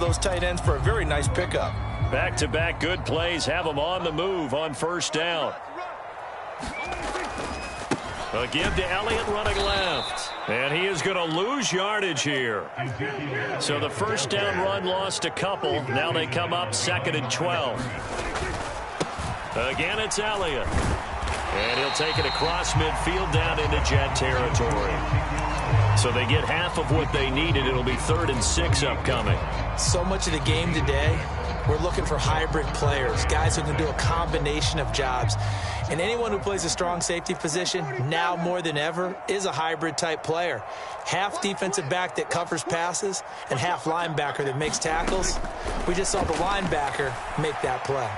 those tight ends for a very nice pickup. Back-to-back good plays have them on the move on first down. A give to Elliott running left. And he is going to lose yardage here. So the first down run lost a couple. Now they come up 2nd and 12. Again, it's Elliott. And he'll take it across midfield down into Jet territory. So they get half of what they needed. It'll be 3rd and 6 upcoming. So much of the game today, we're looking for hybrid players, guys who can do a combination of jobs. And anyone who plays a strong safety position, now more than ever, is a hybrid-type player. Half defensive back that covers passes and half linebacker that makes tackles. We just saw the linebacker make that play.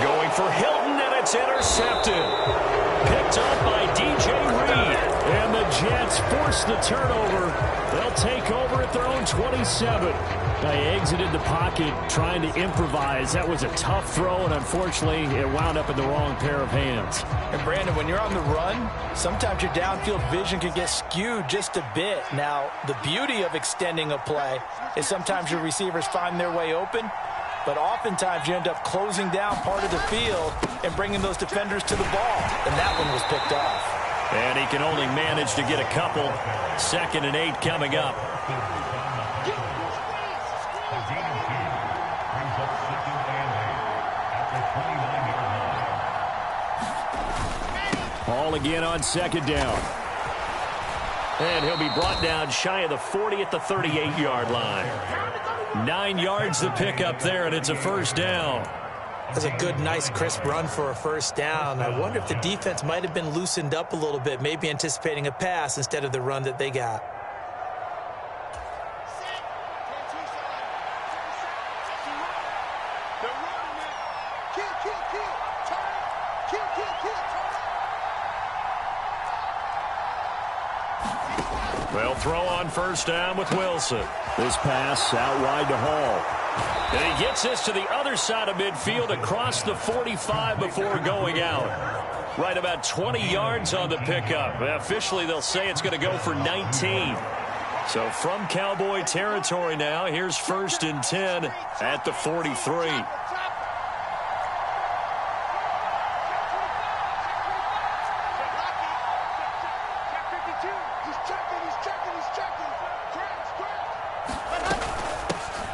Going for Hilton, and it's intercepted. Picked up by DJ Reed. And the Jets force the turnover. They'll take over at their own 27. They exited the pocket trying to improvise. That was a tough throw, and unfortunately, it wound up in the wrong pair of hands. And Brandon, when you're on the run, sometimes your downfield vision can get skewed just a bit. Now, the beauty of extending a play is sometimes your receivers find their way open, but oftentimes you end up closing down part of the field and bringing those defenders to the ball. And that one was picked off. And he can only manage to get a couple. 2nd and 8 coming up. Ball again on 2nd down. And he'll be brought down shy of the 40 at the 38-yard line. 9 yards to pick up there, and it's a first down. That's a good, nice, crisp run for a first down. I wonder if the defense might have been loosened up a little bit, maybe anticipating a pass instead of the run that they got. They'll throw on first down with Wilson. This pass out wide to Hall. And he gets this to the other side of midfield across the 45 before going out. Right about 20 yards on the pickup. Officially, they'll say it's going to go for 19. So from Cowboy territory now, here's 1st and 10 at the 43.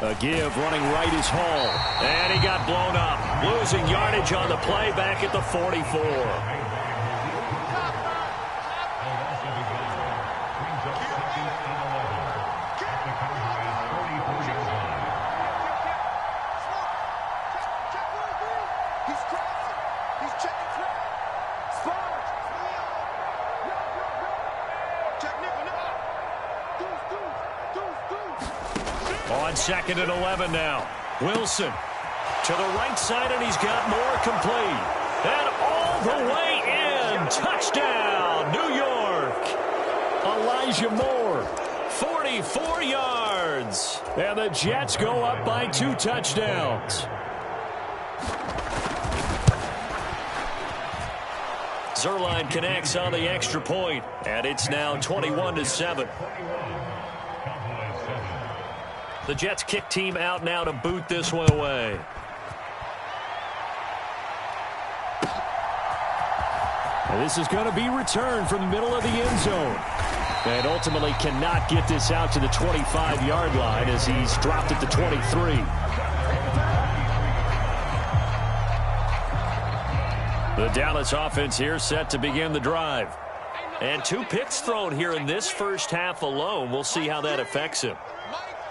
A give running right is Hall. And he got blown up. Losing yardage on the play back at the 44. On 2nd and 11 now. Wilson to the right side, and he's got more complete. And all the way in. Touchdown, New York. Elijah Moore, 44 yards. And the Jets go up by 2 touchdowns. Zuerlein connects on the extra point, and it's now 21-7. The Jets kick team out now to boot this one away. And this is going to be returned from the middle of the end zone. And ultimately cannot get this out to the 25-yard line as he's dropped at the 23. The Dallas offense here set to begin the drive. And 2 picks thrown here in this first half alone. We'll see how that affects him.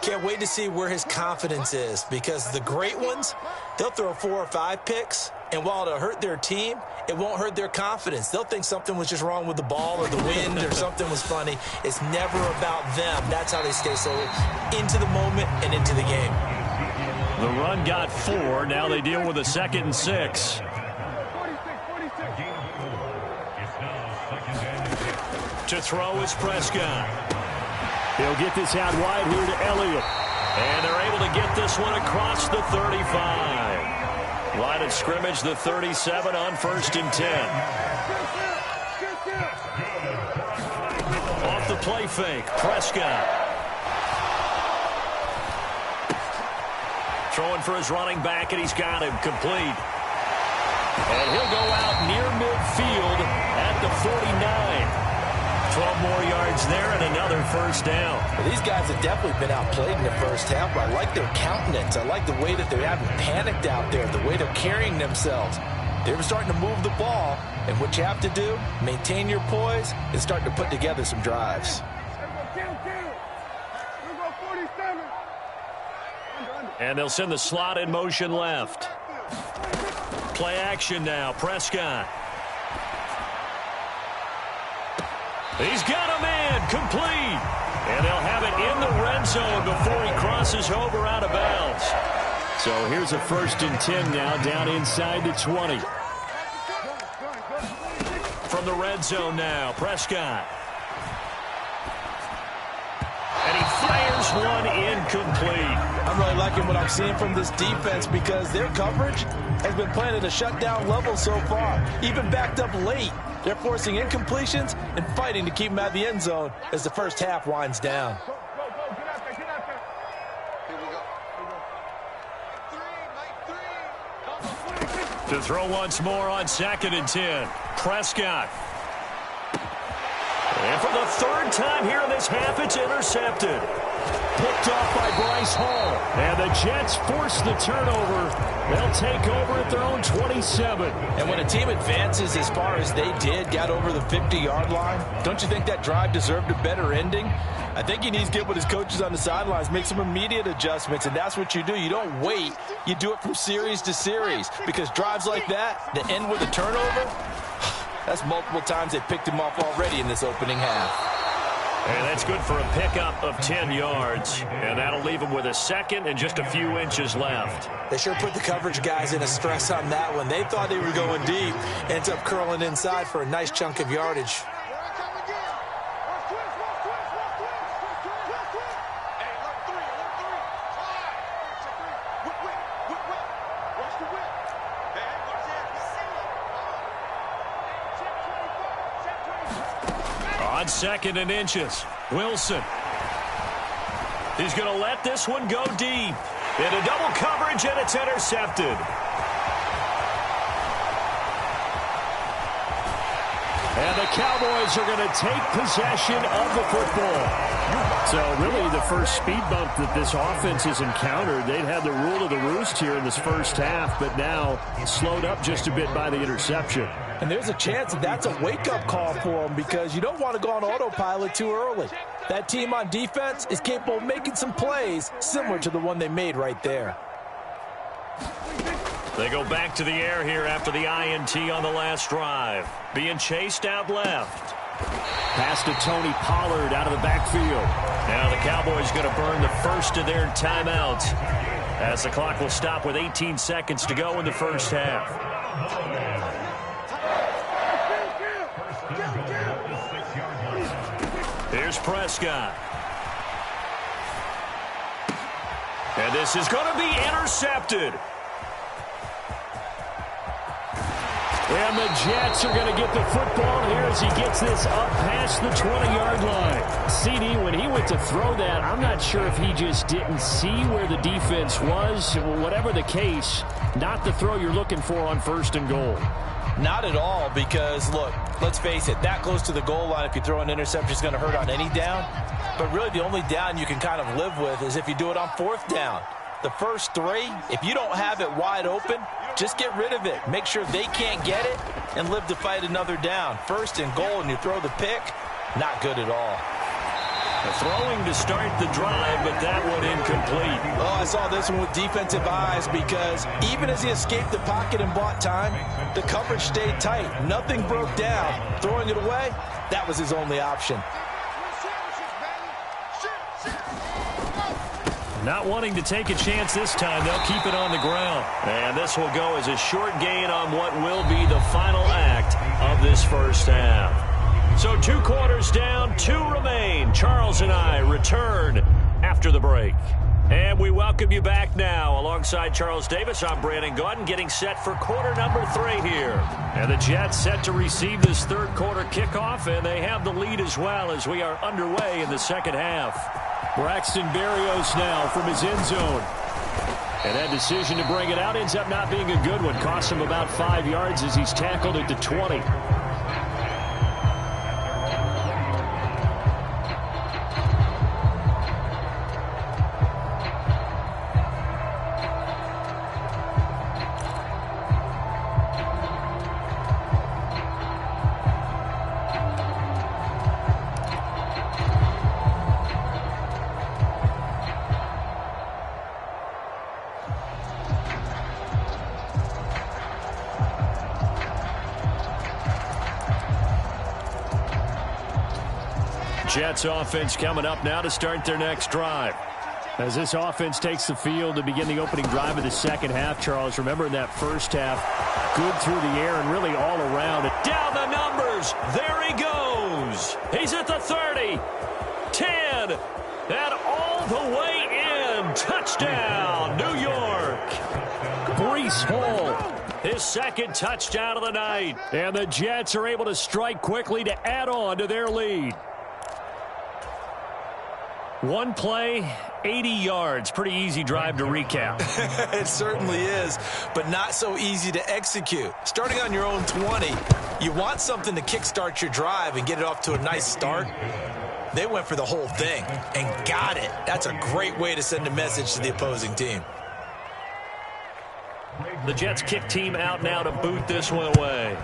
Can't wait to see where his confidence is, because the great ones, they'll throw 4 or 5 picks, and while it'll hurt their team, it won't hurt their confidence. They'll think something was just wrong with the ball or the wind or something was funny. It's never about them. That's how they stay so into the moment and into the game. The run got 4. Now they deal with a 2nd and 6. To throw is Prescott. He'll get this out wide here to Elliott. And they're able to get this one across the 35. Line of scrimmage, the 37 on 1st and 10. Off the play fake, Prescott. Throwing for his running back, and he's got him complete. And he'll go out near midfield at the 49. 12 more yards there and another first down. Well, these guys have definitely been outplayed in the first half, but I like their countenance. I like the way that they haven't panicked out there, the way they're carrying themselves. They're starting to move the ball, and what you have to do, maintain your poise and start to put together some drives. And they'll send the slot in motion left. Play action now, Prescott. He's got a man complete. And they'll have it in the red zone before he crosses over out of bounds. So here's a 1st and 10 now, down inside the 20. From the red zone now, Prescott. And he fires one incomplete. I'm really liking what I'm seeing from this defense because their coverage has been playing at a shutdown level so far. Even backed up late, they're forcing incompletions and fighting to keep them out of the end zone as the first half winds down. To throw once more on 2nd and 10. Prescott. And for the 3rd time here in this half, it's intercepted. Picked off by Bryce Hall. And the Jets force the turnover. They'll take over at their own 27. And when a team advances as far as they did, got over the 50-yard line, don't you think that drive deserved a better ending? I think he needs to get with his coaches on the sidelines, make some immediate adjustments, and that's what you do. You don't wait. You do it from series to series because drives like that end with a turnover, that's multiple times they picked him off already in this opening half. And that's good for a pickup of 10 yards. And that'll leave him with a 2nd and just a few inches left. They sure put the coverage guys in a stress on that one. They thought they were going deep. Ends up curling inside for a nice chunk of yardage. On 2nd and inches, Wilson. He's going to let this one go deep. Into double coverage, and it's intercepted. And the Cowboys are going to take possession of the football. So really the first speed bump that this offense has encountered. They'd had the rule of the roost here in this first half, but now slowed up just a bit by the interception. And there's a chance that that's a wake-up call for them because you don't want to go on autopilot too early. That team on defense is capable of making some plays similar to the one they made right there. They go back to the air here after the INT on the last drive. Being chased out left. Pass to Tony Pollard out of the backfield. Now the Cowboys going to burn the first of their timeouts as the clock will stop with 18 seconds to go in the first half. Here's Prescott. And this is going to be intercepted. And the Jets are going to get the football here as he gets this up past the 20-yard line. CD, when he went to throw that, I'm not sure if he just didn't see where the defense was. Whatever the case, not the throw you're looking for on 1st and goal. Not at all because, look, let's face it, that close to the goal line, if you throw an interception, is going to hurt on any down. But really the only down you can kind of live with is if you do it on 4th down. The first 3, if you don't have it wide open, just get rid of it. Make sure they can't get it and live to fight another down. 1st and goal and you throw the pick, not good at all. Throwing to start the drive, but that one incomplete. Oh, I saw this one with defensive eyes because even as he escaped the pocket and bought time, the coverage stayed tight. Nothing broke down. Throwing it away, that was his only option. Not wanting to take a chance this time, they'll keep it on the ground. And this will go as a short gain on what will be the final act of this first half. So 2 quarters down, 2 remain. Charles and I return after the break. And we welcome you back now. Alongside Charles Davis, I'm Brandon Gaudin, getting set for quarter number 3 here. And the Jets set to receive this 3rd quarter kickoff, and they have the lead as well as we are underway in the second half. Braxton Berrios now from his end zone. And that decision to bring it out ends up not being a good one. Costs him about 5 yards as he's tackled at the 20. Jets offense coming up now to start their next drive. As this offense takes the field to begin the opening drive of the second half, Charles, remember in that first half, good through the air and really all around. Down the numbers. There he goes. He's at the 30, 10, and all the way in. Touchdown, New York. Breece Hall. His second touchdown of the night. And the Jets are able to strike quickly to add on to their lead. One play, 80 yards. Pretty easy drive to recap. It certainly is, but not so easy to execute. Starting on your own 20, you want something to kickstart your drive and get it off to a nice start. They went for the whole thing and got it. That's a great way to send a message to the opposing team. The Jets kick team out now to boot this one away.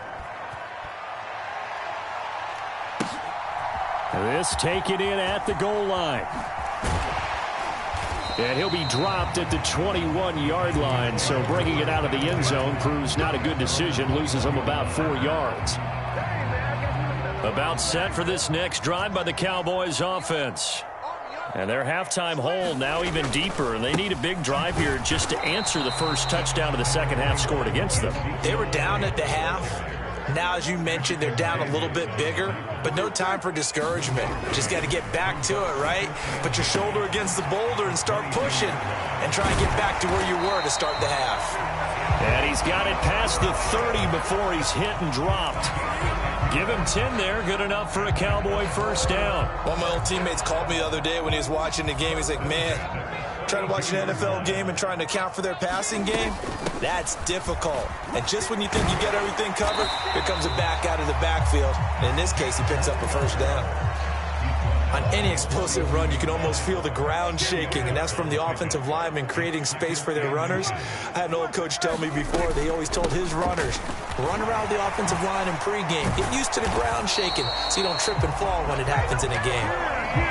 This taken in at the goal line. And he'll be dropped at the 21-yard line, so bringing it out of the end zone proves not a good decision, loses him about 4 yards. About set for this next drive by the Cowboys offense. And their halftime hole now even deeper, and they need a big drive here just to answer the first touchdown of the second half scored against them. They were down at the half. Now, as you mentioned, they're down a little bit bigger, but no time for discouragement. Just got to get back to it, right? Put your shoulder against the boulder and start pushing and try and get back to where you were to start the half. And he's got it past the 30 before he's hit and dropped. Give him 10 there, good enough for a Cowboy first down. One of my old teammates called me the other day when he was watching the game. He's like, man, trying to watch an NFL game and trying to account for their passing game, that's difficult. And just when you think you get everything covered, here comes a back out of the backfield. And in this case, he picks up a first down. On any explosive run, you can almost feel the ground shaking, and that's from the offensive linemen creating space for their runners. I had an old coach tell me before, they always told his runners, run around the offensive line in pregame. Get used to the ground shaking so you don't trip and fall when it happens in a game.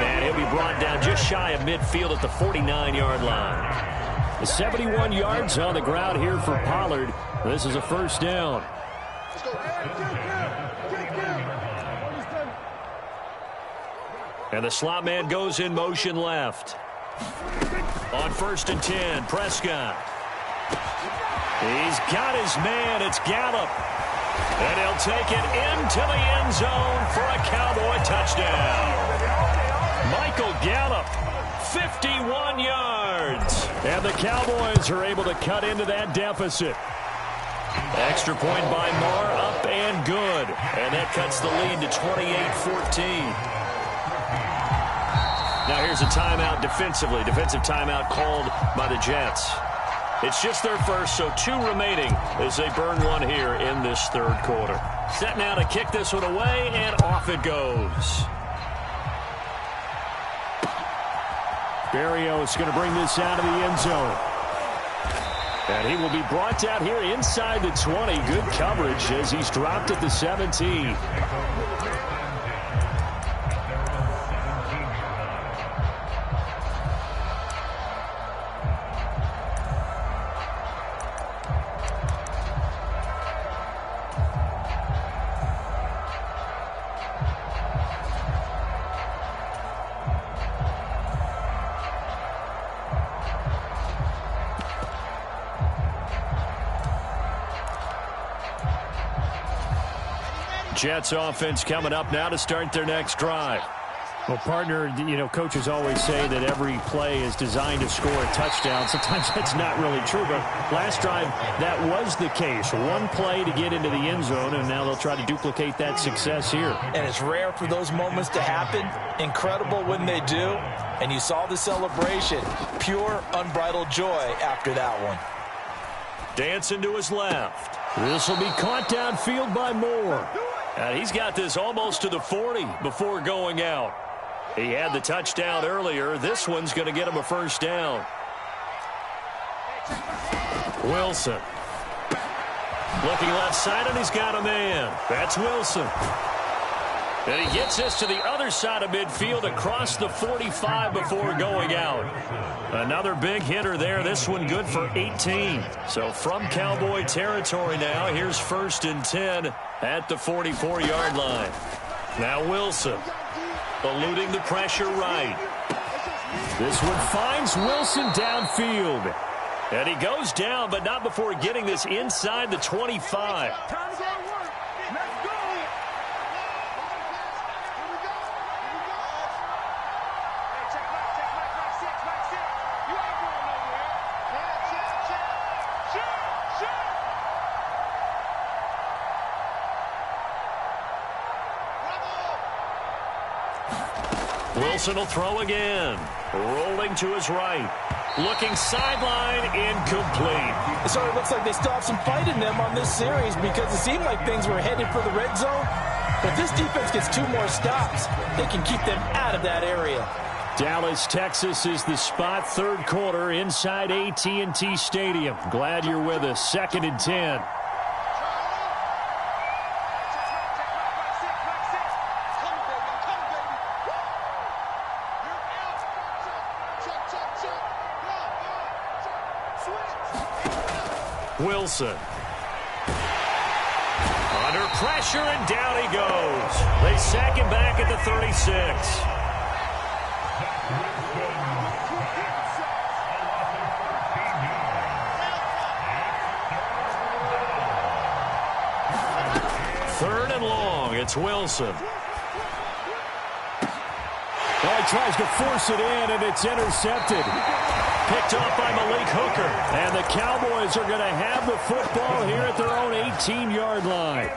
And he'll be brought down just shy of midfield at the 49-yard line. 71 yards on the ground here for Pollard. This is a first down. And the slot man goes in motion left. On 1st and 10, Prescott. He's got his man. It's Gallup. And he'll take it into the end zone for a Cowboy touchdown. Michael Gallup, 51 yards. And the Cowboys are able to cut into that deficit. Extra point by Marr, up and good. And that cuts the lead to 28-14. Now here's a timeout defensively. Defensive timeout called by the Jets. It's just their first, so 2 remaining as they burn one here in this third quarter. Set now to kick this one away, and off it goes. Berrios going to bring this out of the end zone. And he will be brought down here inside the 20. Good coverage as he's dropped at the 17. Jets offense coming up now to start their next drive. Well, partner, you know, coaches always say that every play is designed to score a touchdown. Sometimes that's not really true, but last drive, that was the case. One play to get into the end zone, and now they'll try to duplicate that success here. And it's rare for those moments to happen. Incredible when they do. And you saw the celebration. Pure, unbridled joy after that one. Dancing to his left. This will be caught downfield by Moore. And he's got this almost to the 40 before going out. He had the touchdown earlier. This one's going to get him a first down. Wilson. Looking left side, and he's got a man. That's Wilson. And he gets this to the other side of midfield across the 45 before going out. Another big hitter there. This one good for 18. So from Cowboy territory now, here's 1st and 10 at the 44-yard line. Now Wilson eluding the pressure right. This one finds Wilson downfield. And he goes down, but not before getting this inside the 25. Wilson will throw again. Rolling to his right. Looking sideline, incomplete. It sort of looks like they still have some fight in them on this series because it seemed like things were headed for the red zone. But this defense gets 2 more stops. They can keep them out of that area. Dallas, Texas is the spot. 3rd quarter inside AT&T Stadium. Glad you're with us. 2nd and 10. Wilson. Under pressure, and down he goes. They sack him back at the 36. Third and long. It's Wilson. Well, he tries to force it in, and it's intercepted. Picked off by Malik Hooker. And the Cowboys are going to have the football here at their own 18-yard line.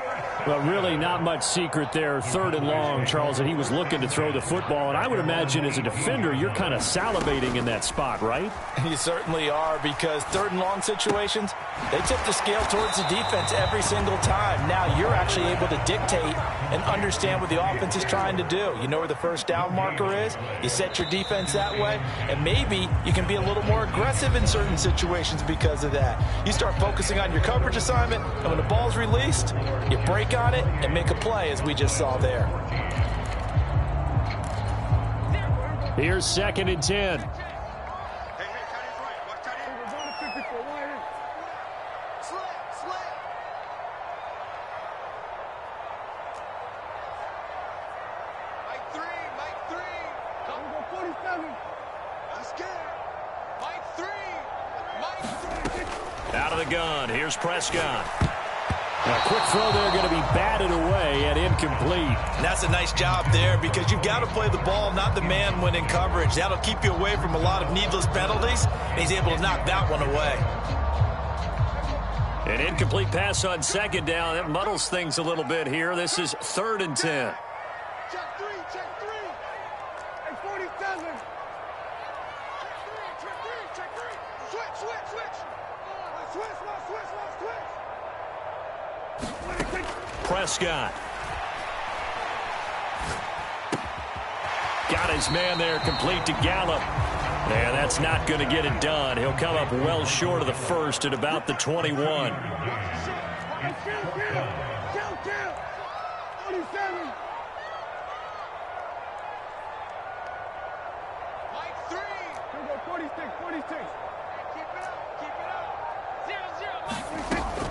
Well, really not much secret there. 3rd and long, Charles, and he was looking to throw the football. And I would imagine as a defender, you're kind of salivating in that spot, right? You certainly are, because 3rd and long situations, they tip the scale towards the defense every single time. Now you're actually able to dictate and understand what the offense is trying to do. You know where the first down marker is. You set your defense that way, and maybe you can be a little more aggressive in certain situations because of that. You start focusing on your coverage assignment, and when the ball's released, you break on it and make a play, as we just saw there. Here's 2nd and 10. Out of the gun. Here's Prescott. A quick throw there, going to be batted away and incomplete. And that's a nice job there, because you've got to play the ball, not the man when in coverage. That'll keep you away from a lot of needless penalties, and he's able to knock that one away. An incomplete pass on 2nd down. That muddles things a little bit here. This is 3rd and 10. Check 3. Hey, 47. Check 3. Switch. Prescott. Got his man there, complete to Gallup. And that's not going to get it done. He'll come up well short of the first at about the 21.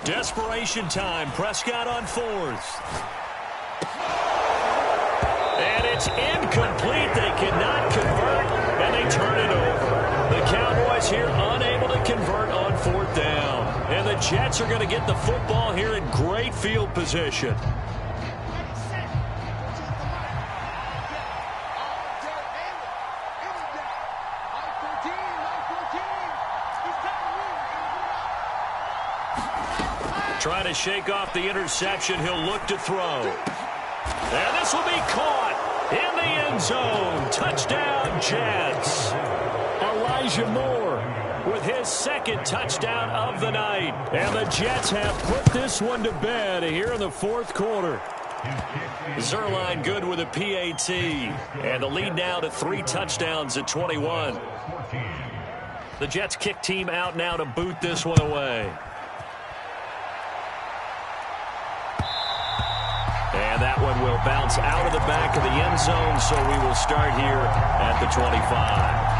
Desperation time. Prescott on 4th. And it's incomplete. They cannot convert, and they turn it over. The Cowboys here unable to convert on 4th down. And the Jets are going to get the football here in great field position. Trying to shake off the interception. He'll look to throw. And this will be caught. in the end zone. Touchdown, Jets. Elijah Moore with his second touchdown of the night. And the Jets have put this one to bed here in the fourth quarter. Zuerlein good with a PAT. And the lead now to 3 touchdowns at 21. The Jets kick team out now to boot this one away. And that one will bounce out of the back of the end zone, so we will start here at the 25.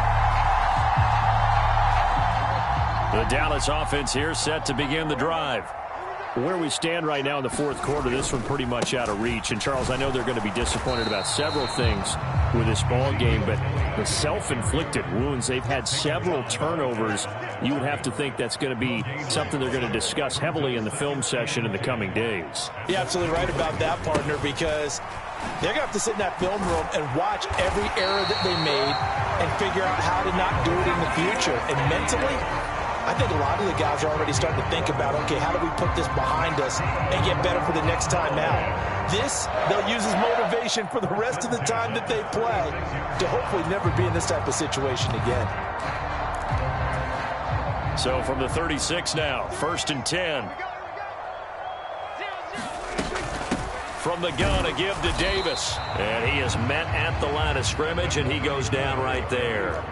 The Dallas offense here set to begin the drive. Where we stand right now in the fourth quarter, this one pretty much out of reach. And, Charles, I know they're going to be disappointed about several things with this ball game, but the self-inflicted wounds, they've had several turnovers. You would have to think that's going to be something they're going to discuss heavily in the film session in the coming days. You're absolutely right about that, partner, because they're going to have to sit in that film room and watch every error that they made and figure out how to not do it in the future. And mentally, I think a lot of the guys are already starting to think about, okay, how do we put this behind us and get better for the next time out? This, they'll use as motivation for the rest of the time that they play to hopefully never be in this type of situation again. So from the 36 now, 1st and 10. From the gun, a give to Davis. And he is met at the line of scrimmage, and he goes down right there.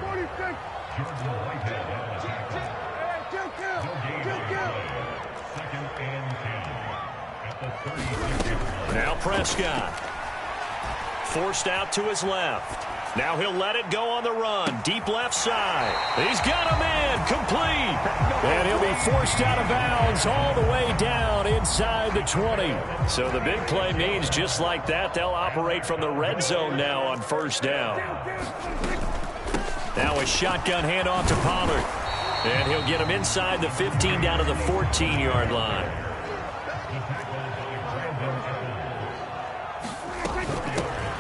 Now Prescott. Forced out to his left. Now he'll let it go on the run. Deep left side. He's got him in. Complete. And he'll be forced out of bounds all the way down inside the 20. So the big play means just like that, they'll operate from the red zone now on 1st down. Now a shotgun handoff to Pollard. And he'll get him inside the 15 down to the 14-yard line.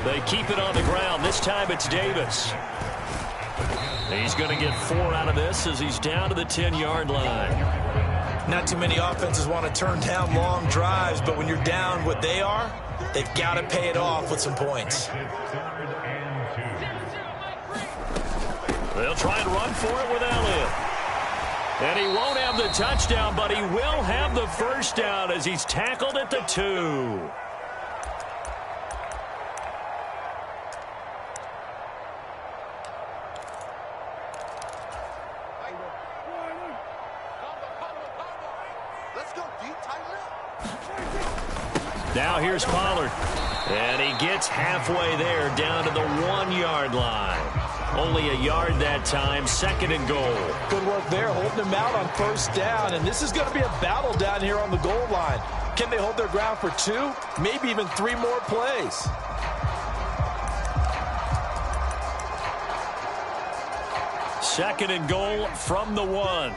They keep it on the ground. This time it's Davis. He's going to get 4 out of this as he's down to the 10-yard line. Not too many offenses want to turn down long drives, but when you're down what they are, they've got to pay it off with some points. They'll try and run for it with Elliott. And he won't have the touchdown, but he will have the first down as he's tackled at the 2. Now here's Pollard. And he gets halfway there down to the 1-yard line. Only a yard that time, 2nd and goal. Good work there, holding them out on 1st down. And this is going to be a battle down here on the goal line. Can they hold their ground for 2, maybe even 3 more plays? Second and goal from the 1.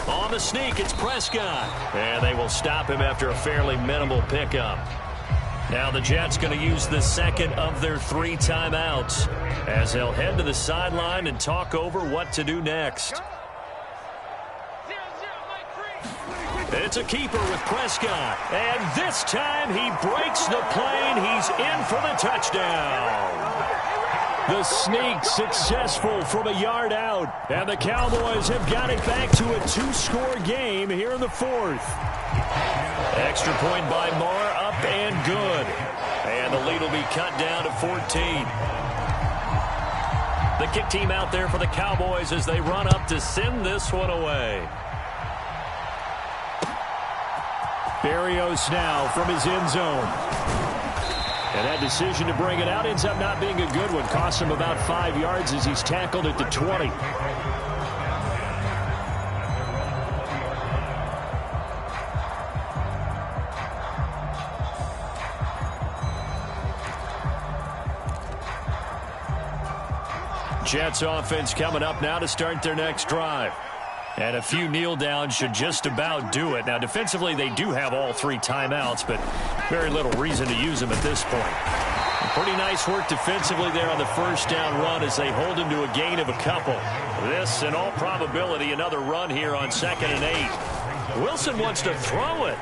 On the sneak, it's Prescott. And they will stop him after a fairly minimal pickup. Now the Jets going to use the 2nd of their 3 timeouts as they'll head to the sideline and talk over what to do next. It's a keeper with Prescott. And this time he breaks the plane. He's in for the touchdown. The sneak successful from a yard out. And the Cowboys have got it back to a 2-score game here in the 4th. Extra point by Moore, up and good. And the lead will be cut down to 14. The kick team out there for the Cowboys as they run up to send this one away. Berrios now from his end zone. And that decision to bring it out ends up not being a good one. Costs him about 5 yards as he's tackled at the 20. Jets offense coming up now to start their next drive. And a few kneel downs should just about do it. Now, defensively, they do have all 3 timeouts, but very little reason to use them at this point. Pretty nice work defensively there on the first down run as they hold him to a gain of a couple. This, in all probability, another run here on 2nd and 8. Wilson wants to throw it.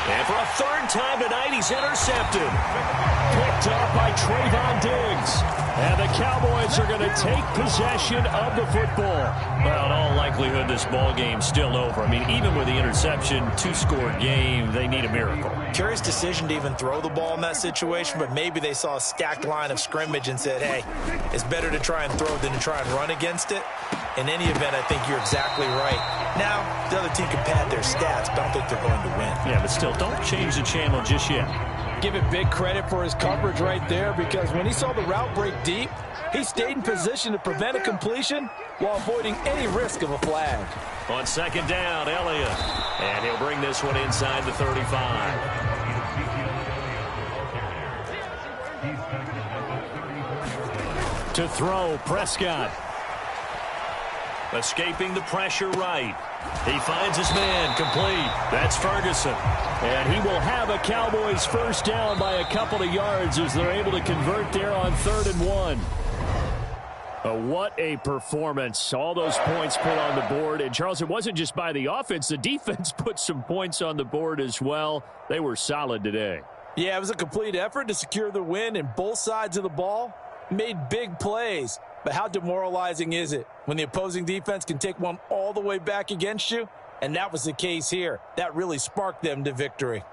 And for a 3rd time tonight, he's intercepted. Picked up by Trayvon Diggs. And the Cowboys are going to take possession of the football. Well, in all likelihood, this ball game's still over. I mean, even with the interception, 2-score game, they need a miracle. Curious decision to even throw the ball in that situation, but maybe they saw a stacked line of scrimmage and said, hey, it's better to try and throw than to try and run against it. In any event, I think you're exactly right. Now, the other team can pad their stats, but I don't think they're going to win. Yeah, but still, don't change the channel just yet. Give it big credit for his coverage right there, because when he saw the route break deep, he stayed in position to prevent a completion while avoiding any risk of a flag. On 2nd down, Elliott. And he'll bring this one inside the 35. To throw, Prescott. Escaping the pressure right. He finds his man, complete. That's Ferguson. And he will have a Cowboys first down by a couple of yards as they're able to convert there on 3rd and 1. What a performance. All those points put on the board. And, Charles, it wasn't just by the offense. The defense put some points on the board as well. They were solid today. Yeah, it was a complete effort to secure the win, and both sides of the ball made big plays. But how demoralizing is it when the opposing defense can take one all the way back against you? And that was the case here. That really sparked them to victory.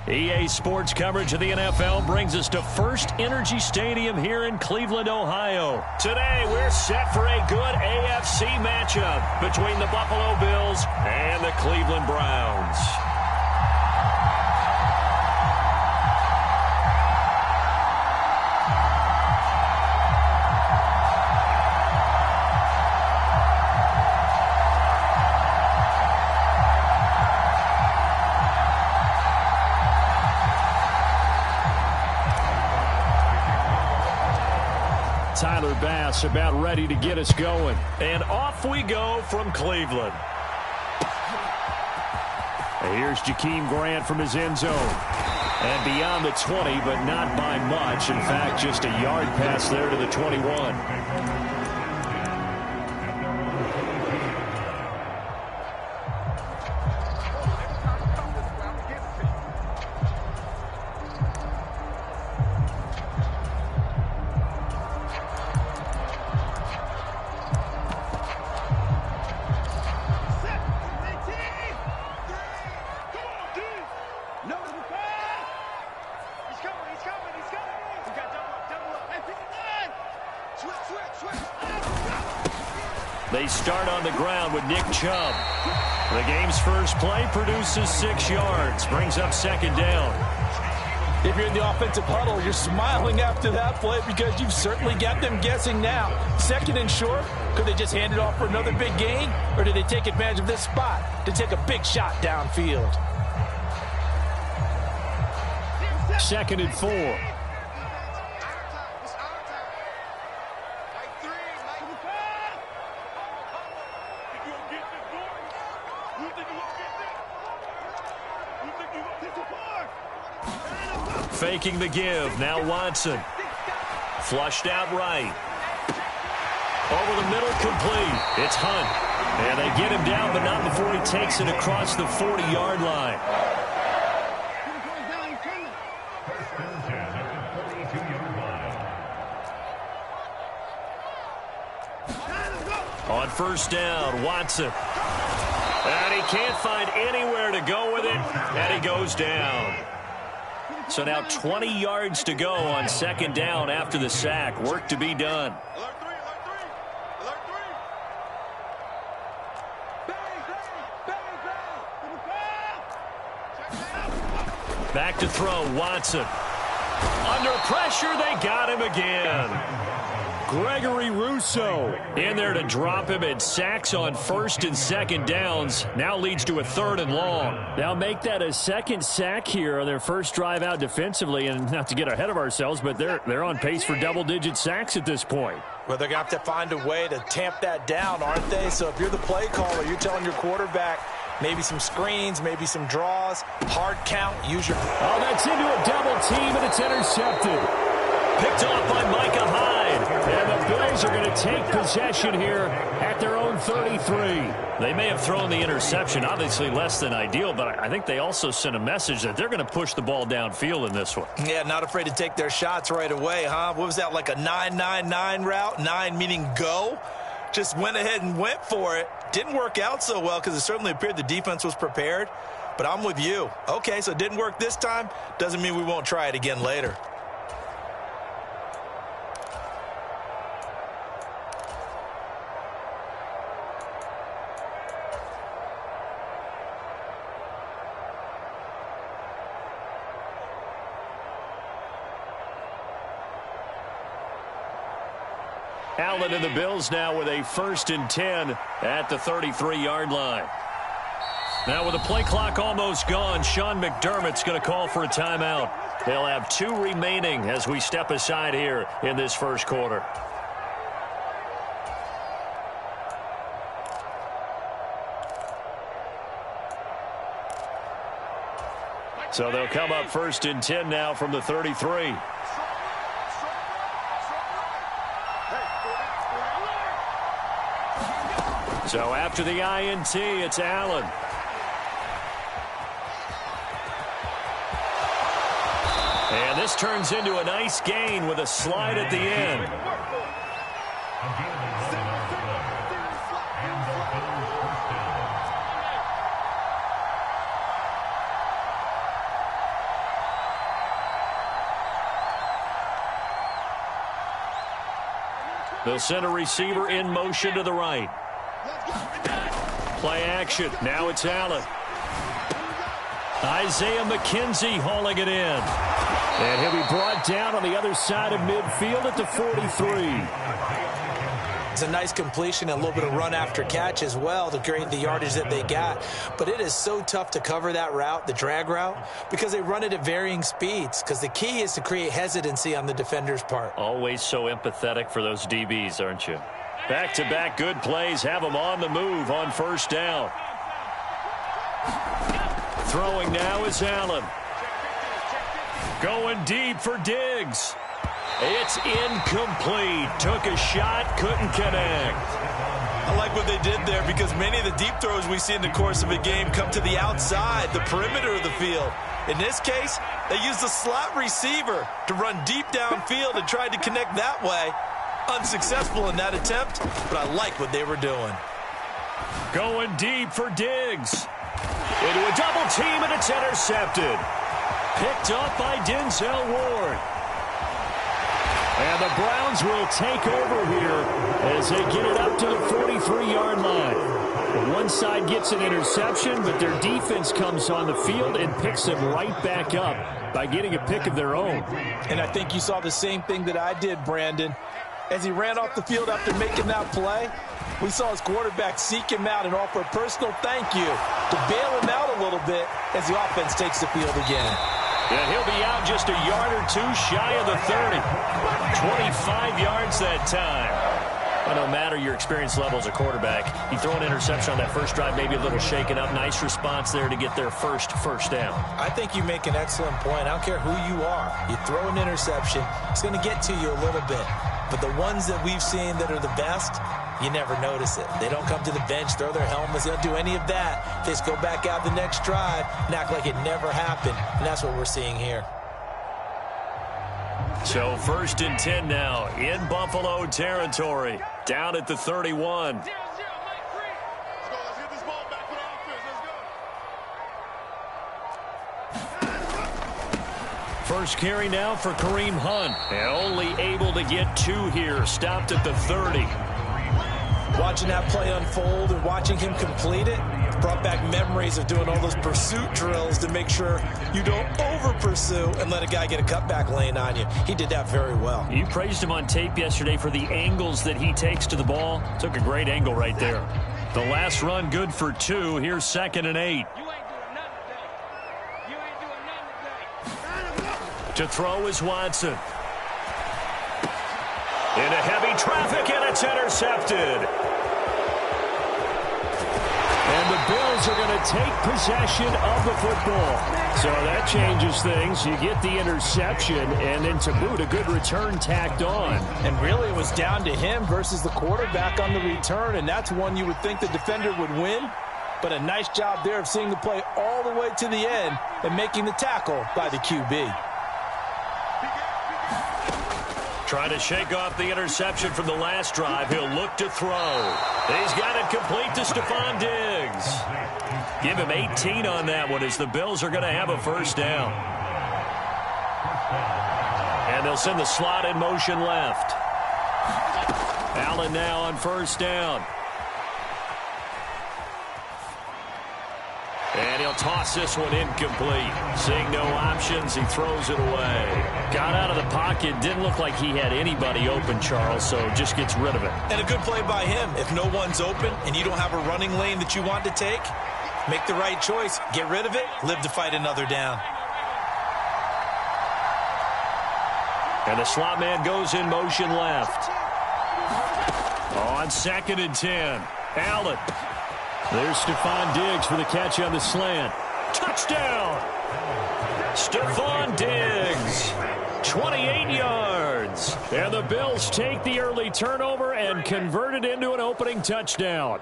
EA Sports coverage of the NFL brings us to First Energy Stadium here in Cleveland, Ohio. Today, we're set for a good AFC matchup between the Buffalo Bills and the Cleveland Browns. Tyler Bass about ready to get us going. And off we go from Cleveland. Here's Jakeem Grant from his end zone. And beyond the 20, but not by much. In fact, just a yard pass there to the 21. They start on the ground with Nick Chubb. The game's first play produces 6 yards, brings up second down. If you're in the offensive huddle, you're smiling after that play because you've certainly got them guessing now. Second and short, could they just hand it off for another big gain? Or did they take advantage of this spot to take a big shot downfield? Second and 4. Faking the give. Now Watson. Flushed out right. Over the middle, complete. It's Hunt. And they get him down, but not before he takes it across the 40-yard line. On first down, Watson. And he can't find anywhere to go with it, and he goes down. So now 20 yards to go on second down after the sack. Work to be done. Back to throw, Watson. Under pressure, they got him again. Gregory Rousseau in there to drop him, and sacks on first and second downs. Now leads to a 3rd and long. They'll make that a second sack here on their first drive out defensively, and not to get ahead of ourselves, but they're on pace for double-digit sacks at this point. Well, they're going to have to find a way to tamp that down, aren't they? So if you're the play caller, you're telling your quarterback maybe some screens, maybe some draws, hard count, use your... Oh, that's into a double team, and it's intercepted. Picked off by Micah Hyde. And the Bills are going to take possession here at their own 33. They may have thrown the interception, obviously less than ideal, but I think they also sent a message that they're going to push the ball downfield in this one. Yeah, not afraid to take their shots right away, huh? What was that, like a 9-9-9 route? 9 meaning go? Just went ahead and went for it. Didn't work out so well because it certainly appeared the defense was prepared. But I'm with you. Okay, so it didn't work this time. Doesn't mean we won't try it again later. Allen and the Bills now with a 1st and 10 at the 33-yard line. Now with the play clock almost gone, Sean McDermott's going to call for a timeout. They'll have 2 remaining as we step aside here in this first quarter. So they'll come up 1st and 10 now from the 33. So after the INT, it's Allen. And this turns into a nice gain with a slide at the end. They'll send a receiver in motion to the right. Play action. Now it's Allen. Isaiah McKenzie hauling it in. And he'll be brought down on the other side of midfield at the 43. It's a nice completion and a little bit of run after catch as well to create the yardage that they got. But it is so tough to cover that route, the drag route, because they run it at varying speeds. Because the key is to create hesitancy on the defender's part. Always so empathetic for those DBs, aren't you? Back-to-back good plays have them on the move on first down. Throwing now is Allen. Going deep for Diggs. It's incomplete. Took a shot, couldn't connect. I like what they did there because many of the deep throws we see in the course of a game come to the outside, the perimeter of the field. In this case, they used the slot receiver to run deep downfield and tried to connect that way. Unsuccessful in that attempt, but I like what they were doing. Going deep for Diggs. Into a double team, and it's intercepted. Picked up by Denzel Ward. And the Browns will take over here as they get it up to the 43-yard line. One side gets an interception, but their defense comes on the field and picks them right back up by getting a pick of their own. And I think you saw the same thing that I did, Brandon. As he ran off the field after making that play, we saw his quarterback seek him out and offer a personal thank you to bail him out a little bit as the offense takes the field again. Yeah, he'll be out just a yard or two shy of the 30. 25 yards that time. Well, no matter your experience level as a quarterback, you throw an interception on that first drive, maybe a little shaken up. Nice response there to get their first down. I think you make an excellent point. I don't care who you are. You throw an interception, it's going to get to you a little bit. But the ones that we've seen that are the best, you never notice it. They don't come to the bench, throw their helmets. They don't do any of that. They just go back out the next drive and act like it never happened. And that's what we're seeing here. So 1st and 10 now in Buffalo territory. Down at the 31. Let's get this ball back for the offense. Let's go. First carry now for Kareem Hunt. And only able to get 2 here. Stopped at the 30. Watching that play unfold and watching him complete it brought back memories of doing all those pursuit drills to make sure you don't over-pursue and let a guy get a cutback lane on you. He did that very well. You praised him on tape yesterday for the angles that he takes to the ball. Took a great angle right there. The last run good for 2. Here's 2nd and 8. You ain't doing nothing today. You ain't doing nothing today. To throw is Watson. Into heavy traffic, and it's intercepted. And the Bills are going to take possession of the football. So that changes things. You get the interception, and then to boot, a good return tacked on. And really it was down to him versus the quarterback on the return, and that's one you would think the defender would win. But a nice job there of seeing the play all the way to the end and making the tackle by the QB. Trying to shake off the interception from the last drive. He'll look to throw. He's got it complete to Stephon Diggs. Give him 18 on that one as the Bills are going to have a first down. And they'll send the slot in motion left. Allen now on first down. And he'll toss this one incomplete. Seeing no options, he throws it away. Got out of the pocket. Didn't look like he had anybody open, Charles, so just gets rid of it. And a good play by him. If no one's open and you don't have a running lane that you want to take, make the right choice. Get rid of it. Live to fight another down. And the slot man goes in motion left. On 2nd and 10. Allen. There's Stephon Diggs for the catch on the slant. Touchdown! Stephon Diggs, 28 yards. And the Bills take the early turnover and convert it into an opening touchdown.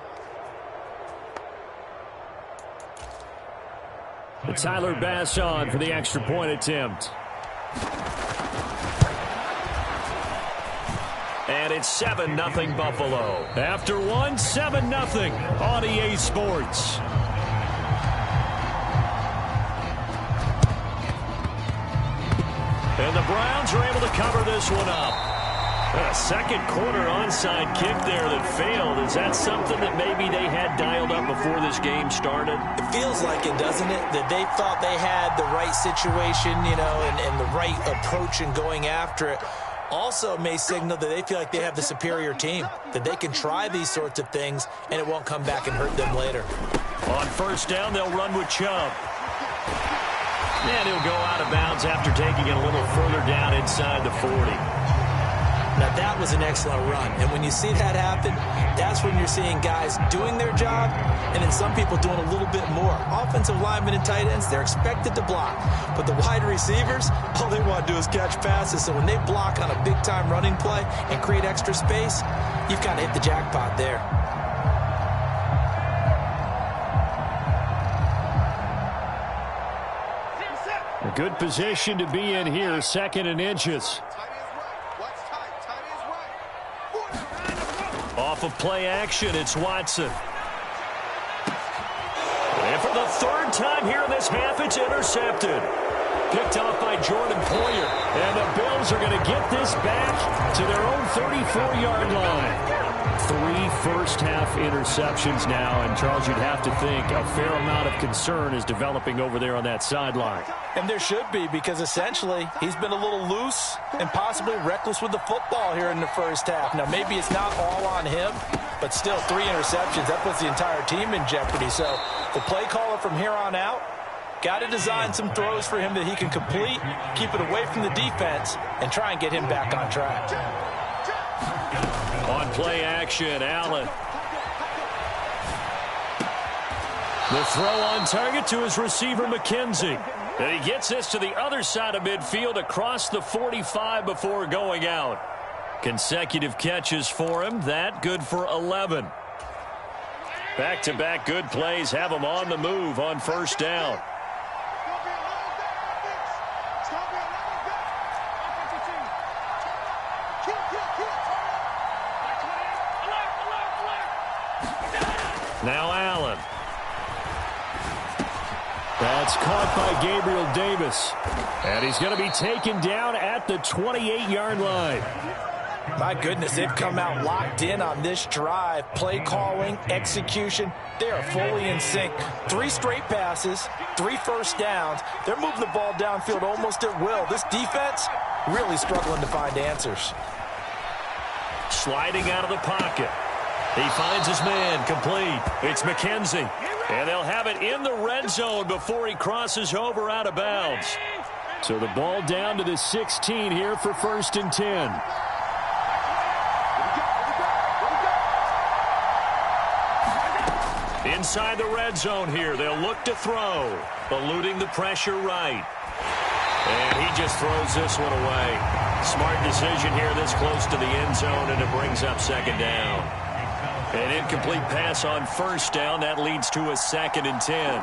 And Tyler Bass on for the extra point attempt. And it's 7-0 Buffalo. After one, 7-0 on EA Sports. And the Browns are able to cover this one up. A second quarter onside kick there that failed. Is that something that maybe they had dialed up before this game started? It feels like it, doesn't it? That they thought they had the right situation, you know, and the right approach in going after it. Also may signal that they feel like they have the superior team, that they can try these sorts of things and it won't come back and hurt them later. On first down, they'll run with Chubb. And he'll go out of bounds after taking it a little further down inside the 40. Now, that was an excellent run. And when you see that happen, that's when you're seeing guys doing their job and then some people doing a little bit more. Offensive linemen and tight ends, they're expected to block. But the wide receivers, all they want to do is catch passes. So when they block on a big-time running play and create extra space, you've kind of hit the jackpot there. A good position to be in here, 2nd and inches. Off of play action, it's Watson. And for the 3rd time here in this half, it's intercepted. Picked off by Jordan Poyer. And the Bills are going to get this back to their own 34-yard line. 3 first-half interceptions now, and Charles, you'd have to think a fair amount of concern is developing over there on that sideline. And there should be, because essentially he's been a little loose and possibly reckless with the football here in the first half. Now, maybe it's not all on him, but still 3 interceptions. That puts the entire team in jeopardy. So the play caller from here on out got to design some throws for him that he can complete, keep it away from the defense, and try and get him back on track. On play action, Allen. The throw on target to his receiver, McKenzie. And he gets this to the other side of midfield across the 45 before going out. Consecutive catches for him. That good for 11. Back-to-back good plays have him on the move on first down. Now Allen. That's caught by Gabriel Davis. And he's going to be taken down at the 28-yard line. My goodness, they've come out locked in on this drive. Play calling, execution, they are fully in sync. 3 straight passes, 3 first downs. They're moving the ball downfield almost at will. This defense really struggling to find answers. Sliding out of the pocket. He finds his man, complete. It's McKenzie. And they'll have it in the red zone before he crosses over out of bounds. So the ball down to the 16 here for 1st and 10. Inside the red zone here, they'll look to throw. Eluding the pressure right. And he just throws this one away. Smart decision here this close to the end zone, and it brings up 2nd down. An incomplete pass on first down. That leads to a 2nd and 10.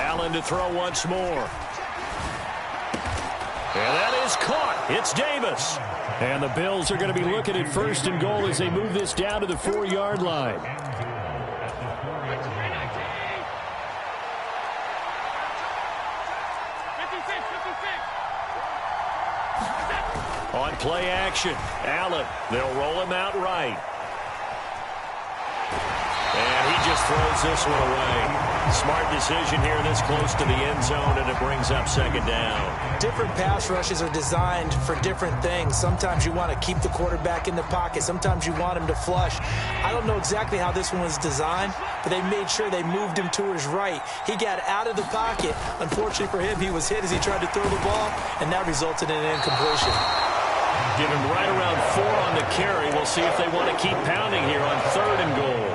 Allen to throw once more. And that is caught. It's Davis. And the Bills are going to be looking at 1st and goal as they move this down to the 4-yard line. On play action, Allen. They'll roll him out right. And he just throws this one away. Smart decision here this close to the end zone, and it brings up 2nd down. Different pass rushes are designed for different things. Sometimes you want to keep the quarterback in the pocket. Sometimes you want him to flush. I don't know exactly how this one was designed, but they made sure they moved him to his right. He got out of the pocket. Unfortunately for him, he was hit as he tried to throw the ball, and that resulted in an incompletion. Give him right around 4 on the carry. We'll see if they want to keep pounding here on 3rd and goal.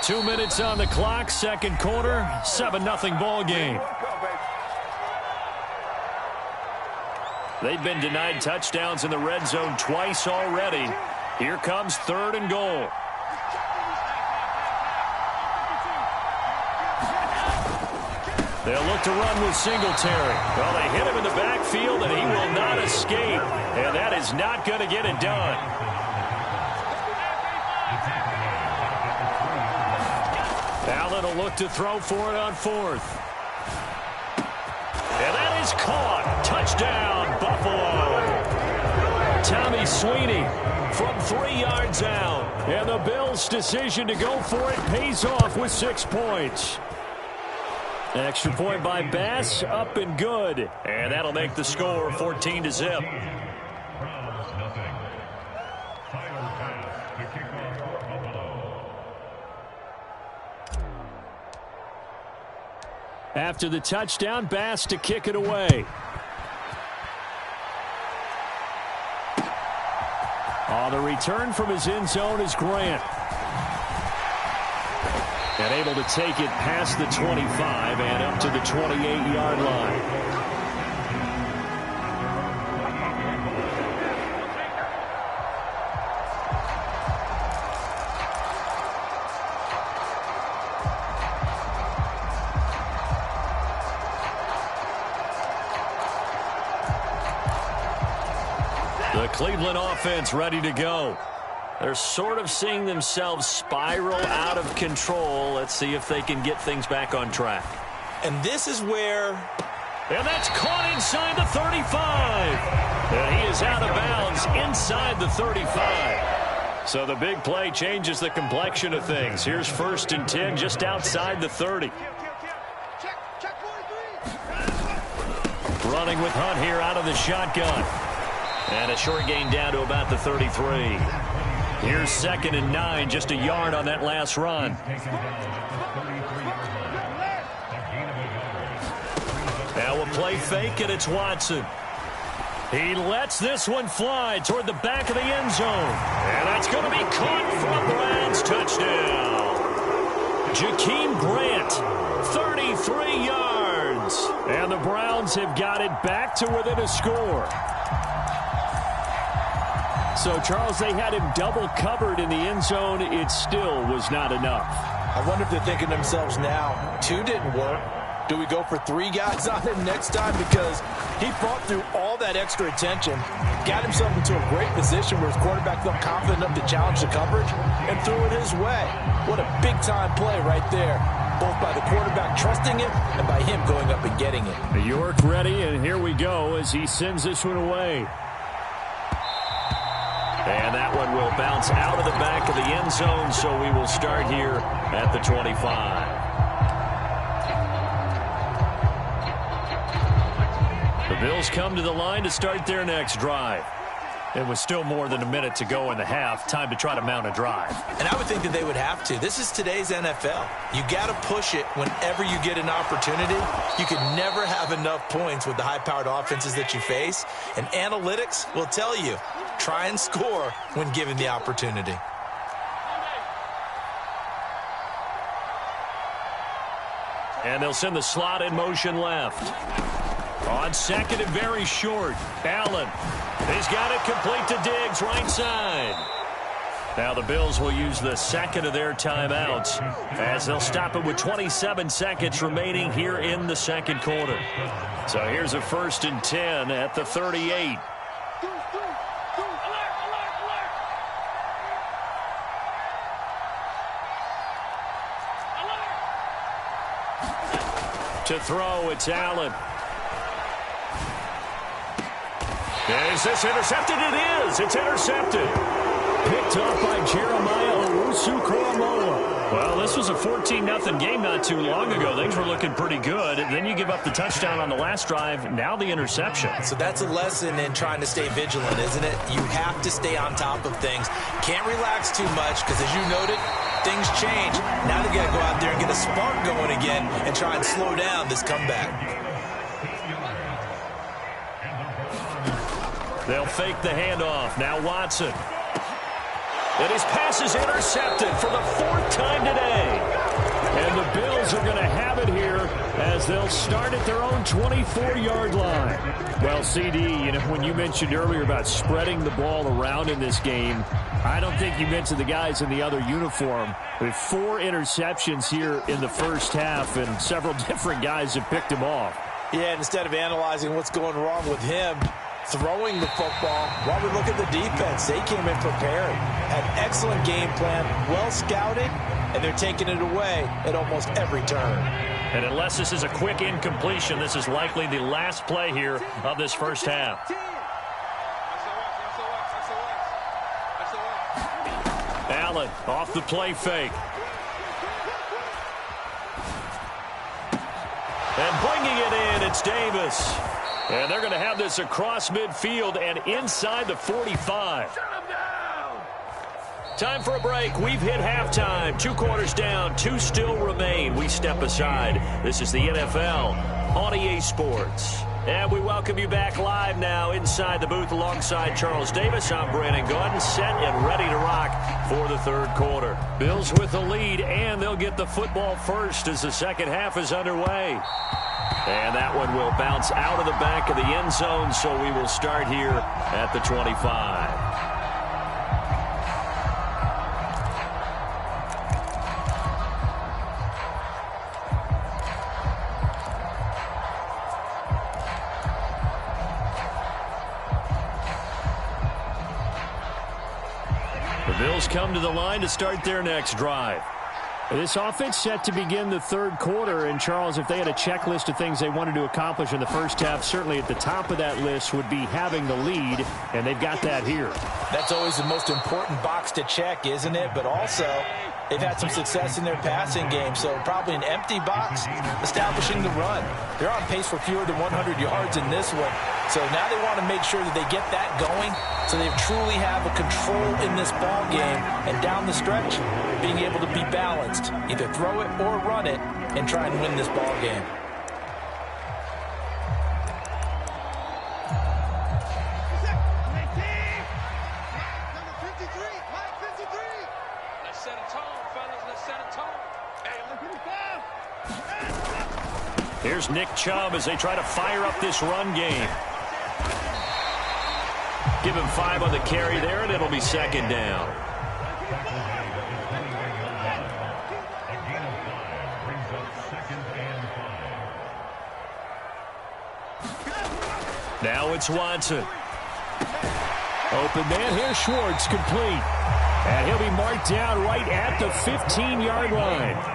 2 minutes on the clock, 2nd quarter, 7-0 ball game. They've been denied touchdowns in the red zone twice already. Here comes 3rd and goal. They'll look to run with Singletary. Well, they hit him in the backfield, and he will not escape. And that is not going to get it done. Allen will look to throw for it on 4th. And that is caught. Touchdown, Buffalo. Tommy Sweeney from 3 yards out. And the Bills' decision to go for it pays off with 6 points. Extra point by Bass, up and good. And that'll make the score 14-0. After the touchdown, Bass to kick it away. On the return from his end zone is Grant. And able to take it past the 25 and up to the 28-yard line. The Cleveland offense ready to go. They're sort of seeing themselves spiral out of control. Let's see if they can get things back on track. And this is where... And that's caught inside the 35. And he is out of bounds inside the 35. So the big play changes the complexion of things. Here's 1st and 10 just outside the 30. Running with Hunt here out of the shotgun. And a short gain down to about the 33. Here's 2nd and 9, just a yard on that last run. Now a play fake, and it's Watson. He lets this one fly toward the back of the end zone. And that's going to be caught for a Browns touchdown. Jakeem Grant, 33 yards. And the Browns have got it back to within a score. So, Charles, they had him double covered in the end zone. It still was not enough. I wonder if they're thinking to themselves now, 2 didn't work. Do we go for 3 guys on him next time? Because he fought through all that extra attention, got himself into a great position where his quarterback felt confident enough to challenge the coverage and threw it his way. What a big-time play right there, both by the quarterback trusting it and by him going up and getting it. York ready, and here we go as he sends this one away. And that one will bounce out of the back of the end zone, so we will start here at the 25. The Bills come to the line to start their next drive. It was still more than a minute to go in the half. Time to try to mount a drive. And I would think that they would have to. This is today's NFL. You got to push it whenever you get an opportunity. You can never have enough points with the high-powered offenses that you face. And analytics will tell you, try and score when given the opportunity. And they'll send the slot in motion left. On 2nd and very short, Allen. He's got it complete to Diggs, right side. Now the Bills will use the 2nd of their timeouts as they'll stop it with 27 seconds remaining here in the 2nd quarter. So here's a 1st and 10 at the 38. To throw, it's Allen. Is this intercepted? It is. It's intercepted. Picked off by Jeremiah Owusu-Koramoah. Well, this was a 14-0 game not too long ago. Things were looking pretty good. Then you give up the touchdown on the last drive. Now the interception. So that's a lesson in trying to stay vigilant, isn't it? You have to stay on top of things. Can't relax too much because, as you noted, things change. Now they got to go out there and get a spark going again and try and slow down this comeback. They'll fake the handoff. Now Watson. And his pass is intercepted for the 4th time today. And the Bills are going to have it here as they'll start at their own 24-yard line. Well, CD, you know, when you mentioned earlier about spreading the ball around in this game, I don't think you mentioned the guys in the other uniform. With 4 interceptions here in the first half, and several different guys have picked him off. Yeah, instead of analyzing what's going wrong with him, throwing the football, while we look at the defense, they came in prepared, had excellent game plan, well scouted, and they're taking it away at almost every turn. And unless this is a quick incompletion, this is likely the last play here of this first half. Allen off the play fake. And bringing it in, it's Davis. And they're going to have this across midfield and inside the 45. Time for a break. We've hit halftime. 2 quarters down. 2 still remain. We step aside. This is the NFL on EA Sports. And we welcome you back live now inside the booth alongside Charles Davis. I'm Brandon Gaudin, set and ready to rock for the third quarter. Bills with the lead, and they'll get the football first as the second half is underway. And that one will bounce out of the back of the end zone, so we will start here at the 25. Bills come to the line to start their next drive. This offense set to begin the third quarter. And, Charles, if they had a checklist of things they wanted to accomplish in the first half, certainly at the top of that list would be having the lead, and they've got that here. That's always the most important box to check, isn't it? But also, they've had some success in their passing game, so probably an empty box establishing the run. They're on pace for fewer than 100 yards in this one, so now they want to make sure that they get that going so they truly have a control in this ball game, and down the stretch, being able to be balanced, either throw it or run it, and try and win this ball game. Here's Nick Chubb as they try to fire up this run game. Give him 5 on the carry there, and it'll be second down. Now it's Watson. Open man here, Schwartz, complete. And he'll be marked down right at the 15-yard line.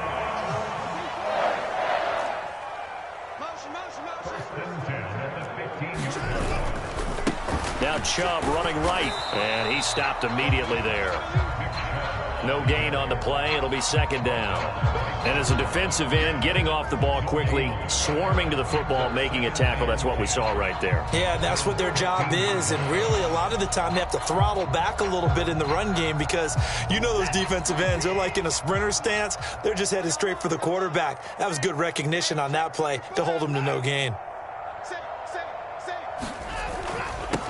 Now Chubb running right, and he stopped immediately there. No gain on the play. It'll be second down. And as a defensive end, getting off the ball quickly, swarming to the football, making a tackle, that's what we saw right there. Yeah, that's what their job is, and really a lot of the time they have to throttle back a little bit in the run game because you know those defensive ends, they're like in a sprinter stance. They're just headed straight for the quarterback. That was good recognition on that play to hold them to no gain.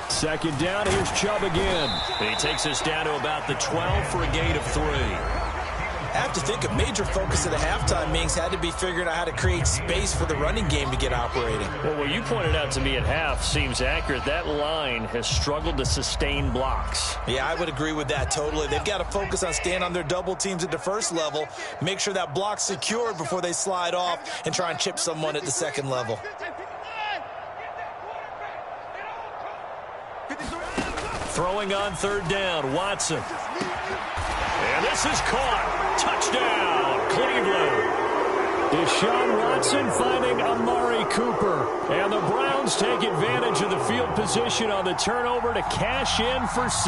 Second down, here's Chubb again. And he takes us down to about the 12 for a gain of 3. I have to think a major focus of the halftime meetings had to be figuring out how to create space for the running game to get operating. Well, what you pointed out to me at half seems accurate. That line has struggled to sustain blocks. Yeah, I would agree with that totally. They've got to focus on staying on their double teams at the first level, make sure that block's secured before they slide off and try and chip someone at the second level. Throwing on third down, Watson. And this is caught. Touchdown, Cleveland. Deshaun Watson finding Amari Cooper. And the Browns take advantage of the field position on the turnover to cash in for 6.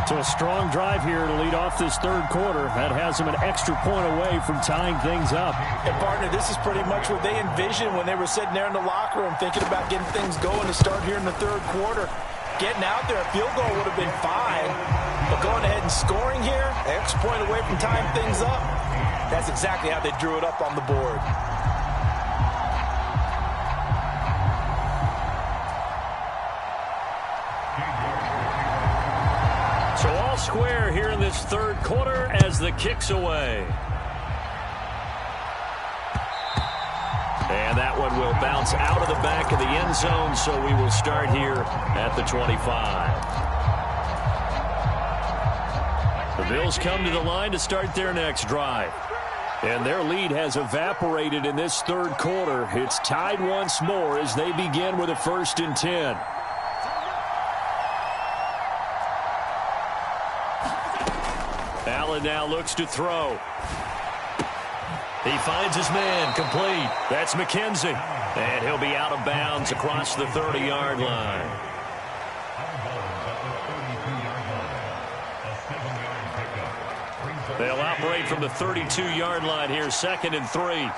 So a strong drive here to lead off this third quarter. That has them an extra point away from tying things up. And, partner, this is pretty much what they envisioned when they were sitting there in the locker room thinking about getting things going to start here in the third quarter. Getting out there, a field goal would have been fine. But going ahead and scoring here, an extra point away from tying things up, that's exactly how they drew it up on the board. So all square here in this third quarter as the kick's away. And that one will bounce out of the back of the end zone, so we will start here at the 25. The Bills come to the line to start their next drive. And their lead has evaporated in this third quarter. It's tied once more as they begin with a 1st and 10. Allen now looks to throw. He finds his man, complete. That's McKenzie. And he'll be out of bounds across the 30-yard line. They'll operate from the 32-yard line here, 2nd and 3.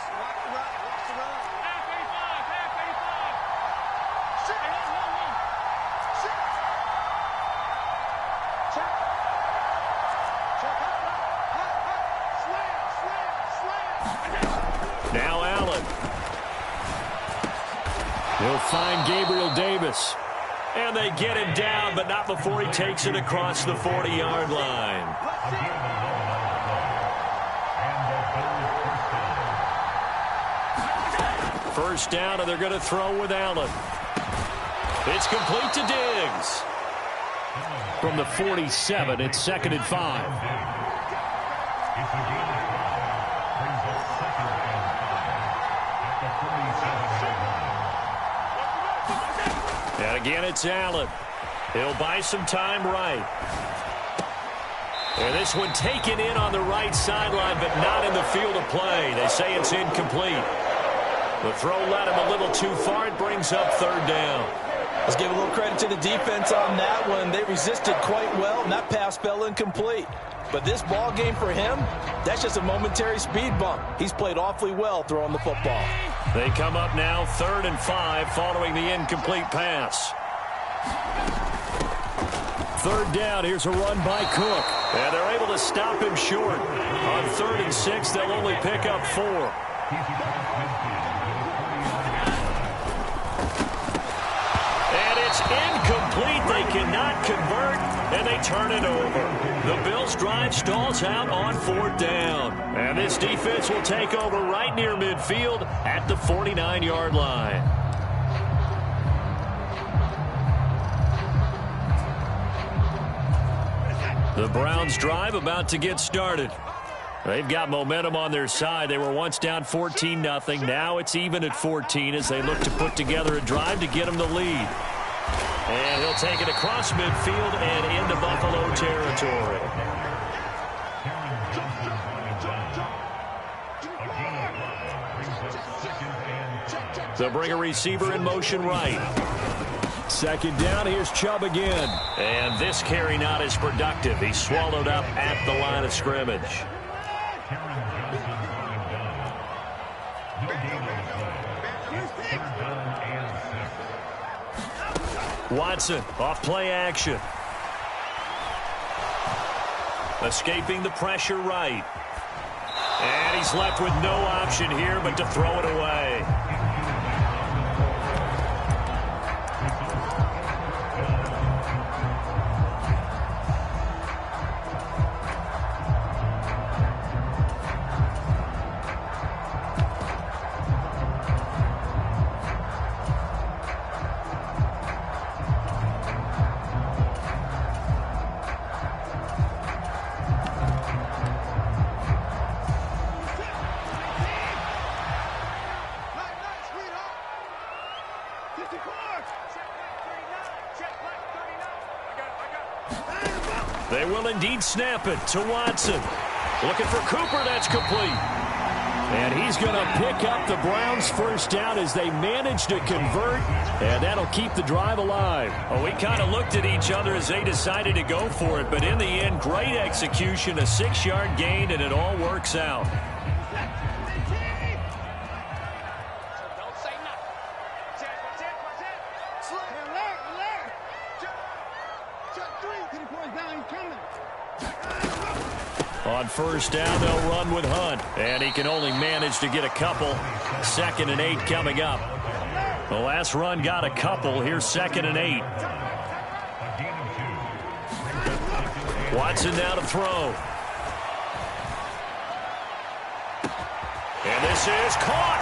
Now Allen. He'll find Gabriel Davis. And they get him down, but not before he takes it across the 40-yard line. First down, and they're going to throw with Allen. It's complete to Diggs. From the 47, it's 2nd and 5. And again, it's Allen. He'll buy some time right. And this one taken in on the right sideline, but not in the field of play. They say it's incomplete. The throw led him a little too far. It brings up 3rd down. Let's give a little credit to the defense on that one. They resisted quite well, and that pass fell incomplete. But this ball game for him, that's just a momentary speed bump. He's played awfully well throwing the football. They come up now 3rd and 5 following the incomplete pass. 3rd down, here's a run by Cook. And they're able to stop him short. On 3rd and 6, they'll only pick up 4. Incomplete. They cannot convert, and they turn it over. The Bills' drive stalls out on 4th down. And this defense will take over right near midfield at the 49-yard line. The Browns' drive about to get started. They've got momentum on their side. They were once down 14-0. Now it's even at 14 as they look to put together a drive to get them the lead. And he'll take it across midfield and into Buffalo territory. They'll bring a receiver in motion right. 2nd down, here's Chubb again. And this carry not as productive. He's swallowed up at the line of scrimmage. Watson off play action. Escaping the pressure right. And he's left with no option here but to throw it away. They will indeed snap it to Watson. Looking for Cooper. That's complete. And he's going to pick up the Browns' first down as they manage to convert, and that'll keep the drive alive. Oh, we kind of looked at each other as they decided to go for it, but in the end, great execution, a 6-yard gain, and it all works out. On first down, they'll run with Hunt. And he can only manage to get a couple. 2nd and 8 coming up. The last run got a couple. Here's 2nd and 8. Watson now to throw. And this is caught.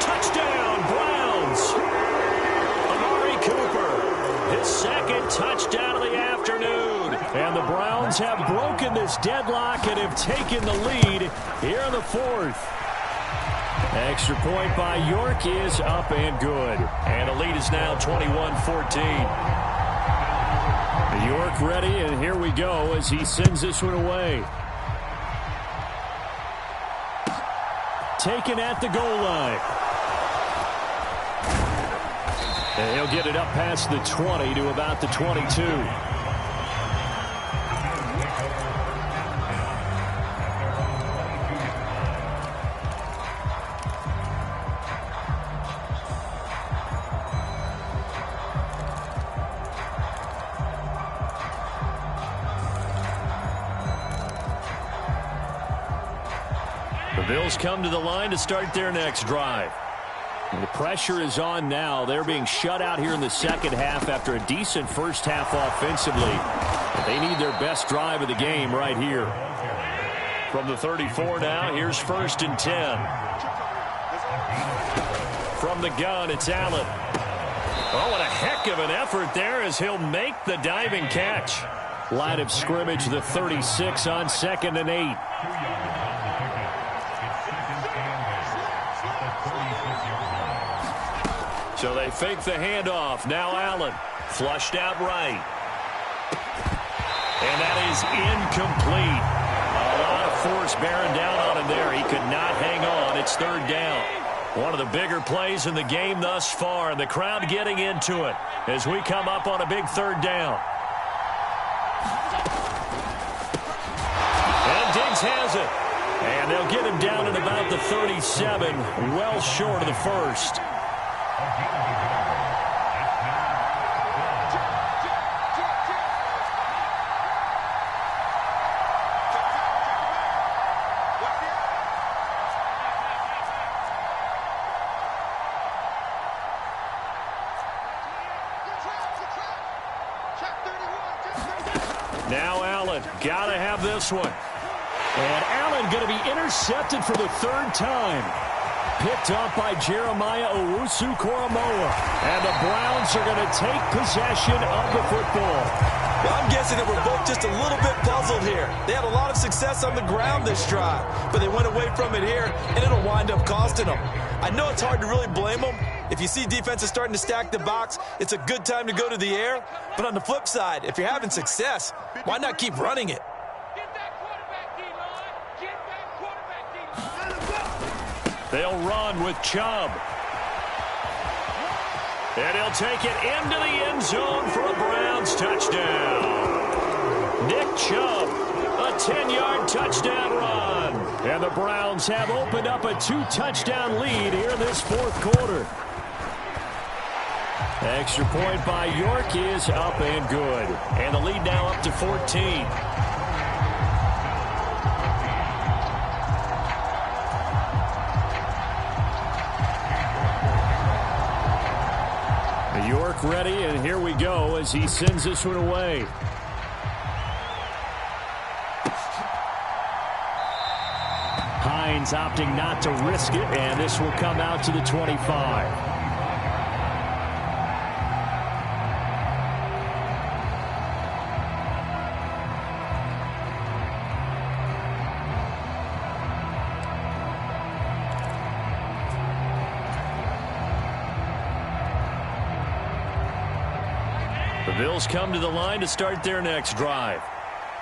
Touchdown, Browns. Amari Cooper. His 2nd touchdown of the afternoon. And the Browns have broken this deadlock and have taken the lead here in the 4th. Extra point by York is up and good. And the lead is now 21-14. York ready, and here we go as he sends this one away. Taken at the goal line. And he'll get it up past the 20 to about the 22. Bills come to the line to start their next drive. And the pressure is on now. They're being shut out here in the second half after a decent first half offensively. They need their best drive of the game right here. From the 34 now, here's 1st and 10. From the gun, it's Allen. Oh, what a heck of an effort there as he'll make the diving catch. Line of scrimmage, the 36 on 2nd and 8. So they fake the handoff. Now Allen. Flushed out right. And that is incomplete. A lot of force bearing down on him there. He could not hang on. It's 3rd down. One of the bigger plays in the game thus far. And the crowd getting into it as we come up on a big 3rd down. And Diggs has it. And they'll get him down at about the 37. Well short of the first. Now Allen, gotta have this one. And Allen going to be intercepted for the 3rd time. Picked up by Jeremiah Owusu-Koramoah. And the Browns are going to take possession of the football. Well, I'm guessing that we're both just a little bit puzzled here. They had a lot of success on the ground this drive, but they went away from it here, and it'll wind up costing them. I know it's hard to really blame them. If you see defenses starting to stack the box, it's a good time to go to the air. But on the flip side, if you're having success, why not keep running it? They'll run with Chubb. And he'll take it into the end zone for a Browns touchdown. Nick Chubb, a 10-yard touchdown run. And the Browns have opened up a 2-touchdown lead here in this 4th quarter. Extra point by York is up and good. And the lead now up to 14. York ready, and here we go as he sends this one away. Hines opting not to risk it, and this will come out to the 25. The Bills come to the line to start their next drive.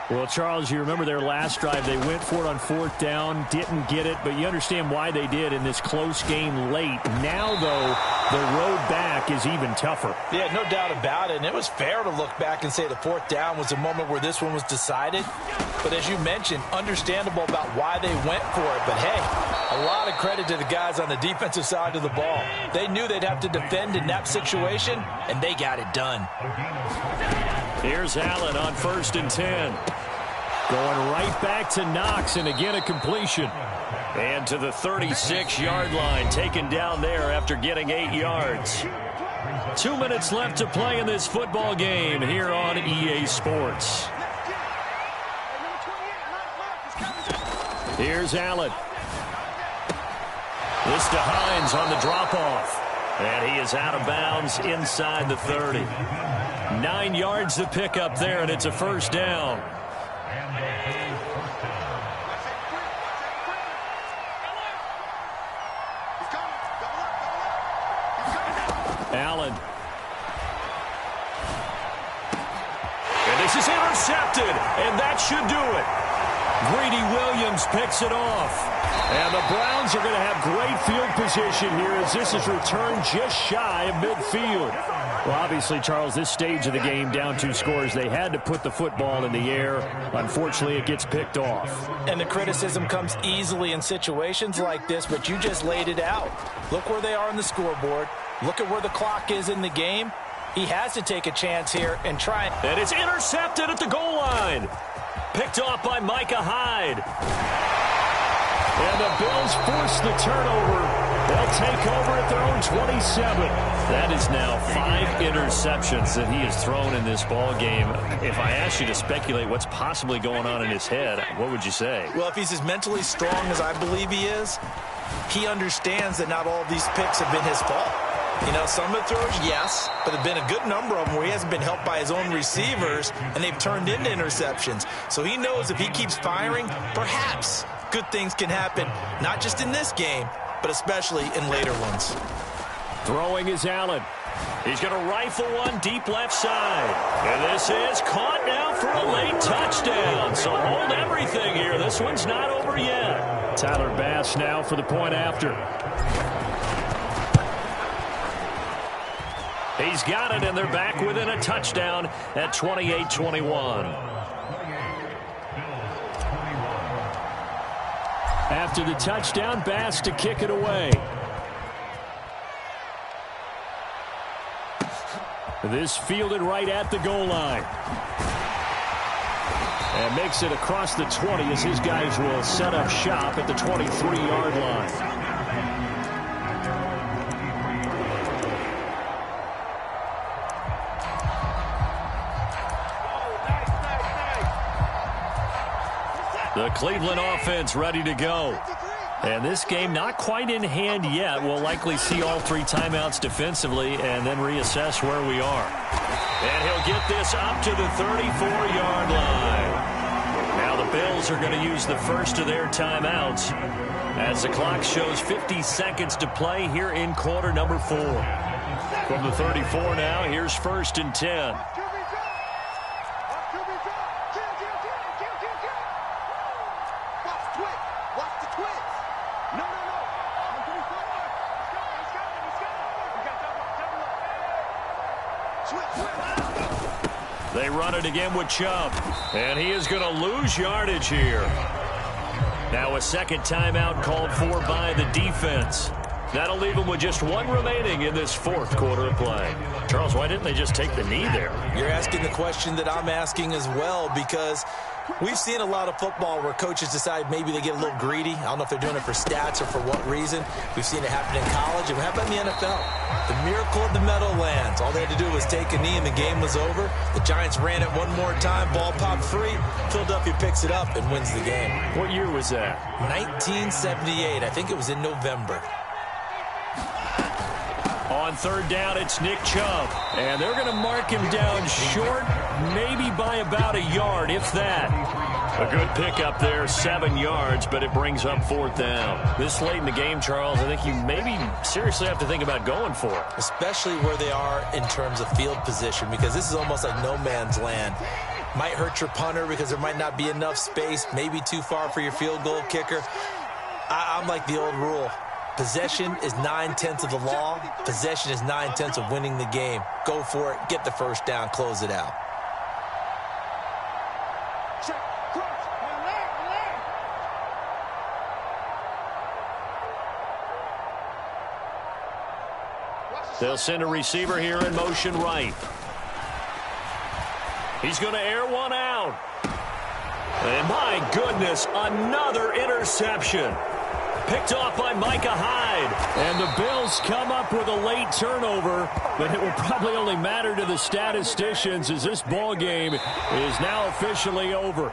Well, Charles, you remember their last drive. They went for it on 4th down, didn't get it, but you understand why they did in this close game late. Now, though, the road back is even tougher. Yeah, no doubt about it, and it was fair to look back and say the 4th down was the moment where this one was decided. But as you mentioned, understandable about why they went for it. But, hey, a lot of credit to the guys on the defensive side of the ball. They knew they'd have to defend in that situation, and they got it done. Here's Allen on 1st and 10. Going right back to Knox, and again a completion. And to the 36-yard line, taken down there after getting 8 yards. 2 minutes left to play in this football game here on EA Sports. Here's Allen. This to Hines on the drop-off. And he is out of bounds inside the 30. 9 yards to pick up there, and it's a 1st down. Allen. And this is intercepted, and that should do it. Greedy Williams picks it off. And the Browns are going to have great field position here as this is returned just shy of midfield. Well, obviously, Charles, this stage of the game, down 2 scores, they had to put the football in the air. Unfortunately, it gets picked off. And the criticism comes easily in situations like this, but you just laid it out. Look where they are on the scoreboard. Look at where the clock is in the game. He has to take a chance here and try. And it's intercepted at the goal line. Picked off by Micah Hyde. And the Bills force the turnover. They'll take over at their own 27. That is now 5 interceptions that he has thrown in this ball game. If I asked you to speculate what's possibly going on in his head, what would you say? Well, if he's as mentally strong as I believe he is, he understands that not all of these picks have been his fault. You know, some of the throws, yes, but there have been a good number of them where he hasn't been helped by his own receivers, and they've turned into interceptions. So he knows if he keeps firing, perhaps good things can happen, not just in this game, but especially in later ones. Throwing is Allen. He's going to rifle one deep left side. And this is caught now for a late touchdown. So hold everything here. This one's not over yet. Tyler Bass now for the point after. He's got it, and they're back within a touchdown at 28-21. After the touchdown, Bass to kick it away. This fielded right at the goal line. And makes it across the 20 as his guys will set up shop at the 23-yard line. The Cleveland offense ready to go. And this game not quite in hand yet. We'll likely see all 3 timeouts defensively and then reassess where we are. And he'll get this up to the 34-yard line. Now the Bills are going to use the first of their timeouts as the clock shows 50 seconds to play here in quarter number 4. From the 34 now, here's 1st and 10. They run it again with Chubb, and he is going to lose yardage here. Now a second timeout called for by the defense. That'll leave them with just 1 remaining in this 4th quarter of play. Charles, why didn't they just take the knee there? You're asking the question that I'm asking as well, because we've seen a lot of football where coaches decide maybe they get a little greedy. I don't know if they're doing it for stats or for what reason. We've seen it happen in college. And how about in the NFL? The miracle of the Meadowlands. All they had to do was take a knee and the game was over. The Giants ran it one more time. Ball popped free. Philadelphia picks it up and wins the game. What year was that? 1978. I think it was in November. On 3rd down, it's Nick Chubb. And they're going to mark him down short, maybe by about a yard, if that. A good pickup there, 7 yards, but it brings up 4th down. This late in the game, Charles, I think you maybe seriously have to think about going for it. Especially where they are in terms of field position, because this is almost like no man's land. Might hurt your punter because there might not be enough space, maybe too far for your field goal kicker. I'm like the old rule. Possession is 9/10 of the law. Possession is 9/10 of winning the game. Go for it. Get the first down. Close it out. They'll send a receiver here in motion right. He's going to air one out. And my goodness, another interception. Picked off by Micah Hyde. And the Bills come up with a late turnover, but it will probably only matter to the statisticians as this ball game is now officially over.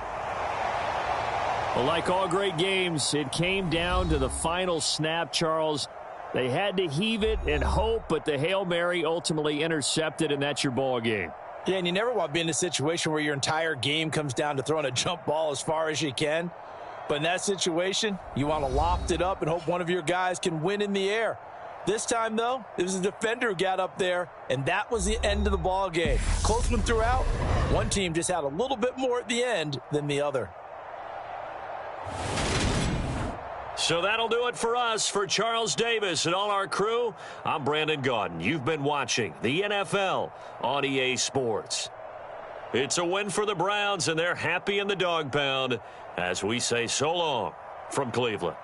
Well, like all great games, it came down to the final snap, Charles. They had to heave it and hope, but the Hail Mary ultimately intercepted, and that's your ball game. Yeah, and you never want to be in a situation where your entire game comes down to throwing a jump ball as far as you can. But in that situation, you want to loft it up and hope one of your guys can win in the air. This time, though, it was a defender who got up there, and that was the end of the ball game. Close one throughout. One team just had a little bit more at the end than the other. So that'll do it for us. For Charles Davis and all our crew, I'm Brandon Gaudin. You've been watching the NFL on EA Sports. It's a win for the Browns, and they're happy in the dog pound as we say so long from Cleveland.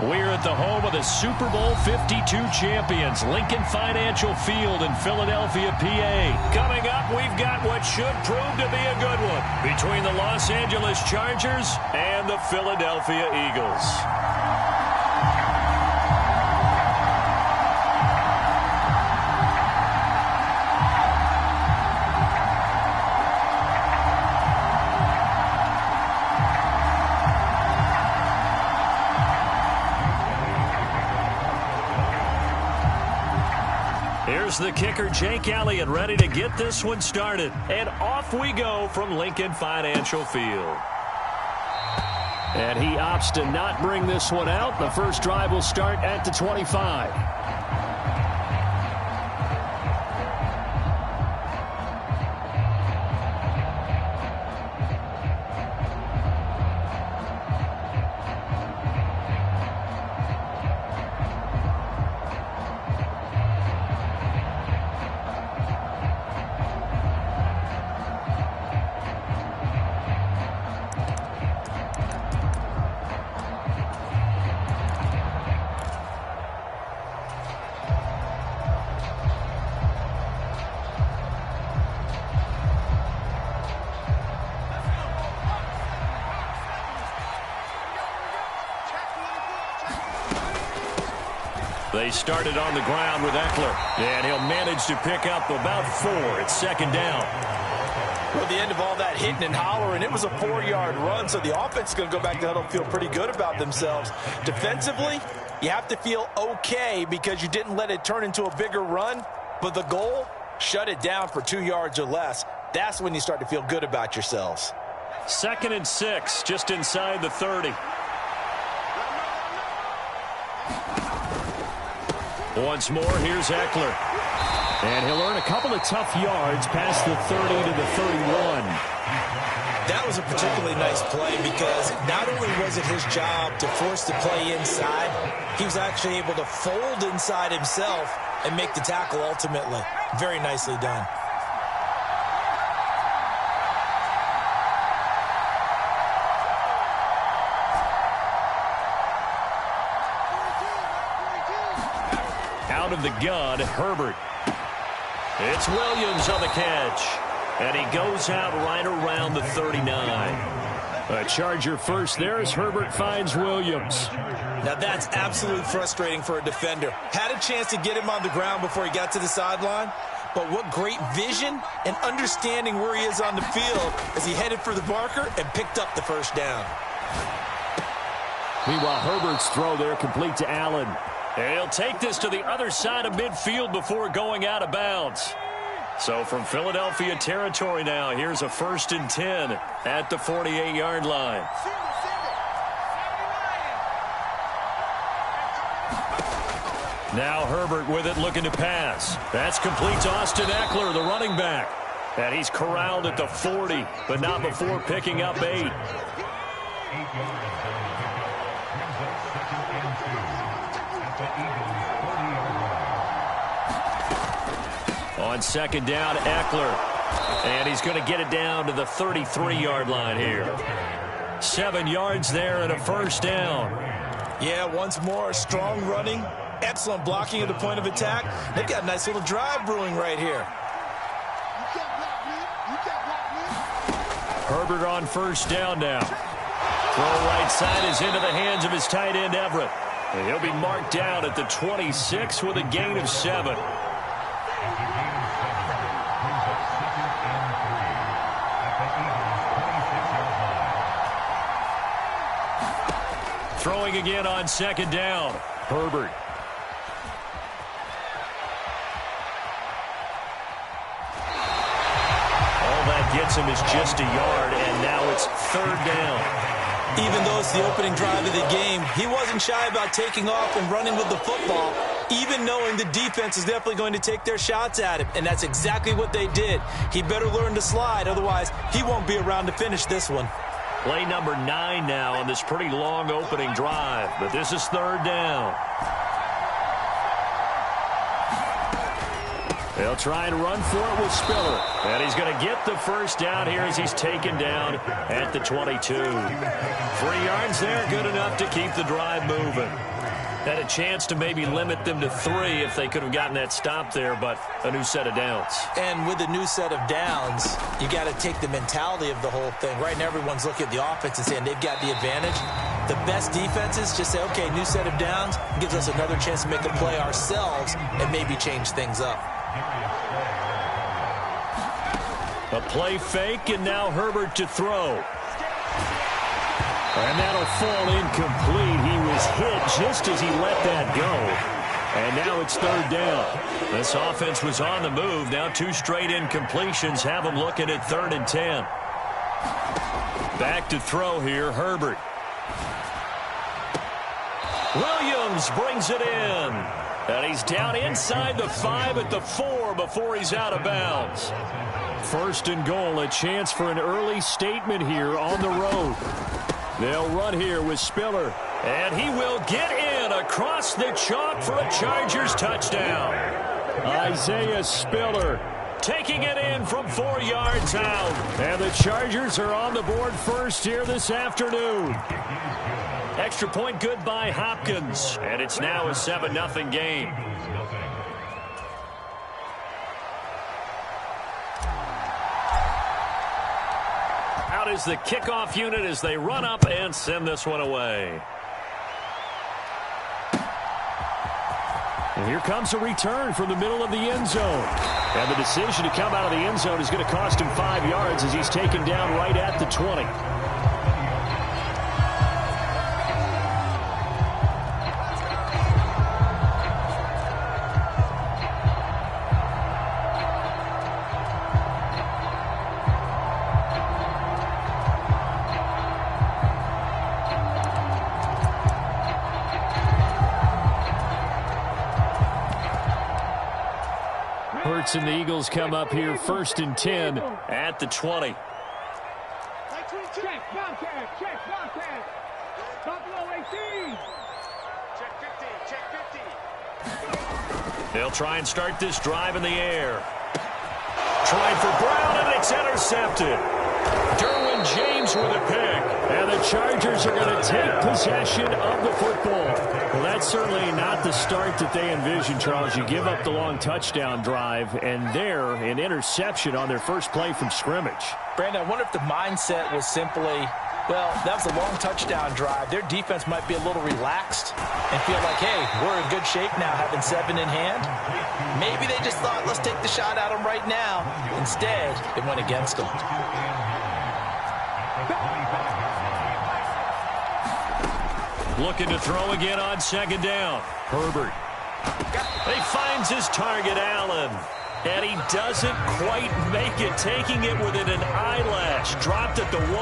We're at the home of the Super Bowl 52 champions, Lincoln Financial Field in Philadelphia, PA. Coming up, we've got what should prove to be a good one between the Los Angeles Chargers and the Philadelphia Eagles. Here's the kicker, Jake Elliott, ready to get this one started. And off we go from Lincoln Financial Field. And he opts to not bring this one out. The first drive will start at the 25. They started on the ground with Eckler, and he'll manage to pick up about 4. It's second down. Well, at the end of all that hitting and hollering, it was a 4-yard run, so the offense is going to go back to huddle and feel pretty good about themselves. Defensively, you have to feel okay because you didn't let it turn into a bigger run, but the goal, shut it down for 2 yards or less. That's when you start to feel good about yourselves. 2nd and 6, just inside the 30. Once more, here's Eckler. And he'll earn a couple of tough yards past the 30 to the 31. That was a particularly nice play because not only was it his job to force the play inside, he was actually able to fold inside himself and make the tackle ultimately. Very nicely done. Out of the gun, Herbert. It's Williams on the catch. And he goes out right around the 39. A Charger first there as Herbert finds Williams. Now that's absolutely frustrating for a defender. Had a chance to get him on the ground before he got to the sideline. But what great vision and understanding where he is on the field as he headed for the marker and picked up the first down. Meanwhile, Herbert's throw there complete to Allen. And he'll take this to the other side of midfield before going out of bounds. So from Philadelphia territory now, here's a 1st and 10 at the 48-yard line. Now Herbert with it, looking to pass. That's complete to Austin Eckler, the running back. And he's corralled at the 40, but not before picking up 8. On second down, Eckler. And he's going to get it down to the 33-yard line here. 7 yards there and a first down. Yeah, once more, strong running, excellent blocking at the point of attack. They've got a nice little drive brewing right here. Herbert on first down now. Throw right side is into the hands of his tight end, Everett. And he'll be marked down at the 26 with a gain of 7. Throwing again on second down. Herbert. All that gets him is just a yard, and now it's 3rd down. Even though it's the opening drive of the game, he wasn't shy about taking off and running with the football, even knowing the defense is definitely going to take their shots at him, and that's exactly what they did. He better learn to slide, otherwise he won't be around to finish this one. Play number 9 now on this pretty long opening drive, but this is 3rd down. They'll try and run for it with Spiller. And he's going to get the first down here as he's taken down at the 22. 3 yards there, good enough to keep the drive moving. Had a chance to maybe limit them to 3 if they could have gotten that stop there, but a new set of downs. And with a new set of downs, you got to take the mentality of the whole thing. Right now, everyone's looking at the offense and saying they've got the advantage. The best defenses just say, okay, new set of downs, gives us another chance to make a play ourselves and maybe change things up. A play fake, and now Herbert to throw. And that'll fall incomplete. He was hit just as he let that go. And now it's 3rd down. This offense was on the move. Now 2 straight incompletions have them looking at 3rd and 10. Back to throw here, Herbert. Williams brings it in. And he's down inside the 5 at the 4 before he's out of bounds. 1st and goal, a chance for an early statement here on the road. They'll run here with Spiller. And he will get in across the chalk for a Chargers touchdown. Isaiah Spiller taking it in from 4 yards out. And the Chargers are on the board first here this afternoon. Extra point good by Hopkins. And it's now a 7-0 game. Out is the kickoff unit as they run up and send this one away. And here comes a return from the middle of the end zone. And the decision to come out of the end zone is going to cost him 5 yards as he's taken down right at the 20. And the Eagles come up here 1st and 10 at the 20. Check, Bobcat, check, Bobcat. Buffalo 18. Check 50. They'll try and start this drive in the air. Trying for Brown, and it's intercepted. Derwin James with a pick. And the Chargers are going to take possession of the football. Well, that's certainly not the start that they envisioned, Charles. You give up the long touchdown drive, and there, an interception on their first play from scrimmage. Brandon, I wonder if the mindset was simply, well, that was a long touchdown drive. Their defense might be a little relaxed and feel like, hey, we're in good shape now, having 7 in hand. Maybe they just thought, let's take the shot at them right now. Instead, it went against them. Looking to throw again on 2nd down. Herbert. He finds his target, Allen. And he doesn't quite make it, taking it within an eyelash. Dropped at the 1.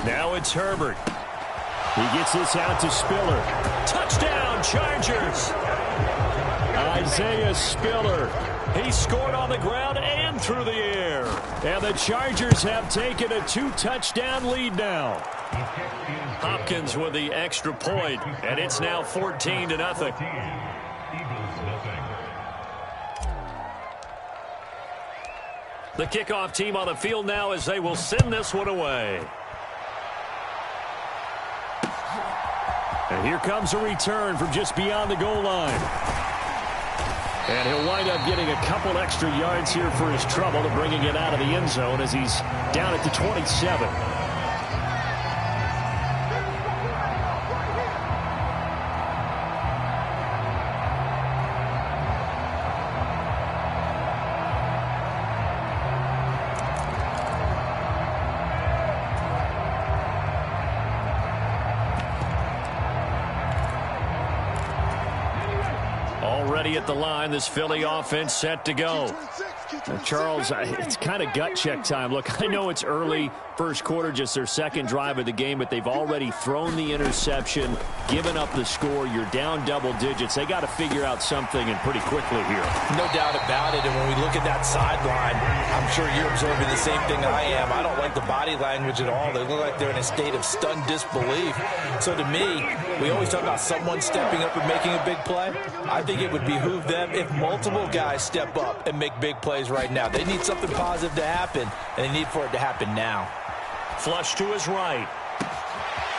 Now it's Herbert. He gets this out to Spiller. Touchdown, Chargers. Isaiah Spiller. He scored on the ground and through the air. And the Chargers have taken a 2-touchdown lead now. Hopkins with the extra point, and it's now 14-0. The kickoff team on the field now as they will send this one away. And here comes a return from just beyond the goal line. And he'll wind up getting a couple extra yards here for his trouble to bringing it out of the end zone as he's down at the 27. Already at the line, this Philly offense set to go. Now, Charles, it's kind of gut check time. Look, I know it's early, first quarter, just their second drive of the game, but they've already thrown the interception, given up the score. You're down double digits. They got to figure out something, and pretty quickly here. No doubt about it, and when we look at that sideline, I'm sure you're observing the same thing I am. I don't like the body language at all. They look like they're in a state of stunned disbelief. So to me, we always talk about someone stepping up and making a big play. I think it would behoove them if multiple guys step up and make big plays plays right now. They need something positive to happen, and they need for it to happen now. Flush to his right.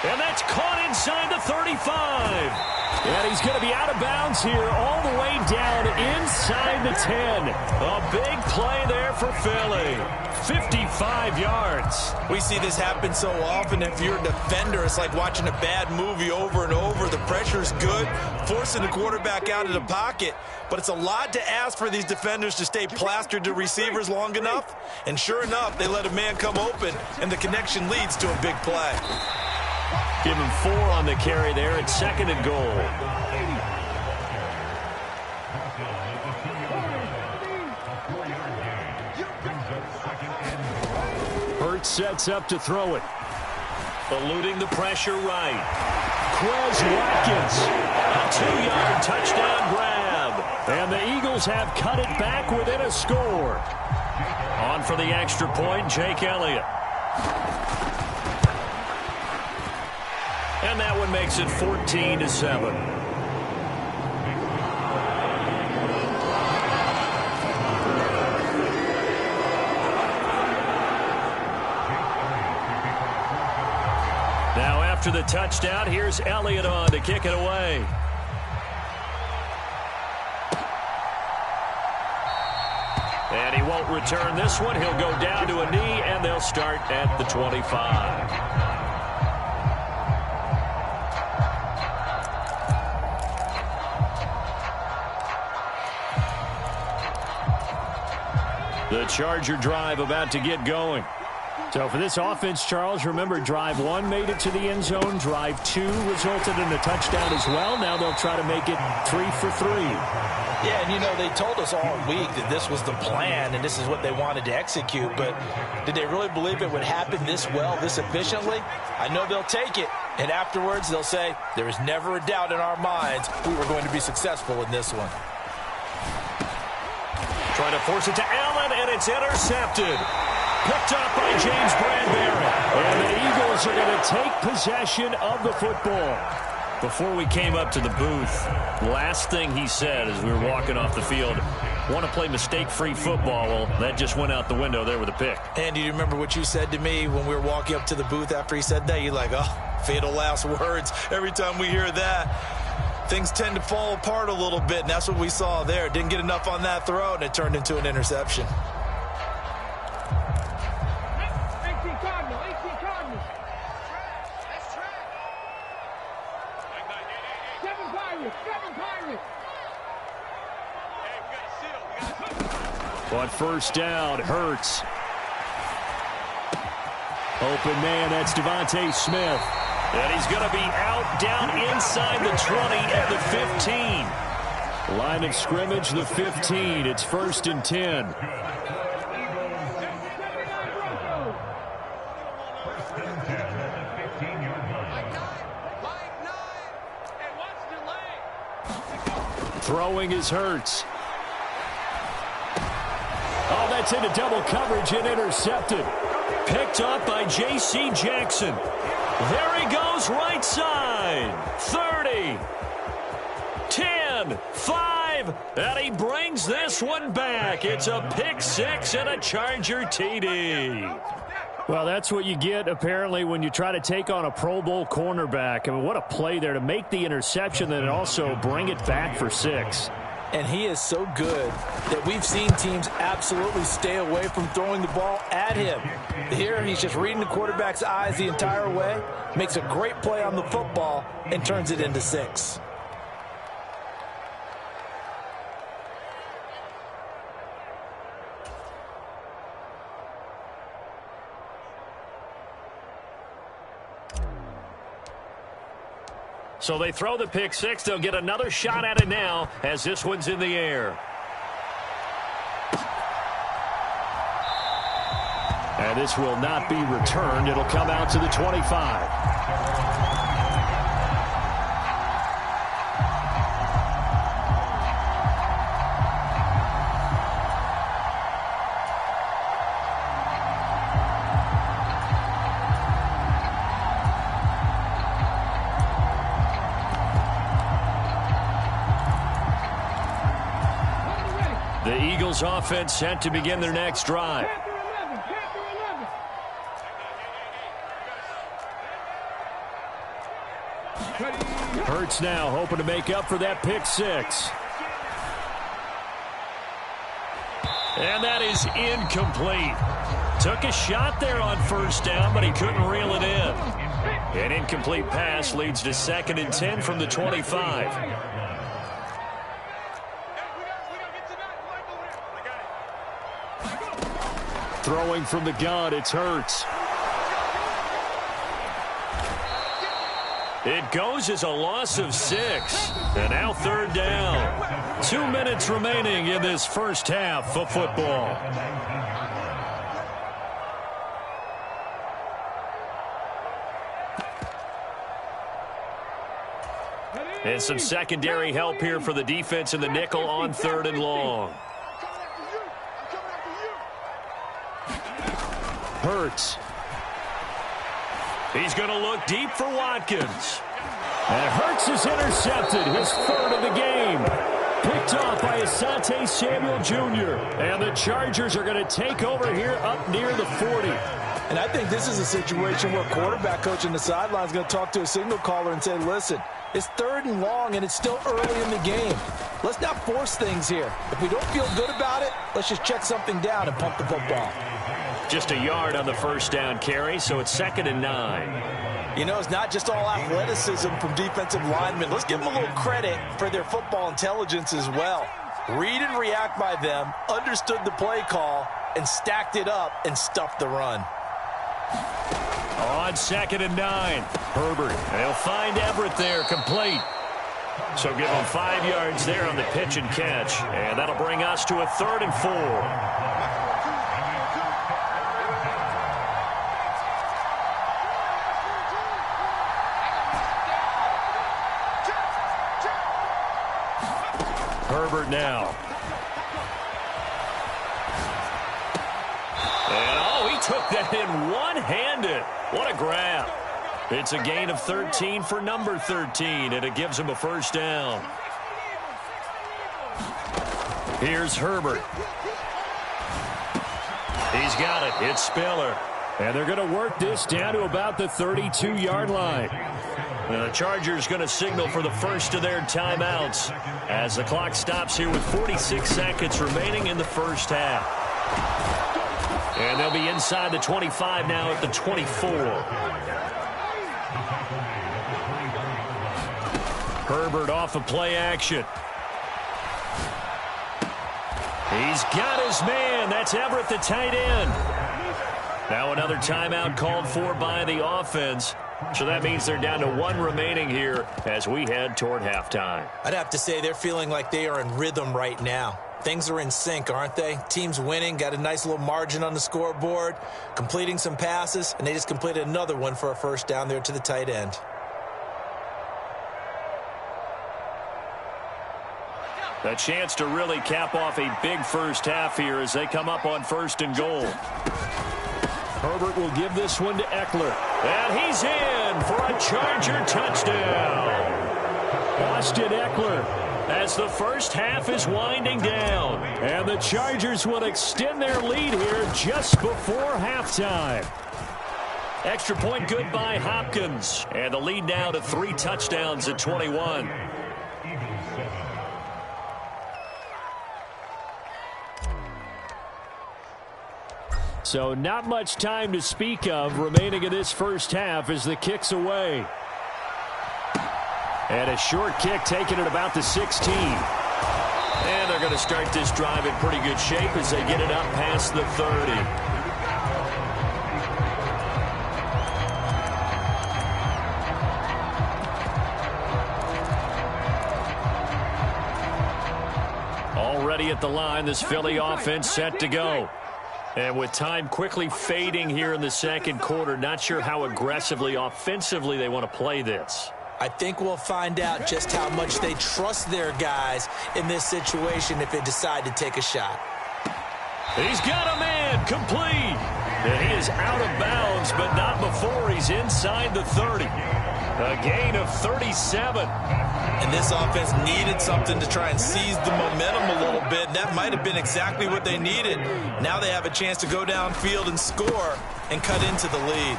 And that's caught inside the 35. And he's going to be out of bounds here all the way down inside the 10. A big play there for Philly. 55 yards. We see this happen so often. If you're a defender, it's like watching a bad movie over and over. The pressure's good, forcing the quarterback out of the pocket. But it's a lot to ask for these defenders to stay plastered to receivers long enough. And sure enough, they let a man come open, and the connection leads to a big play. Give him 4 on the carry there. It's 2nd and goal. Hurts sets up to throw it. Eluding the pressure right. Quez Watkins. A 2-yard touchdown grab. And the Eagles have cut it back within a score. On for the extra point, Jake Elliott. And that one makes it 14-7. Now after the touchdown, here's Elliott on to kick it away. And he won't return this one. He'll go down to a knee, and they'll start at the 25. The Charger drive about to get going. So for this offense, Charles, remember, drive 1 made it to the end zone. Drive 2 resulted in a touchdown as well. Now they'll try to make it 3 for 3. Yeah, and you know, they told us all week that this was the plan and this is what they wanted to execute, but did they really believe it would happen this well, this efficiently? I know they'll take it, and afterwards they'll say, there was never a doubt in our minds we were going to be successful in this one. Trying to force it to Allen, and it's intercepted. Picked up by James Bradbury. And the Eagles are going to take possession of the football. Before we came up to the booth, last thing he said as we were walking off the field, want to play mistake-free football. Well, that just went out the window there with a pick. And do you remember what you said to me when we were walking up to the booth after he said that? You're like, oh, fatal last words. Every time we hear that, things tend to fall apart a little bit, and that's what we saw there. Didn't get enough on that throw, and it turned into an interception. On first down, Hurts. Open man, that's Devontae Smith. And he's going to be out down inside the 20 at the 15. Line of scrimmage, the 15. It's 1st and 10. Throwing is Hurts. Oh, that's into double coverage and intercepted. Picked up by J.C. Jackson. There he goes, right side. 30, 10, 5, and he brings this one back. It's a pick 6 and a Charger TD. Well, that's what you get, apparently, when you try to take on a Pro Bowl cornerback. I mean, what a play there to make the interception and also bring it back for 6. And he is so good that we've seen teams absolutely stay away from throwing the ball at him. Here, he's just reading the quarterback's eyes the entire way, makes a great play on the football, and turns it into 6. So they throw the pick 6. They'll get another shot at it now as this one's in the air. And this will not be returned. It'll come out to the 25. Bills offense set to begin their next drive. Hurts now hoping to make up for that pick six. And that is incomplete. Took a shot there on first down, but he couldn't reel it in. An incomplete pass leads to 2nd and 10 from the 25. Throwing from the gun, it's Hurts. It goes as a loss of 6. And now 3rd down. 2 minutes remaining in this first half of football. And some secondary help here for the defense in the nickel on 3rd and long. Hurts. He's going to look deep for Watkins. And Hurts is intercepted, his 3rd of the game. Picked off by Asante Samuel Jr. And the Chargers are going to take over here up near the 40. And I think this is a situation where quarterback coach on the sideline is going to talk to a signal caller and say, listen, it's 3rd and long and it's still early in the game. Let's not force things here. If we don't feel good about it, let's just check something down and pump the football. Just a yard on the first down carry, so it's 2nd and 9. You know, it's not just all athleticism from defensive linemen. Let's give them a little credit for their football intelligence as well. Read and react by them, understood the play call, and stacked it up and stuffed the run. On 2nd and 9, Herbert. They'll find Everett there, complete. So give him 5 yards there on the pitch and catch. And that'll bring us to a 3rd and 4. Herbert now. And he took that in one-handed. What a grab. It's a gain of 13 for number 13, and it gives him a first down. Here's Herbert. He's got it. It's Spiller. And they're going to work this down to about the 32-yard line. And the Chargers going to signal for the first of their timeouts as the clock stops here with 46 seconds remaining in the first half. And they'll be inside the 25 now at the 24. Herbert off of play action. He's got his man. That's Everett, the tight end. Now another timeout called for by the offense. So that means they're down to 1 remaining here as we head toward halftime. I'd have to say they're feeling like they are in rhythm right now. Things are in sync, aren't they? Team's winning, got a nice little margin on the scoreboard, completing some passes, and they just completed another one for a first down there to the tight end. A chance to really cap off a big first half here as they come up on 1st and goal. Herbert will give this one to Eckler. And he's in for a Charger touchdown. Austin Eckler. As the first half is winding down. And the Chargers will extend their lead here just before halftime. Extra point good by Hopkins. And the lead now to 3 touchdowns at 21. So not much time to speak of remaining in this first half as the kick's away. And a short kick taken at about the 16. And they're going to start this drive in pretty good shape as they get it up past the 30. Already at the line, this Philly offense set to go. And with time quickly fading here in the second quarter, not sure how aggressively, offensively they want to play this. I think we'll find out just how much they trust their guys in this situation if they decide to take a shot. He's got a man, complete. And he is out of bounds, but not before he's inside the 30. A gain of 37. And this offense needed something to try and seize the momentum a little bit. That might have been exactly what they needed. Now they have a chance to go downfield and score and cut into the lead.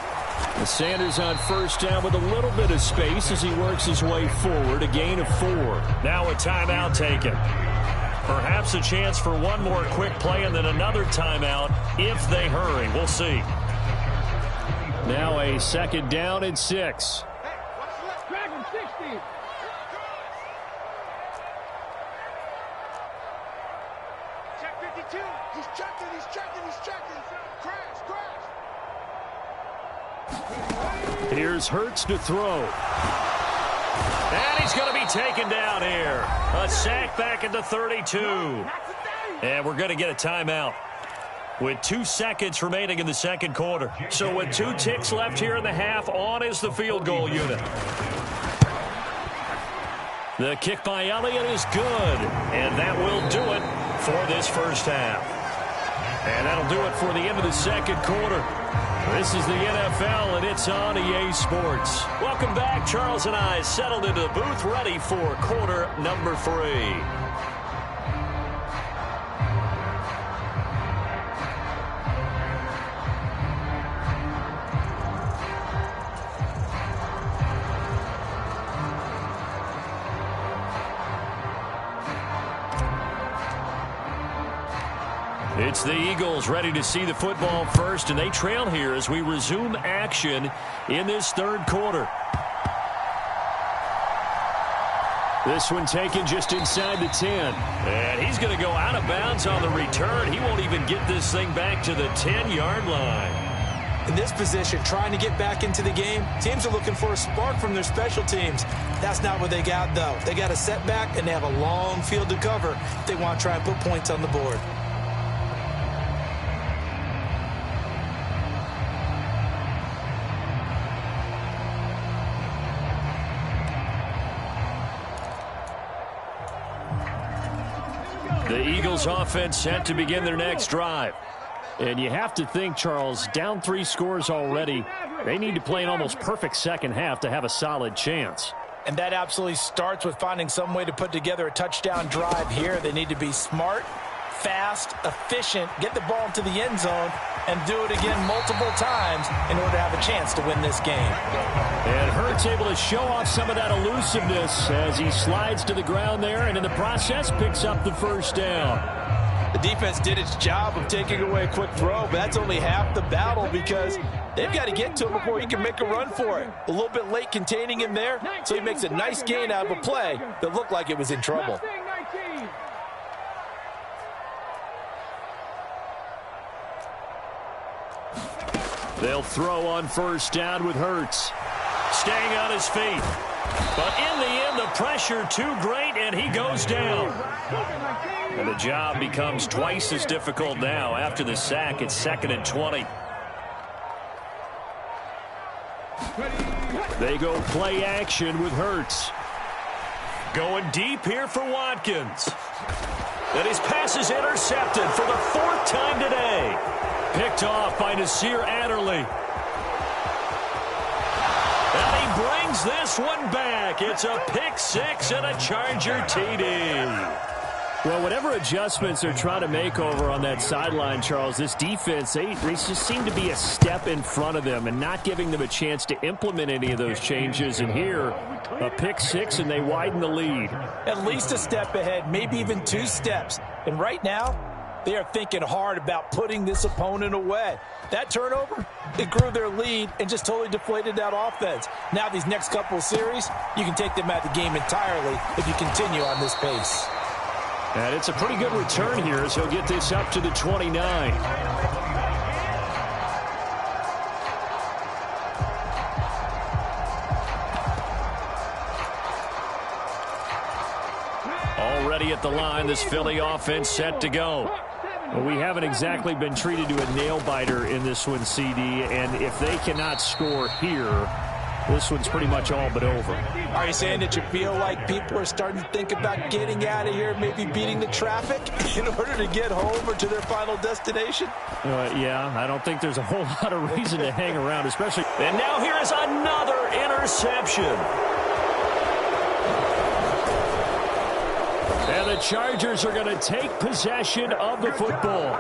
Sanders on first down with a little bit of space as he works his way forward. A gain of 4. Now a timeout taken. Perhaps a chance for one more quick play and then another timeout if they hurry. We'll see. Now a second down and 6. Dragon 60. Check 52. He's checking. Crash. Here's Hurts to throw. And he's going to be taken down here. A sack back at the 32. And we're going to get a timeout with 2 seconds remaining in the second quarter. So with 2 ticks left here in the half, on is the field goal unit. The kick by Elliott is good. And that will do it for this first half. And that'll do it for the end of the second quarter. This is the NFL, and it's on EA Sports. Welcome back. Charles and I settled into the booth, ready for quarter number 3. It's the Eagles ready to see the football first, and they trail here as we resume action in this third quarter. This one taken just inside the 10. And he's going to go out of bounds on the return. He won't even get this thing back to the 10-yard line. In this position, trying to get back into the game, teams are looking for a spark from their special teams. That's not what they got, though. They got a setback, and they have a long field to cover if they want to try and put points on the board. The Eagles offense set to begin their next drive. And you have to think, Charles, down 3 scores already. They need to play an almost perfect second half to have a solid chance. And that absolutely starts with finding some way to put together a touchdown drive here. They need to be smart, fast, efficient, get the ball into the end zone, and do it again multiple times in order to have a chance to win this game. And Hurts able to show off some of that elusiveness as he slides to the ground there, and in the process picks up the first down. The defense did its job of taking away a quick throw, but that's only half the battle because they've got to get to him before he can make a run for it. A little bit late containing him there, so he makes a nice gain out of a play that looked like it was in trouble. They'll throw on first down with Hurts. Staying on his feet. But in the end, the pressure too great, and he goes down. And the job becomes twice as difficult now. After the sack, it's 2nd and 20. They go play action with Hurts. Going deep here for Watkins. And his pass is intercepted for the 4th time today. Picked off by Nasir Adderley. And he brings this one back. It's a pick 6 and a Charger TD. Well, whatever adjustments they're trying to make over on that sideline, Charles, this defense, they just seem to be a step in front of them and not giving them a chance to implement any of those changes. And here, a pick 6, and they widen the lead. At least a step ahead, maybe even 2 steps. And right now, they are thinking hard about putting this opponent away. That turnover, it grew their lead and just totally deflated that offense. Now these next couple of series, you can take them out of the game entirely if you continue on this pace. And it's a pretty good return here as he'll get this up to the 29. Already at the line, this Philly offense set to go. Well, we haven't exactly been treated to a nail-biter in this one, CD, and if they cannot score here, this one's pretty much all but over. Are you saying that you feel like people are starting to think about getting out of here, maybe beating the traffic in order to get home or to their final destination? Yeah, I don't think there's a whole lot of reason to hang around, especially. And now here is another interception. And the Chargers are going to take possession of the football.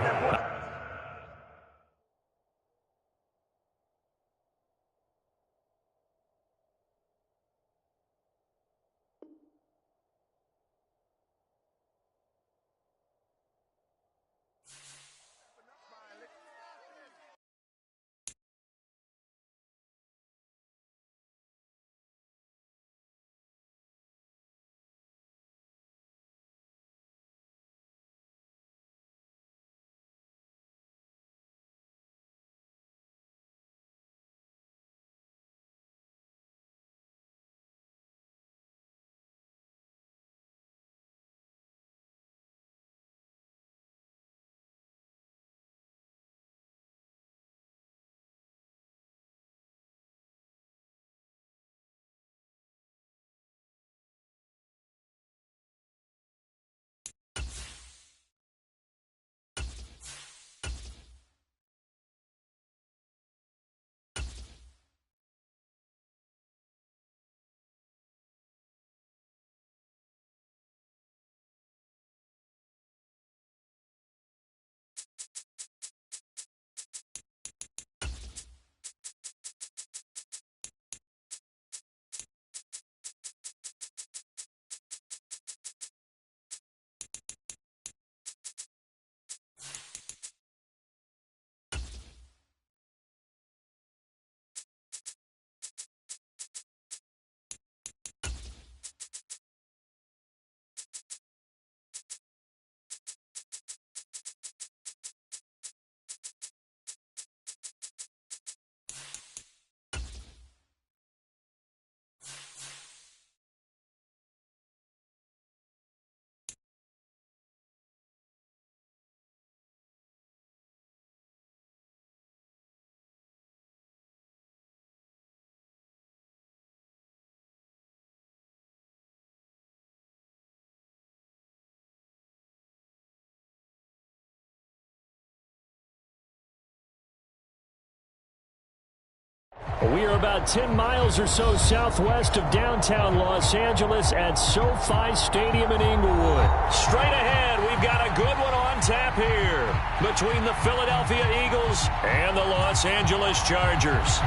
We are about 10 miles or so southwest of downtown Los Angeles at SoFi Stadium in Inglewood. Straight ahead, we've got a good one on tap here between the Philadelphia Eagles and the Los Angeles Chargers.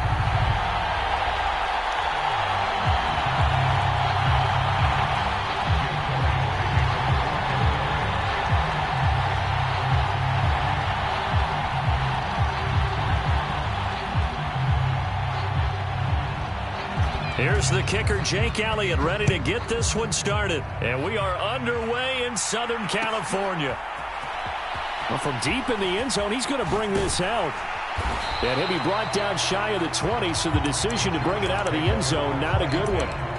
Here's the kicker, Jake Elliott, ready to get this one started. And we are underway in Southern California. Well, from deep in the end zone, he's going to bring this out. And he'll be brought down shy of the 20, so the decision to bring it out of the end zone, not a good one.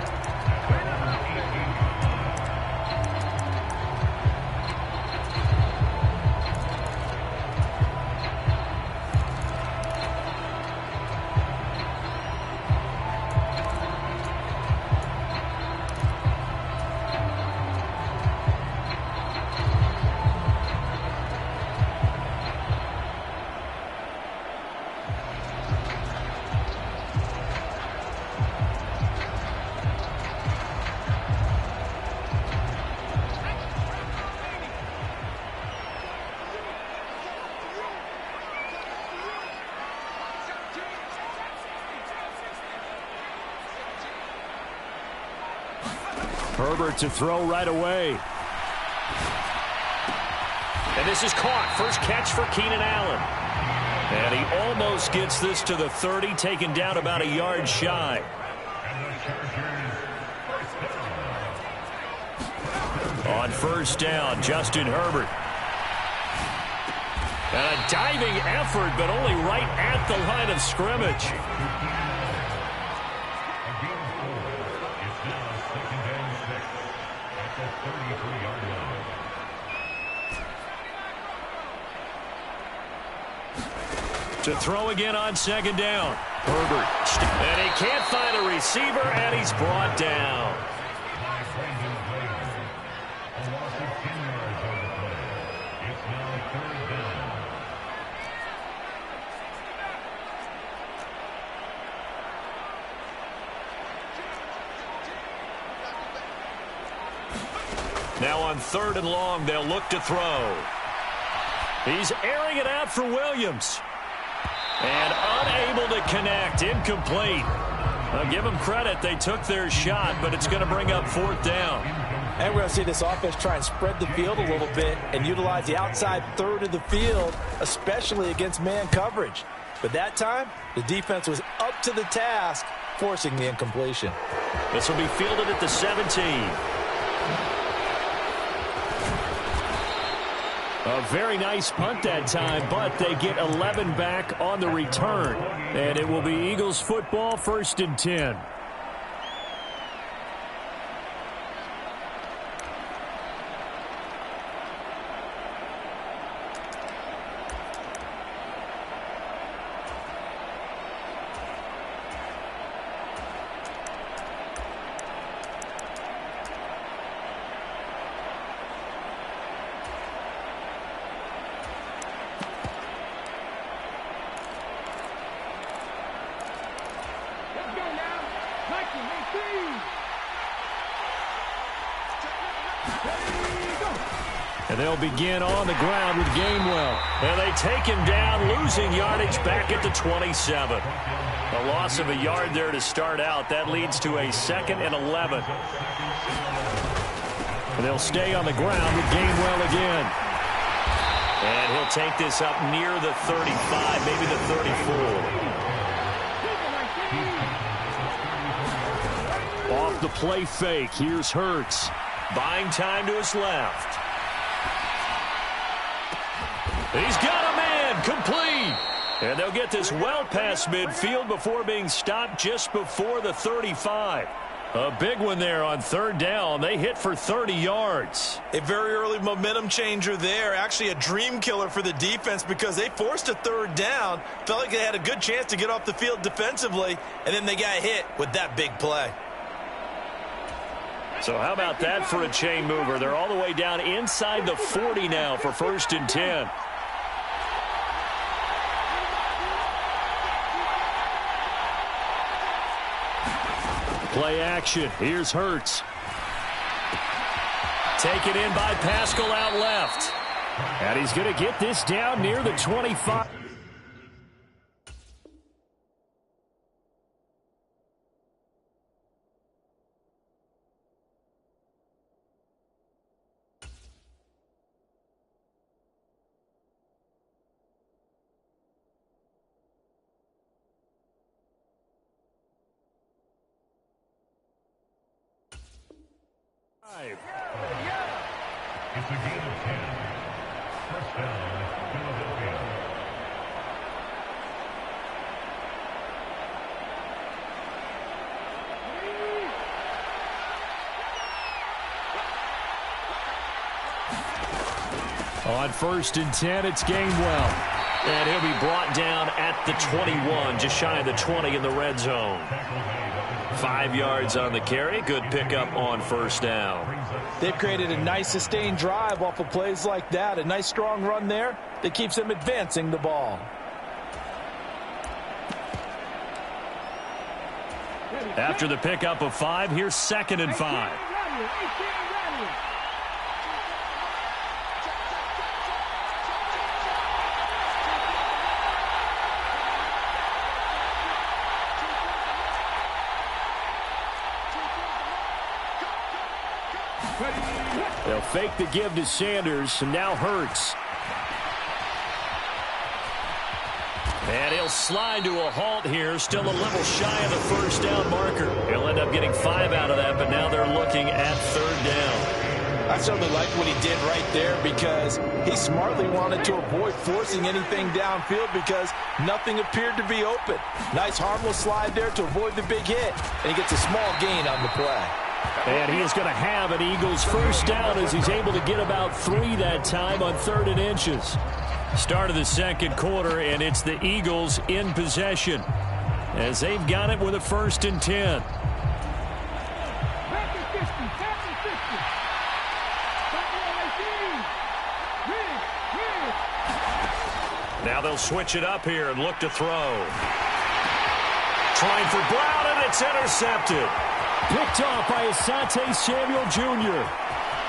Herbert to throw right away. And this is caught. First catch for Keenan Allen. And he almost gets this to the 30, taken down about a yard shy. On first down, Justin Herbert. And a diving effort, but only right at the line of scrimmage. To throw again on second down. Herbert. And he can't find a receiver, and he's brought down. Now on 3rd and long, they'll look to throw. He's airing it out for Williams. And unable to connect. Incomplete. I'll give them credit. They took their shot, but it's going to bring up 4th down. And we're going to see this offense try and spread the field a little bit and utilize the outside third of the field, especially against man coverage. But that time, the defense was up to the task, forcing the incompletion. This will be fielded at the 17. A very nice punt that time, but they get 11 back on the return. And it will be Eagles football, 1st and 10. And they'll begin on the ground with Gainwell. And they take him down, losing yardage back at the 27. A loss of a yard there to start out. That leads to a 2nd and 11. And they'll stay on the ground with Gainwell again. And he'll take this up near the 35, maybe the 34. Off the play fake, here's Hurts. Buying time to his left. He's got a man, complete. And they'll get this well past midfield before being stopped just before the 35. A big one there on 3rd down. They hit for 30 yards. A very early momentum changer there. Actually a dream killer for the defense because they forced a 3rd down. Felt like they had a good chance to get off the field defensively, and then they got hit with that big play. So how about that for a chain mover? They're all the way down inside the 40 now for 1st and 10. Play action. Here's Hurts. Taken in by Pascal out left. And he's going to get this down near the 25. It's a gain of 10. 1st down, Philadelphia. On 1st and 10, it's Gainwell. And he'll be brought down at the 21, just shy of the 20 in the red zone. 5 yards on the carry. Good pickup on 1st down. They've created a nice sustained drive off of plays like that. A nice strong run there that keeps them advancing the ball. After the pickup of 5, here's 2nd and 5. They'll fake the give to Sanders, and now Hurts. And he'll slide to a halt here, still a little shy of the 1st down marker. He'll end up getting 5 out of that, but now they're looking at 3rd down. I certainly like what he did right there because he smartly wanted to avoid forcing anything downfield because nothing appeared to be open. Nice harmless slide there to avoid the big hit, and he gets a small gain on the play. And he is going to have an Eagles 1st down as he's able to get about 3 that time on 3rd and inches. Start of the 2nd quarter, and it's the Eagles in possession. as they've got it with a 1st and 10. Now they'll switch it up here and look to throw. Trying for Brown, and it's intercepted. Picked off by Asante Samuel Jr.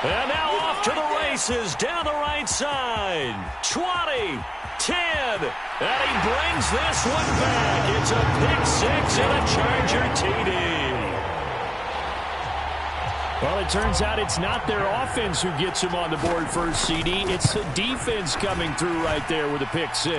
And now off to the races down the right side. 20, 10, and he brings this one back. It's a pick 6 and a Charger TD. Well, it turns out it's not their offense who gets him on the board first, CD. It's the defense coming through right there with a pick 6.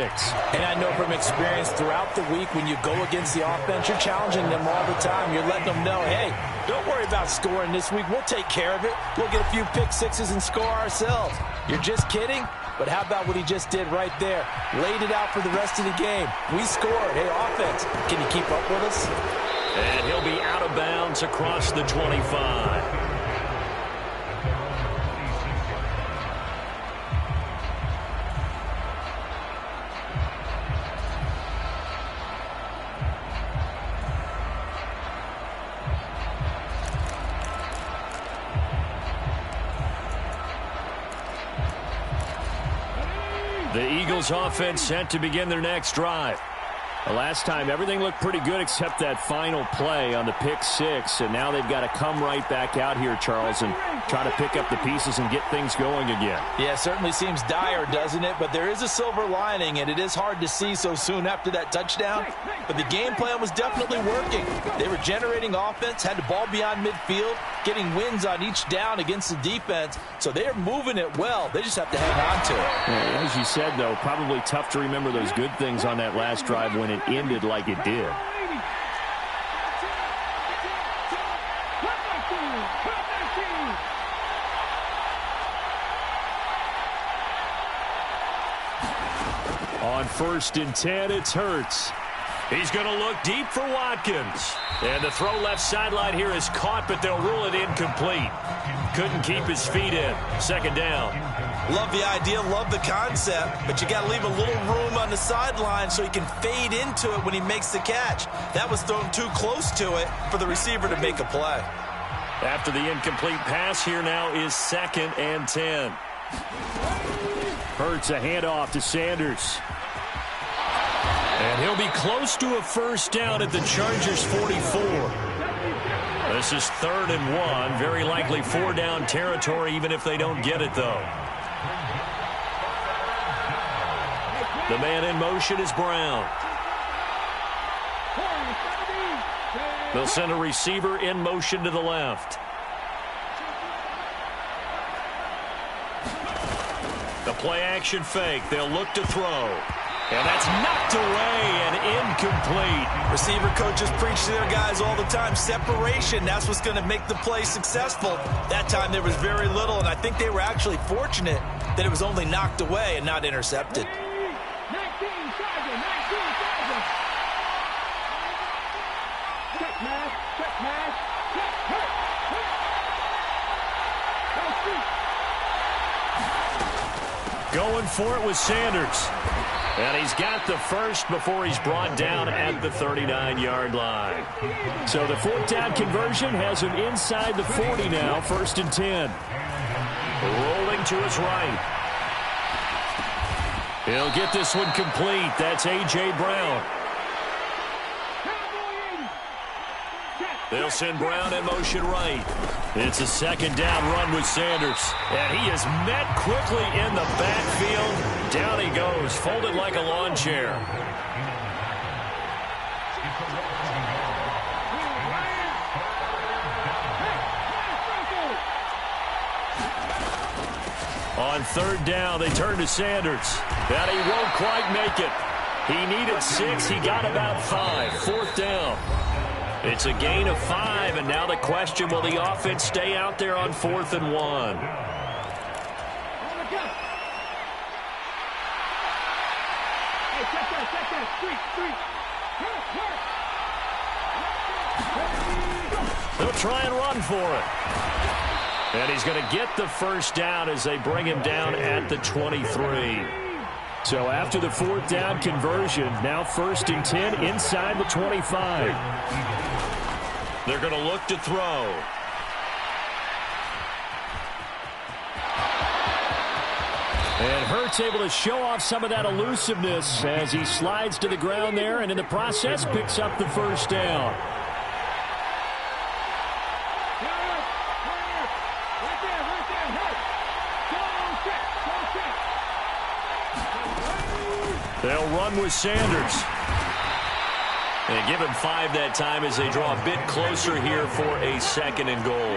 And I know from experience throughout the week, when you go against the offense, you're challenging them all the time. You're letting them know, hey, don't worry about scoring this week. We'll take care of it. We'll get a few pick 6s and score ourselves. You're just kidding? But how about what he just did right there? Laid it out for the rest of the game. We scored. Hey, offense, can you keep up with us? And he'll be out of bounds across the 25. The Eagles offense set to begin their next drive. The last time, everything looked pretty good except that final play on the pick 6, and now they've got to come right back out here, Charles, and try to pick up the pieces and get things going again. Yeah, certainly seems dire, doesn't it? But there is a silver lining, and it is hard to see so soon after that touchdown. But the game plan was definitely working. They were generating offense, had the ball beyond midfield, getting wins on each down against the defense. So they are moving it well. They just have to hang on to it. Yeah, as you said, though, probably tough to remember those good things on that last drive when it ended like it did. On 1st and 10, it's Hurts. He's going to look deep for Watkins. And the throw left sideline here is caught, but they'll rule it incomplete. Couldn't keep his feet in. 2nd down. Love the idea, love the concept, but you got to leave a little room on the sideline so he can fade into it when he makes the catch. That was thrown too close to it for the receiver to make a play. After the incomplete pass, here now is 2nd and 10. Hurts a handoff to Sanders. And he'll be close to a 1st down at the Chargers' 44. This is 3rd and 1. Very likely 4-down territory, even if they don't get it, though. The man in motion is Brown. They'll send a receiver in motion to the left. The play-action fake. They'll look to throw. And that's knocked away and incomplete. Receiver coaches preach to their guys all the time. Separation, that's what's going to make the play successful. That time there was very little, and I think they were actually fortunate that it was only knocked away and not intercepted. Going for it with Sanders. And he's got the 1st before he's brought down at the 39-yard line. So the 4th down conversion has him inside the 40 now, 1st and 10. Rolling to his right. He'll get this one complete. That's A.J. Brown. They'll send Brown in motion right. It's a 2nd down run with Sanders. And he is met quickly in the backfield. Down he goes, folded like a lawn chair. On 3rd down, they turn to Sanders. And he won't quite make it. He needed 6. He got about 5. 4th down. It's a gain of 5, and now the question, will the offense stay out there on 4th and 1? They'll try and run for it. And he's going to get the 1st down as they bring him down at the 23. So after the 4th down conversion, now 1st and 10 inside the 25. They're going to look to throw. And Hurts able to show off some of that elusiveness as he slides to the ground there, and in the process picks up the 1st down. They'll run with Sanders. And give him 5 that time as they draw a bit closer here for a 2nd and goal.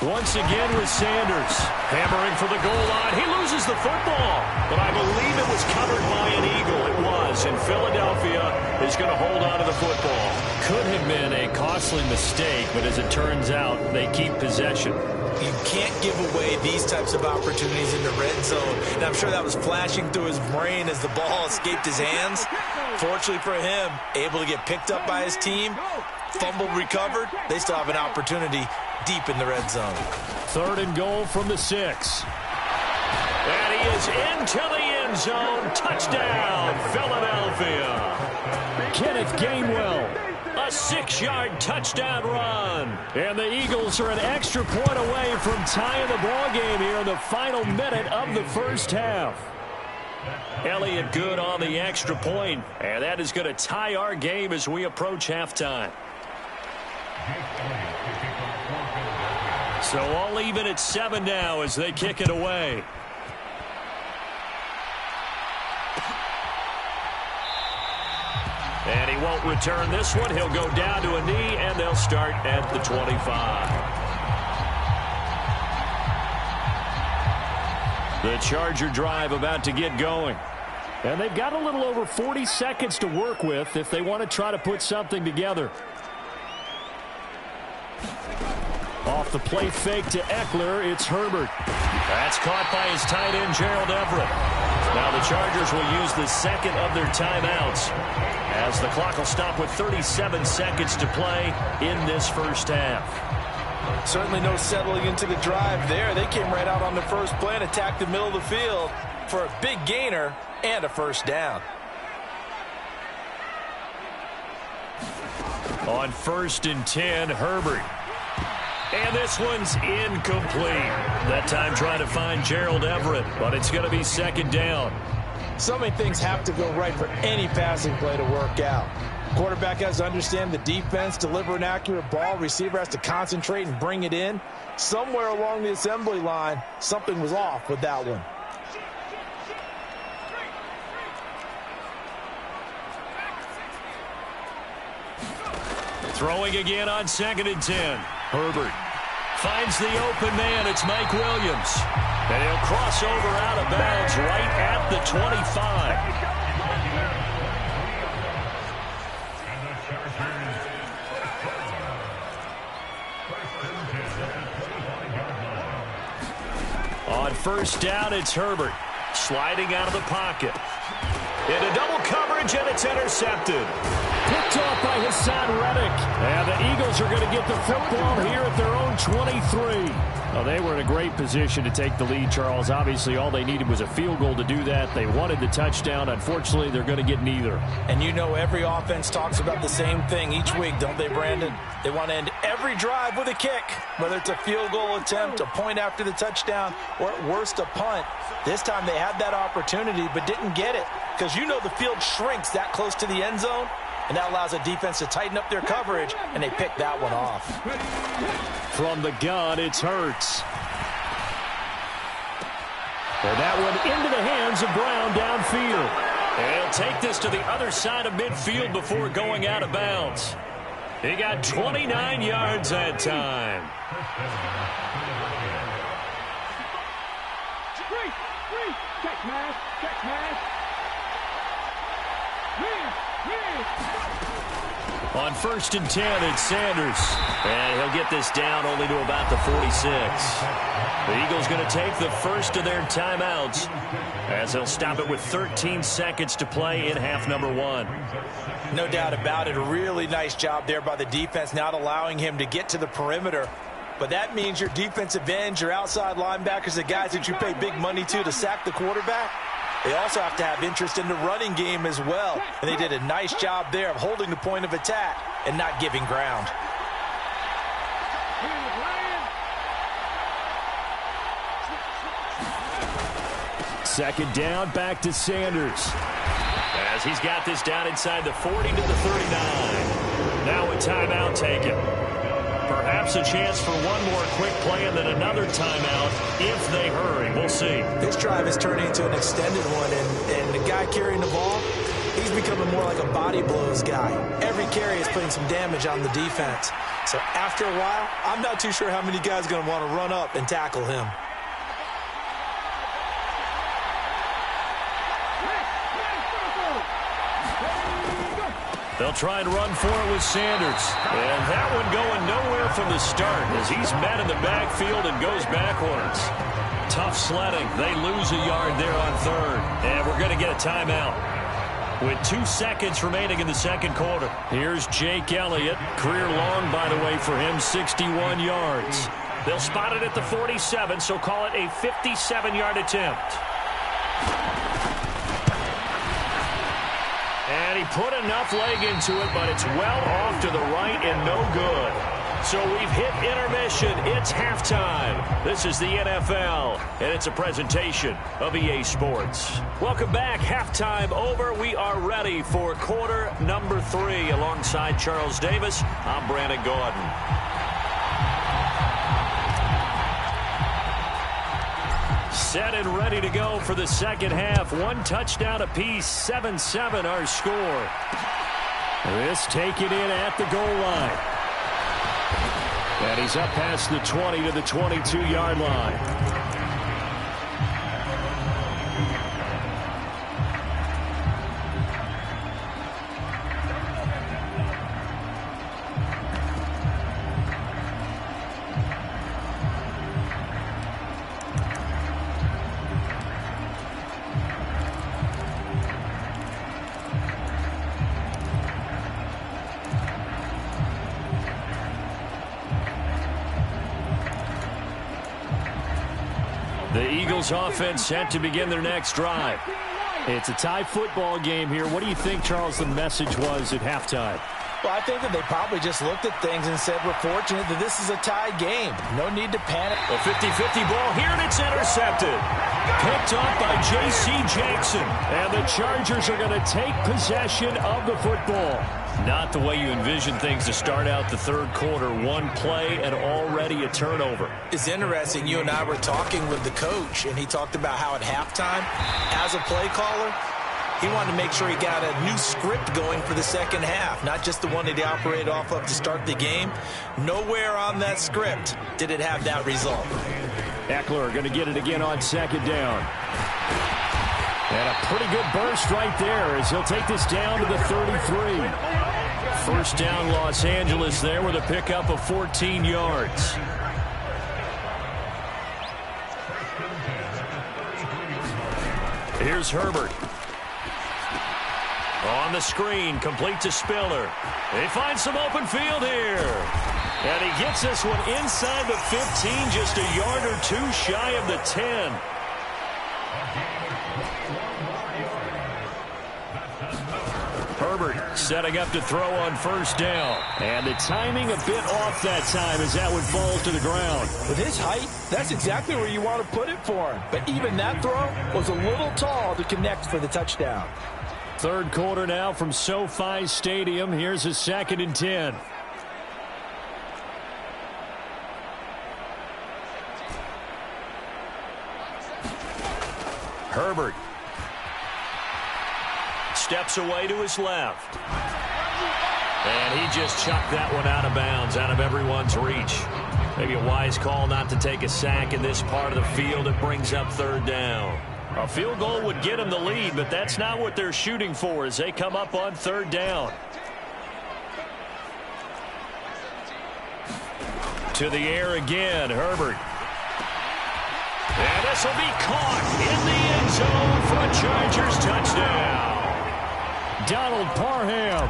Once again with Sanders. Hammering for the goal line. He loses the football. But I believe it was covered by an Eagle. It was. And Philadelphia is going to hold on to the football. Could have been a costly mistake, but as it turns out, they keep possession. You can't give away these types of opportunities in the red zone. And I'm sure that was flashing through his brain as the ball escaped his hands. Fortunately for him, able to get picked up by his team, fumbled, recovered. They still have an opportunity deep in the red zone. 3rd and goal from the 6. And he is into the end zone. Touchdown, Philadelphia. Kenneth Gainwell. A 6-yard touchdown run. And the Eagles are an extra point away from tying the ball game here in the final minute of the 1st half. Elliott good on the extra point, and that is going to tie our game as we approach halftime. So all even at 7 now as they kick it away. And he won't return this one. He'll go down to a knee, and they'll start at the 25. The Charger drive about to get going. And they've got a little over 40 seconds to work with if they want to try to put something together. Off the play fake to Eckler, it's Herbert. That's caught by his tight end, Gerald Everett. Now the Chargers will use the 2nd of their timeouts as the clock will stop with 37 seconds to play in this 1st half. Certainly no settling into the drive there. They came right out on the first play and attacked the middle of the field for a big gainer and a 1st down. On 1st and 10, Herbert. And this one's incomplete. That time trying to find Gerald Everett, but it's going to be 2nd down. So many things have to go right for any passing play to work out. Quarterback has to understand the defense, deliver an accurate ball. Receiver has to concentrate and bring it in. Somewhere along the assembly line, something was off with that one. Throwing again on 2nd and 10. Herbert finds the open man. It's Mike Williams. And he'll cross over out of bounds right at the 25. On 1st down, it's Herbert. Sliding out of the pocket. Into double coverage, and it's intercepted. Picked off by Hassan Reddick. And the Eagles are going to get the football here at their own 23. Well, they were in a great position to take the lead, Charles. Obviously, all they needed was a field goal to do that. They wanted the touchdown. Unfortunately, they're going to get neither. And you know every offense talks about the same thing each week, don't they, Brandon? They want to end every drive with a kick, whether it's a field goal attempt, a point after the touchdown, or at worst a punt. This time they had that opportunity but didn't get it because you know the field shrinks that close to the end zone, and that allows a defense to tighten up their coverage, and they picked that one off. From the gun, it's Hurts. And that one into the hands of Brown downfield. And he'll take this to the other side of midfield before going out of bounds. He got 29 yards that time. Check mask. On 1st and 10, it's Sanders. And he'll get this down only to about the 46. The Eagles going to take the first of their timeouts as they'll stop it with 13 seconds to play in half number 1. No doubt about it. A really nice job there by the defense, not allowing him to get to the perimeter. But that means your defensive ends, your outside linebackers, the guys that you pay big money to sack the quarterback, they also have to have interest in the running game as well. And they did a nice job there of holding the point of attack and not giving ground. Second down, back to Sanders. As he's got this down inside the 40 to the 39. Now a timeout taken. Perhaps a chance for one more quick play and then another timeout if they hurry. We'll see. This drive is turning into an extended one, and the guy carrying the ball, he's becoming more like a body blows guy. Every carry is putting some damage on the defense. So after a while, I'm not too sure how many guys are going to want to run up and tackle him. They'll try and run for it with Sanders. And that one going nowhere from the start as he's met in the backfield and goes backwards. Tough sledding. They lose a yard there on 3rd. And we're going to get a timeout with 2 seconds remaining in the second quarter. Here's Jake Elliott. Career long, by the way, for him, 61 yards. They'll spot it at the 47, so call it a 57-yard attempt. And he put enough leg into it, but it's well off to the right and no good. So we've hit intermission. It's halftime. This is the NFL, and it's a presentation of EA Sports. Welcome back. Halftime over. We are ready for quarter number 3. Alongside Charles Davis, I'm Brandon Gordon. Set and ready to go for the second half. 1 touchdown apiece, 7-7 our score. This taken in at the goal line. And he's up past the 20 to the 22-yard line. The Eagles offense set to begin their next drive. It's a tie football game here. What do you think, Charles, the message was at halftime? Well, I think that they probably just looked at things and said, we're fortunate that this is a tie game. No need to panic. A 50-50 ball here, and it's intercepted. Picked up by J.C. Jackson. And the Chargers are going to take possession of the football. Not the way you envision things to start out the third quarter. 1 play and already a turnover. It's interesting. You and I were talking with the coach, and he talked about how at halftime, as a play caller, he wanted to make sure he got a new script going for the second half, not just the one that he operated off of to start the game. Nowhere on that script did it have that result. Eckler going to get it again on second down. And a pretty good burst right there as he'll take this down to the 33. First down, Los Angeles there with a pickup of 14 yards. Here's Herbert. On the screen, complete to Spiller. They find some open field here. And he gets this one inside the 15, just a yard or 2 shy of the 10. Herbert setting up to throw on first down. And the timing a bit off that time as that one falls to the ground. With his height, that's exactly where you want to put it for him. But even that throw was a little tall to connect for the touchdown. Third quarter now from SoFi Stadium. Here's a 2nd and 10. Herbert steps away to his left. And he just chucked that one out of bounds, out of everyone's reach. Maybe a wise call not to take a sack in this part of the field. It brings up third down. A field goal would get them the lead, but that's not what they're shooting for as they come up on third down. To the air again, Herbert. And this will be caught in the end zone for a Chargers touchdown. Donald Parham.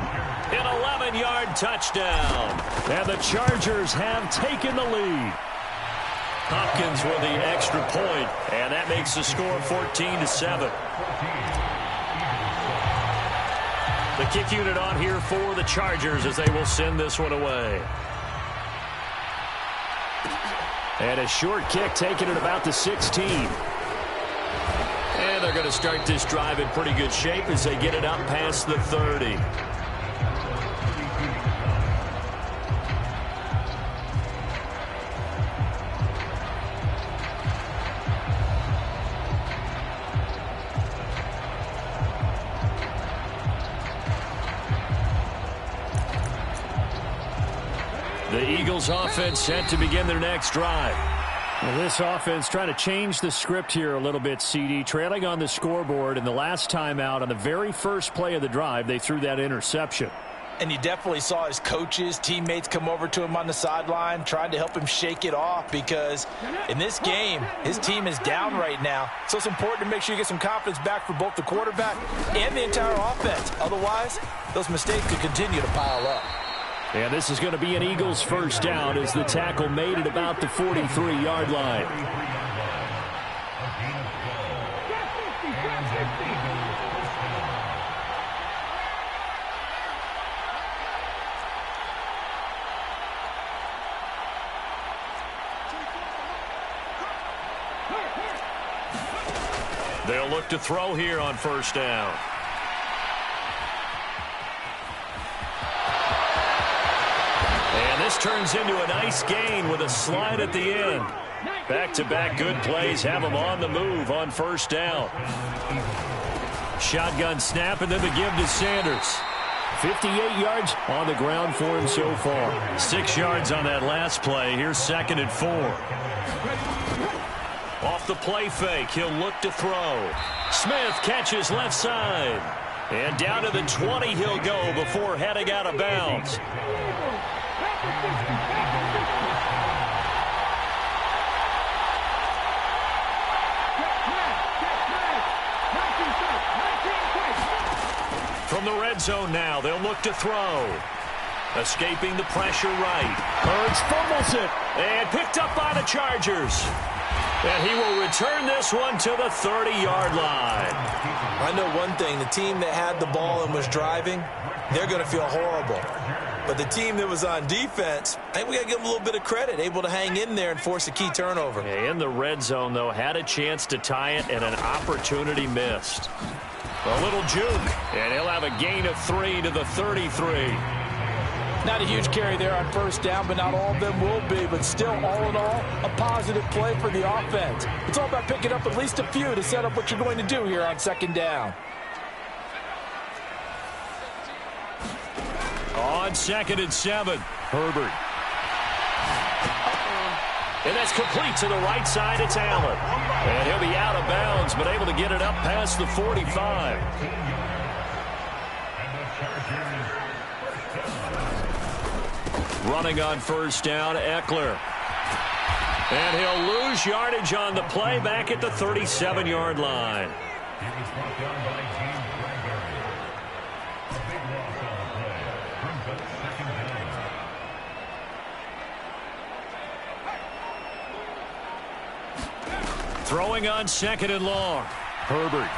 An 11-yard touchdown. And the Chargers have taken the lead. Hopkins with the extra point, and that makes the score 14-7. The kick unit on here for the Chargers as they will send this one away. And a short kick taken at about the 16. And they're going to start this drive in pretty good shape as they get it up past the 30. The Eagles offense set to begin their next drive. Well, this offense trying to change the script here a little bit, CD. Trailing on the scoreboard, and the last time out on the very first play of the drive, they threw that interception. And you definitely saw his coaches, teammates come over to him on the sideline, trying to help him shake it off because in this game, his team is down right now. So it's important to make sure you get some confidence back for both the quarterback and the entire offense. Otherwise, those mistakes could continue to pile up. And this is going to be an Eagles first down as the tackle made at about the 43-yard line. They'll look to throw here on first down. And this turns into a nice gain with a slide at the end. Back-to-back good plays have them on the move on first down. Shotgun snap and then the give to Sanders. 58 yards on the ground for him so far. 6 yards on that last play. Here's 2nd and 4. Off the play fake, he'll look to throw. Smith catches left side. And down to the 20 he'll go before heading out of bounds. From the red zone now, they'll look to throw. Escaping the pressure right. Hurts fumbles it. And picked up by the Chargers. And he will return this one to the 30-yard line. I know one thing. The team that had the ball and was driving, they're going to feel horrible. But the team that was on defense, I think we got to give them a little bit of credit, able to hang in there and force a key turnover. In the red zone, though, had a chance to tie it and an opportunity missed. A little juke, and he'll have a gain of 3 to the 33. Not a huge carry there on first down, but not all of them will be. But still, all in all, a positive play for the offense. It's all about picking up at least a few to set up what you're going to do here on second down. On 2nd and 7, Herbert. And that's complete to the right side. It's Allen. And he'll be out of bounds, but able to get it up past the 45. Running on first down, Eckler. And he'll lose yardage on the play back at the 37-yard line. Throwing on 2nd and long. Herbert.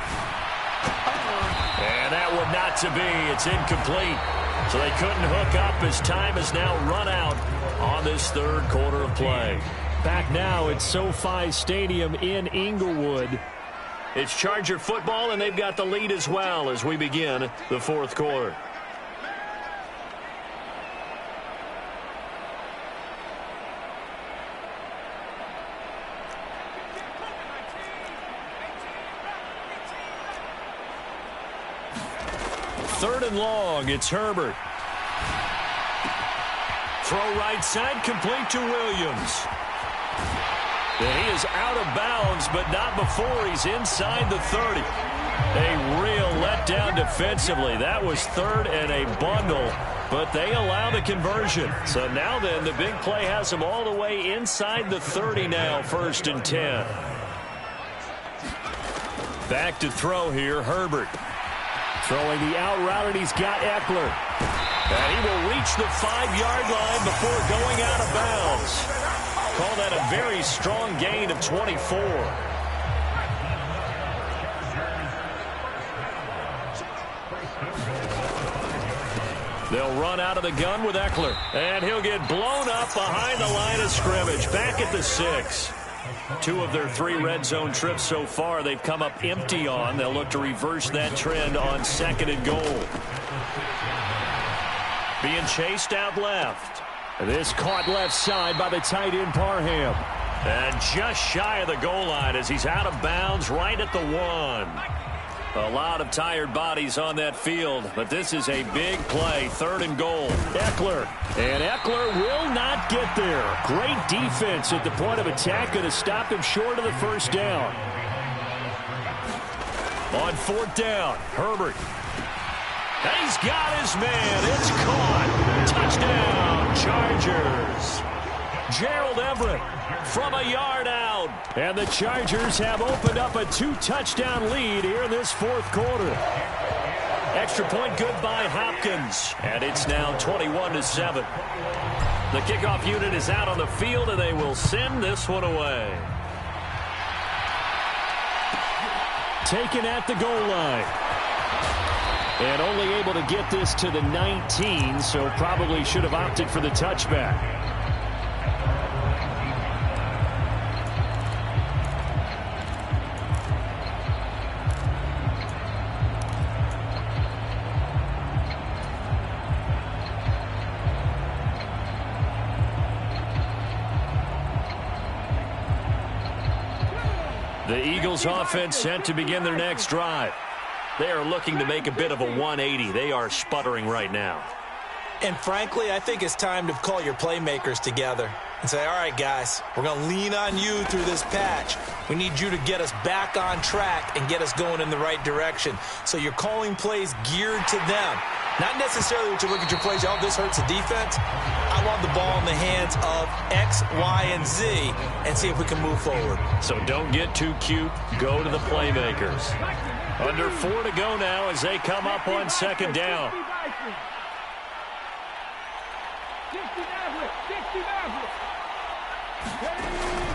And that one not to be. It's incomplete. So they couldn't hook up as time has now run out on this third quarter of play. Back now at SoFi Stadium in Inglewood. It's Charger football, and they've got the lead as well as we begin the fourth quarter. Third and long, it's Herbert. Throw right side, complete to Williams. And he is out of bounds, but not before he's inside the 30. A real letdown defensively. That was third and a bundle, but they allow the conversion. So now then, the big play has them all the way inside the 30 now, 1st and 10. Back to throw here, Herbert. Throwing the out route, and he's got Eckler. And he will reach the 5-yard line before going out of bounds. Call that a very strong gain of 24. They'll run out of the gun with Eckler. And he'll get blown up behind the line of scrimmage. Back at the 6. 2 of their 3 red zone trips so far they've come up empty on. They'll look to reverse that trend on 2nd and goal. Being chased out left. This caught left side by the tight end Parham. And just shy of the goal line as he's out of bounds right at the 1. A lot of tired bodies on that field, but this is a big play, 3rd and goal. Eckler. And Eckler will not get there. Great defense at the point of attack, going to stop him short of the 1st down. On 4th down, Herbert. And he's got his man. It's caught. Touchdown, Chargers. Gerald Everett from a yard out. And the Chargers have opened up a 2-touchdown lead here in this 4th quarter. Extra point good by Hopkins. And it's now 21-7. The kickoff unit is out on the field, and they will send this one away. Taken at the goal line. And only able to get this to the 19, so probably should have opted for the touchback. The Eagles offense set to begin their next drive. They are looking to make a bit of a 180. They are sputtering right now. And frankly, I think it's time to call your playmakers together and say, all right, guys, we're going to lean on you through this patch. We need you to get us back on track and get us going in the right direction. So you're calling plays geared to them. Not necessarily what you look at your plays, oh, this hurts the defense. I want the ball in the hands of X, Y, and Z and see if we can move forward. So don't get too cute. Go to the playmakers. Under 4 to go now as they come up on 2nd down.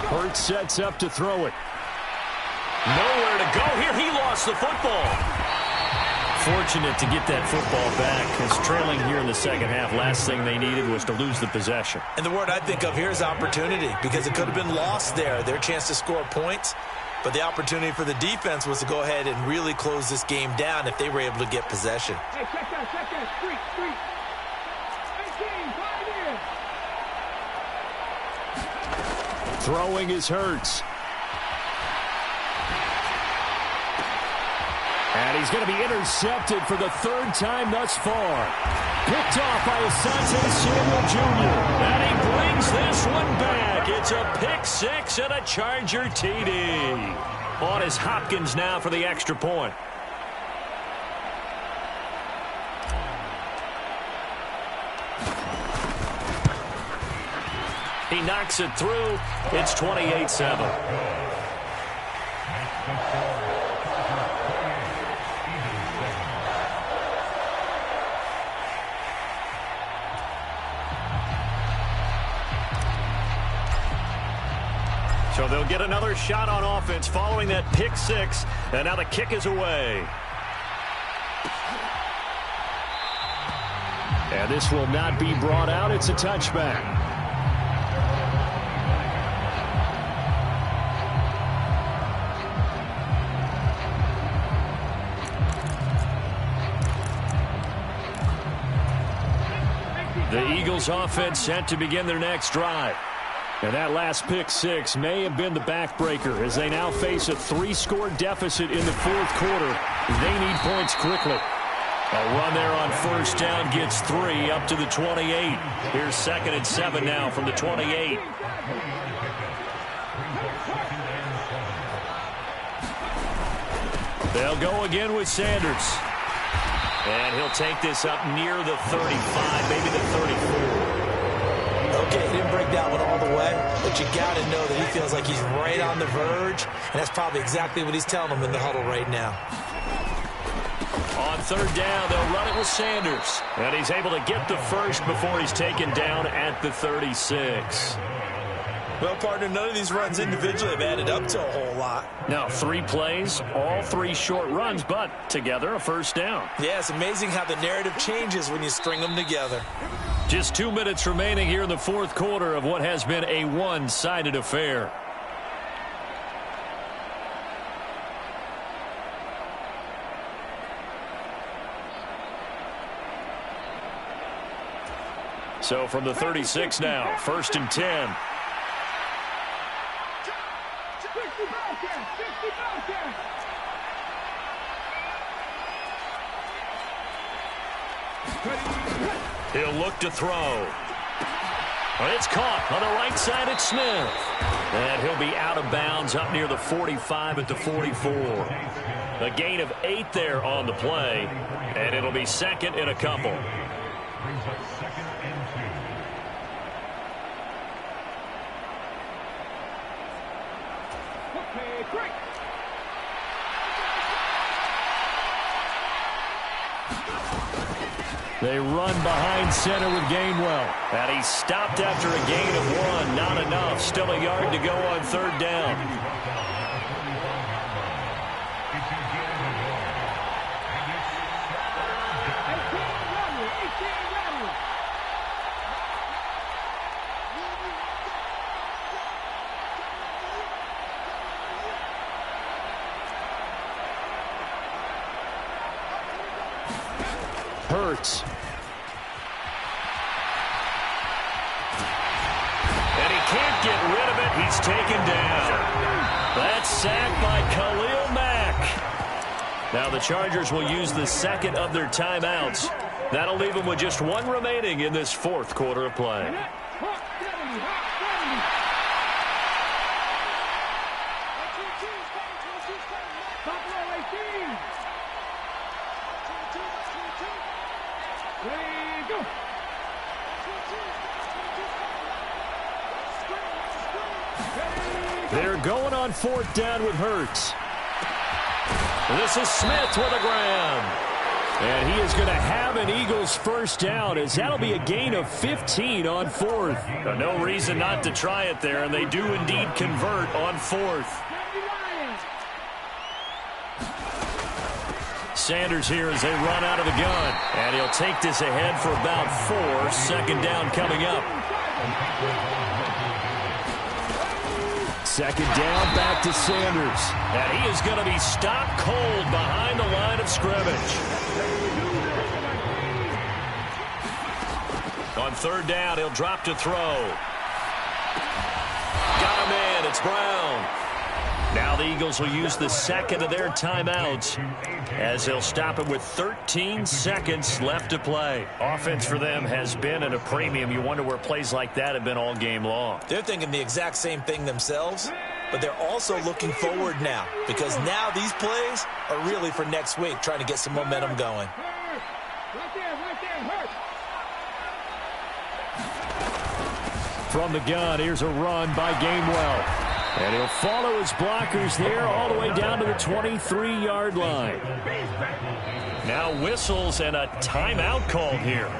Hurts sets up to throw it. Nowhere to go here. He lost the football. Fortunate to get that football back, because trailing here in the 2nd half, last thing they needed was to lose the possession. And the word I think of here is opportunity, because it could have been lost there. Their chance to score points, but the opportunity for the defense was to go ahead and really close this game down if they were able to get possession. Hey, check that, street. 18, Throwing is Hurts. And he's going to be intercepted for the 3rd time thus far. Picked off by Asante Samuel Jr. And he brings this one back. It's a pick 6 and a Charger TD. On is Hopkins now for the extra point. He knocks it through. It's 28-7. So they'll get another shot on offense following that pick 6, and now the kick is away. And this will not be brought out. It's a touchback. The Eagles offense set to begin their next drive. And that last pick 6 may have been the backbreaker as they now face a 3-score deficit in the 4th quarter. They need points quickly. A run there on 1st down gets 3 up to the 28. Here's 2nd and 7 now from the 28. They'll go again with Sanders. And he'll take this up near the 35, maybe the 34. Okay, he didn't break that one all the way, but you got to know that he feels like he's right on the verge, and that's probably exactly what he's telling them in the huddle right now. On third down, they'll run it with Sanders. And he's able to get the first before he's taken down at the 36. Well, partner, none of these runs individually have added up to a whole lot. Now, 3 plays, all 3 short runs, but together a first down. Yeah, it's amazing how the narrative changes when you string them together. Just 2 minutes remaining here in the fourth quarter of what has been a one-sided affair. So from the 36 now, 1st and 10. He'll look to throw. It's caught on the right side at Smith. And he'll be out of bounds up near the 45 at the 44. A gain of 8 there on the play. And it'll be second and a couple. Brings up 2nd and 2. Okay, great. They run behind center with Gainwell. And he stopped after a gain of 1. Not enough. Still a yard to go on third down. Hurts. And he can't get rid of it. He's taken down. That's sacked by Khalil Mack. Now the Chargers will use the second of their timeouts. That'll leave them with just 1 remaining in this fourth quarter of play. They're going on 4th down with Hurts. This is Smith with a grab. And he is going to have an Eagles first down, as that'll be a gain of 15 on 4th. No reason not to try it there, and they do indeed convert on 4th. Sanders here as they run out of the gun. And he'll take this ahead for about 4. 2nd down coming up. 2nd down, back to Sanders. And he is going to be stopped cold behind the line of scrimmage. On 3rd down, he'll drop to throw. Got him in. It's Brown. Now the Eagles will use the second of their timeouts as they'll stop it with 13 seconds left to play. Offense for them has been at a premium. You wonder where plays like that have been all game long. They're thinking the exact same thing themselves, but they're also looking forward now, because now these plays are really for next week, trying to get some momentum going. From the gun, here's a run by Gainwell. And he'll follow his blockers there all the way down to the 23-yard line. Now whistles and a timeout called here.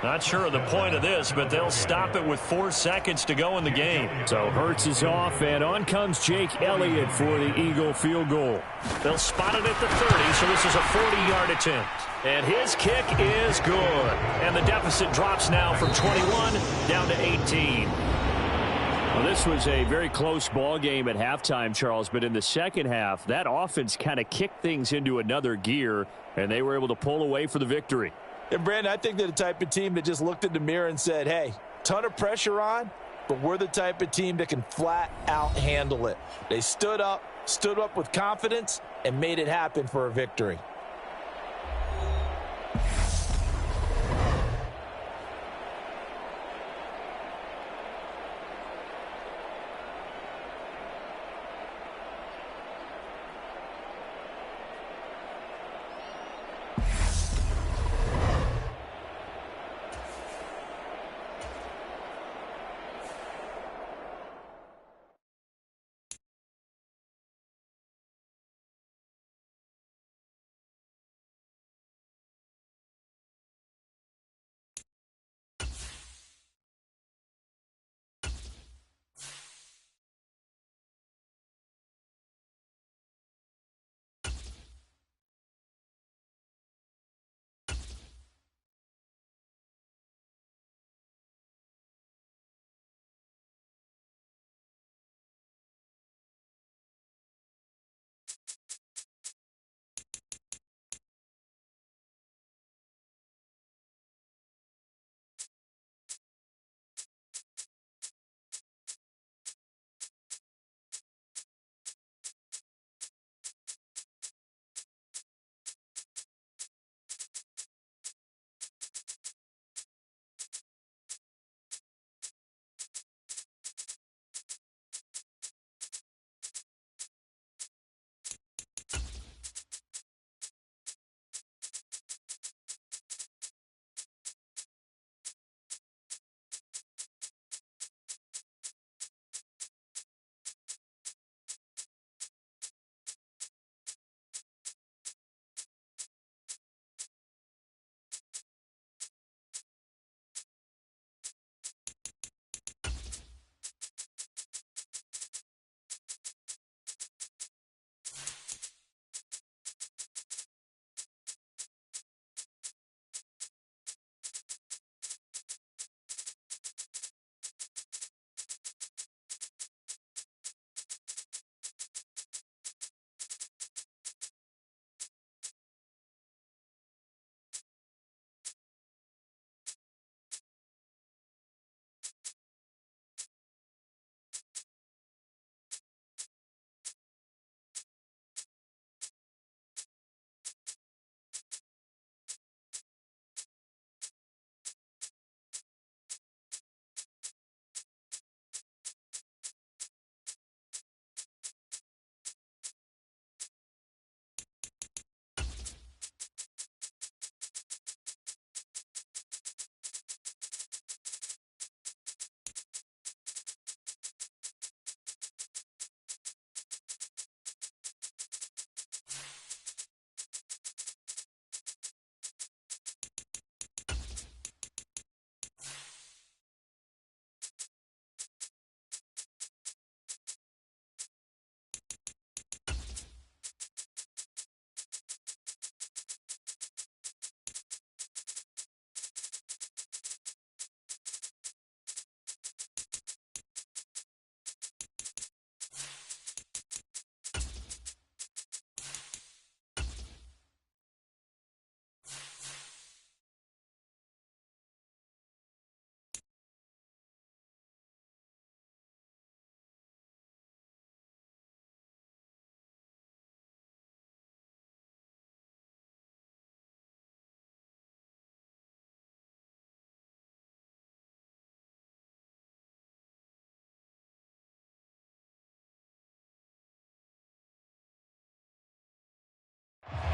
Not sure of the point of this, but they'll stop it with 4 seconds to go in the game. So Hurts is off, and on comes Jake Elliott for the Eagle field goal. They'll spot it at the 30, so this is a 40-yard attempt. And his kick is good. And the deficit drops now from 21 down to 18. Well, this was a very close ball game at halftime, Charles, but in the second half, that offense kind of kicked things into another gear, and they were able to pull away for the victory. And, Brandon, I think they're the type of team that just looked in the mirror and said, hey, ton of pressure on, but we're the type of team that can flat out handle it. They stood up with confidence, and made it happen for a victory.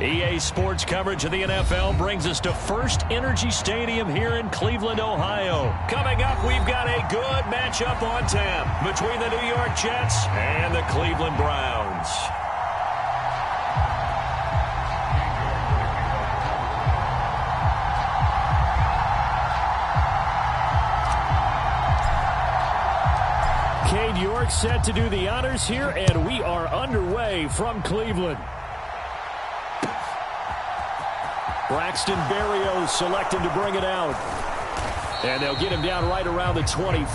EA Sports coverage of the NFL brings us to First Energy Stadium here in Cleveland, Ohio. Coming up, we've got a good matchup on tap between the New York Jets and the Cleveland Browns. Cade York set to do the honors here, and we are underway from Cleveland. Braxton Berrios selected to bring it out. And they'll get him down right around the 20.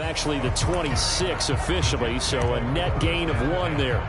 Actually the 26 officially, so a net gain of 1 there.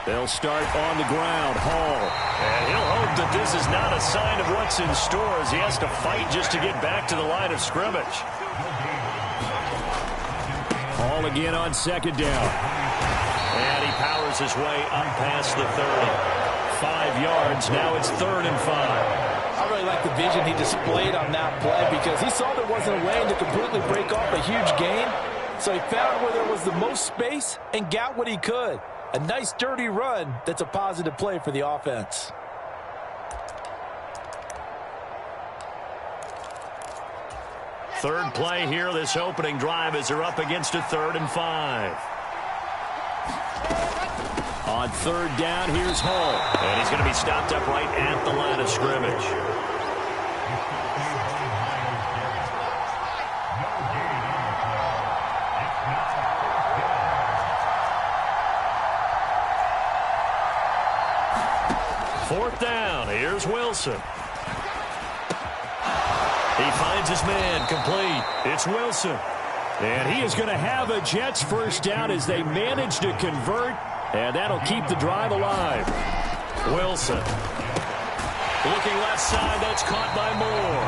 They'll start on the ground. Hall. And he'll hope that this is not a sign of what's in store as he has to fight just to get back to the line of scrimmage. Hall again on second down. And he powers his way up past the 30. 5 yards. Now it's 3rd and 5. I really like the vision he displayed on that play because he saw there wasn't a way to completely break off a huge gain. So he found where there was the most space and got what he could. A nice, dirty run that's a positive play for the offense. Third play here, this opening drive as they're up against a 3rd and 5. On 3rd down, here's Hall. And he's going to be stopped up right at the line of scrimmage. Fourth down, here's Wilson. He finds his man, complete. It's Wilson. And he is going to have a Jets first down as they manage to convert, and that'll keep the drive alive. Wilson. Looking left side, that's caught by Moore.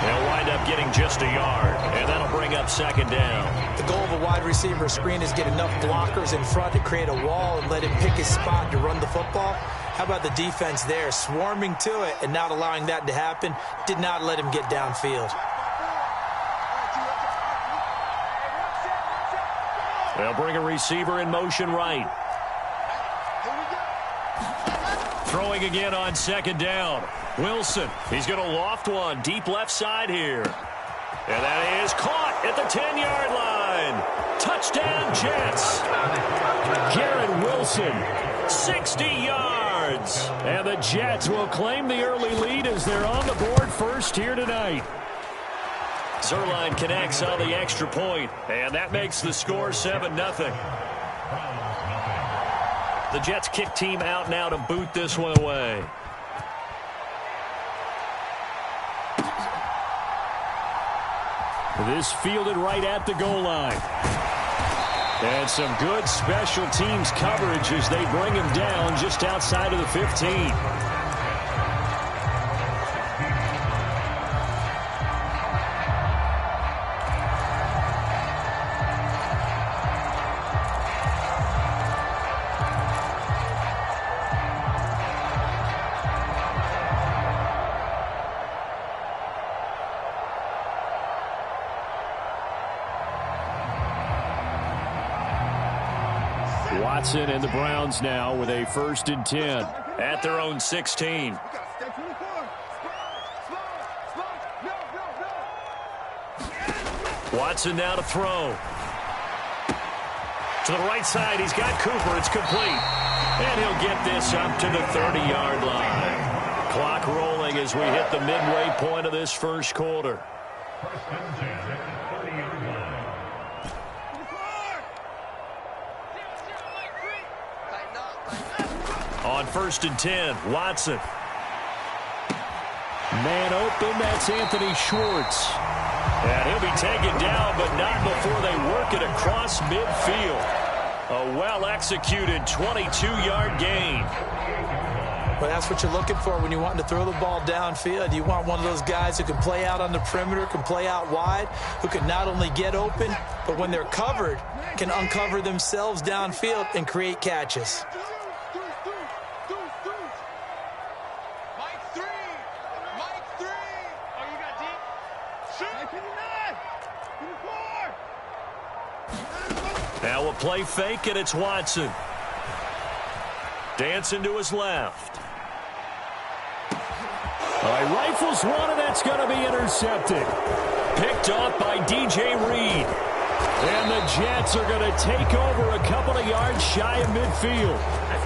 They'll wind up getting just a yard, and that'll bring up 2nd down. The goal of a wide receiver screen is get enough blockers in front to create a wall and let him pick his spot to run the football. How about the defense there, swarming to it and not allowing that to happen? Did not let him get downfield. They'll bring a receiver in motion right. Throwing again on 2nd down. Wilson, he's going to loft one deep left side here. And that is caught at the 10-yard line. Touchdown, Jets. Garrett Wilson. 60 yards. And the Jets will claim the early lead as they're on the board first here tonight. Zuerlein connects on the extra point, and that makes the score 7-0. The Jets kick team out now to boot this one away. This fielded right at the goal line. And some good special teams coverage as they bring him down just outside of the 15. Watson and the Browns now with a 1st and 10 at their own 16. Watson now to throw. To the right side, he's got Cooper. It's complete. And he'll get this up to the 30-yard line. Clock rolling as we hit the midway point of this first quarter. On 1st and 10, Watson. Man open, that's Anthony Schwartz. And he'll be taken down, but not before they work it across midfield. A well-executed 22-yard gain. Well, that's what you're looking for when you want to throw the ball downfield. You want one of those guys who can play out on the perimeter, can play out wide, who can not only get open, but when they're covered, can uncover themselves downfield and create catches. Now a play fake, and it's Watson. Dancing to his left. All right, rifles one, and that's going to be intercepted. Picked off by DJ Reed. And the Jets are going to take over a couple of yards shy of midfield.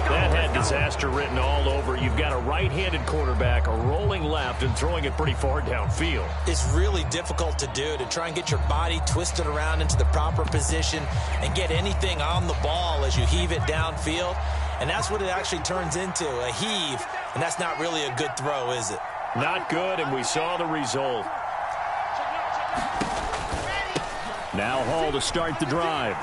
That had disaster written all over. You've got a right-handed quarterback, a rolling left, and throwing it pretty far downfield. It's really difficult to do, to try and get your body twisted around into the proper position and get anything on the ball as you heave it downfield. And that's what it actually turns into, a heave. And that's not really a good throw, is it? Not good, and we saw the result. Now Hall to start the drive.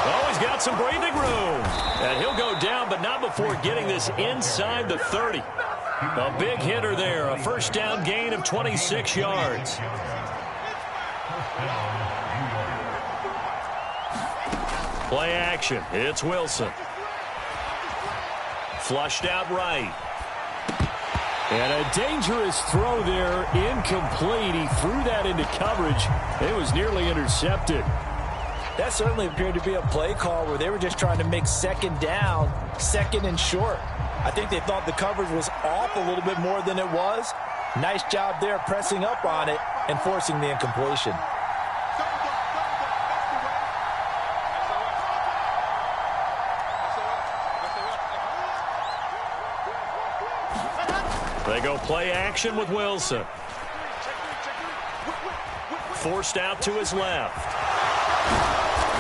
Oh, he's got some breathing room. And he'll go down, but not before getting this inside the 30. A big hitter there, a 1st down gain of 26 yards. Play action. It's Wilson. Flushed out right. And a dangerous throw there, incomplete. He threw that into coverage. It was nearly intercepted. That certainly appeared to be a play call where they were just trying to make 2nd down, 2nd and short. I think they thought the coverage was off a little bit more than it was. Nice job there pressing up on it and forcing the incompletion. They go play action with Wilson. Forced out to his left.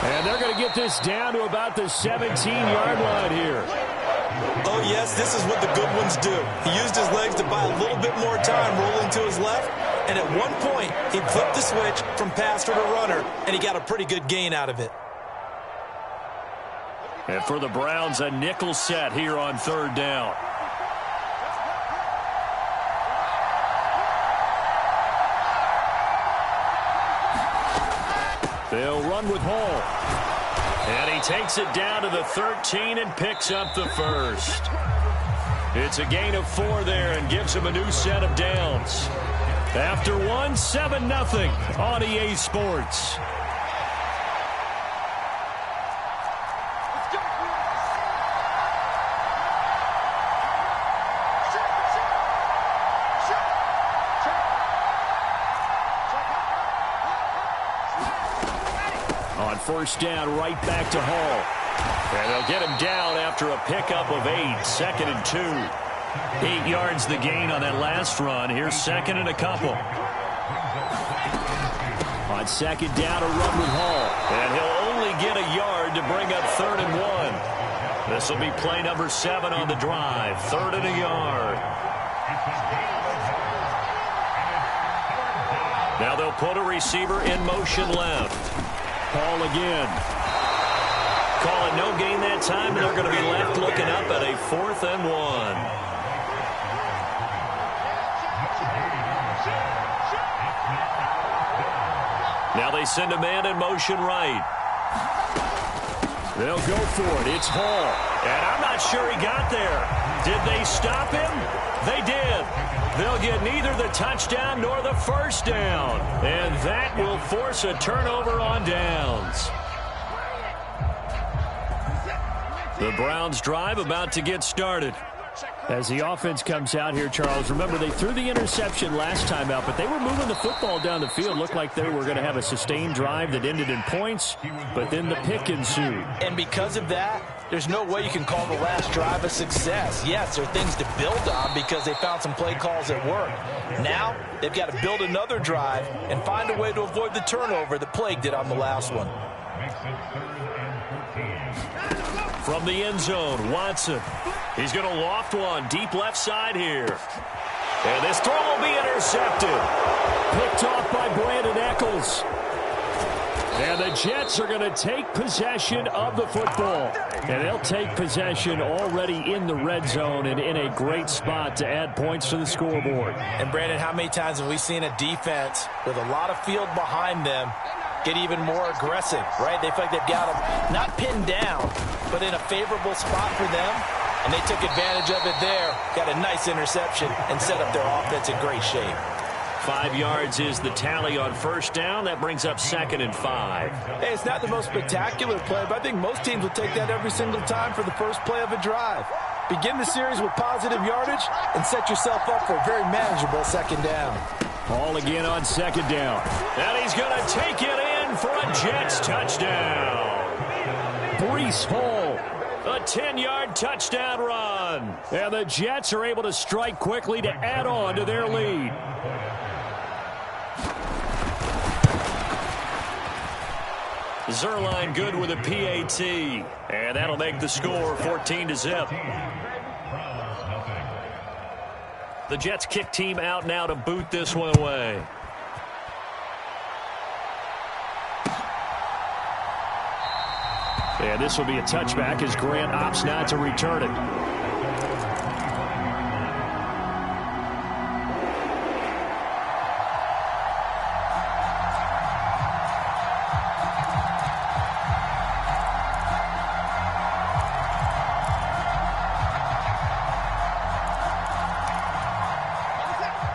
And they're going to get this down to about the 17-yard line here. Oh, yes, this is what the good ones do. He used his legs to buy a little bit more time rolling to his left, and at one point, he flipped the switch from passer to runner, and he got a pretty good gain out of it. And for the Browns, a nickel set here on 3rd down. They'll run with Hall. And he takes it down to the 13 and picks up the 1st. It's a gain of 4 there and gives him a new set of downs. After one, 7-0 on EA Sports. On 1st down, right back to Hall. And they'll get him down after a pickup of 8, 2nd and 2. 8 yards the gain on that last run. Here's 2nd and a couple. On 2nd down, a run with Hall. And he'll only get a yard to bring up 3rd and 1. This will be play number 7 on the drive. 3rd and a yard. Now they'll put a receiver in motion left. Hall again. but no gain that time, and they're going to be left looking up at a 4th and 1. Now they send a man in motion right. They'll go for it. It's Hall. And I'm not sure he got there. Did they stop him? They did. They'll get neither the touchdown nor the first down. And that will force a turnover on downs. The Browns drive about to get started. As the offense comes out here, Charles, remember they threw the interception last time out, but they were moving the football down the field. Looked like they were going to have a sustained drive that ended in points, but then the pick ensued. And because of that, there's no way you can call the last drive a success. Yes, there are things to build on because they found some play calls that work. Now, they've got to build another drive and find a way to avoid the turnover that plagued it on the last one. From the end zone, Watson. He's going to loft one deep left side here. And this throw will be intercepted. Picked off by Brandon Echols. And the Jets are going to take possession of the football. And they'll take possession already in the red zone and in a great spot to add points to the scoreboard. And, Brandon, how many times have we seen a defense with a lot of field behind them get even more aggressive, right? They feel like they've got them not pinned down, but in a favorable spot for them. And they took advantage of it there, got a nice interception, and set up their offense in great shape. 5 yards is the tally on first down. That brings up 2nd and 5. Hey, it's not the most spectacular play, but I think most teams will take that every single time for the first play of a drive. Begin the series with positive yardage and set yourself up for a very manageable 2nd down. Ball again on 2nd down. And he's going to take it in for a Jets touchdown. Breece Hall. A 10-yard touchdown run. And the Jets are able to strike quickly to add on to their lead. Zuerlein good with a PAT. And that'll make the score 14-0. The Jets kick team out now to boot this one away. And this will be a touchback as Grant opts not to return it.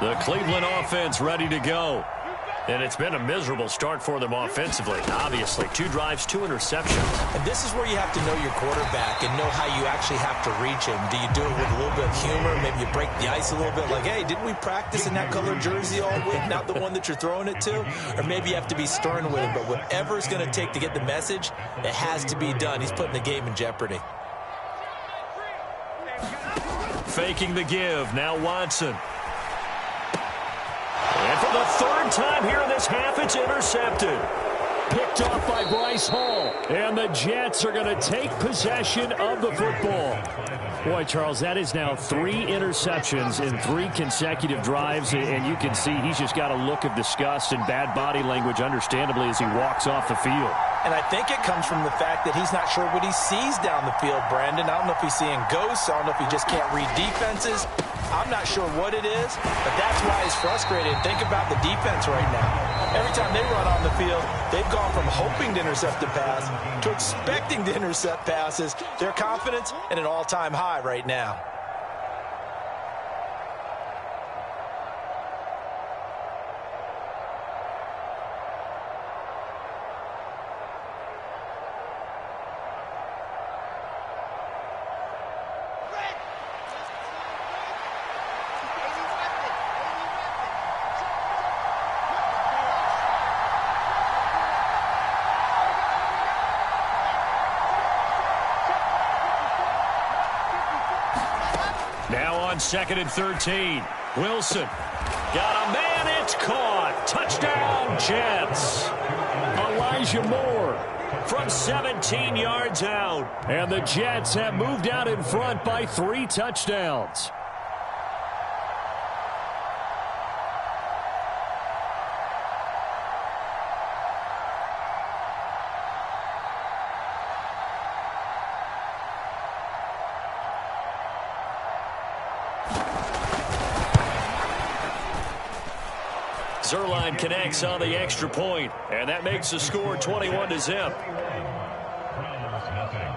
The Cleveland offense ready to go. And it's been a miserable start for them offensively. Obviously, 2 drives, 2 interceptions. And this is where you have to know your quarterback and know how you actually have to reach him. Do you do it with a little bit of humor? Maybe you break the ice a little bit like, hey, didn't we practice in that color jersey all week? Not the one that you're throwing it to? Or maybe you have to be stern with him. But whatever it's going to take to get the message, it has to be done. He's putting the game in jeopardy. Faking the give. Now Watson. And for the 3rd time here in this half, it's intercepted. Picked off by Breece Hall. And the Jets are going to take possession of the football. Boy, Charles, that is now 3 interceptions in 3 consecutive drives. And you can see he's just got a look of disgust and bad body language, understandably, as he walks off the field. And I think it comes from the fact that he's not sure what he sees down the field, Brandon. I don't know if he's seeing ghosts. I don't know if he just can't read defenses. I'm not sure what it is, but that's why he's frustrated. Think about the defense right now. Every time they run on the field, they've gone from hoping to intercept a pass to expecting to intercept passes. Their confidence at an all-time high right now. Now on 2nd and 13. Wilson. Got a man. It's caught. Touchdown, Jets. Elijah Moore from 17 yards out. And the Jets have moved out in front by 3 touchdowns. Zuerlein connects on the extra point, and that makes the score 21-0. Browns nothing.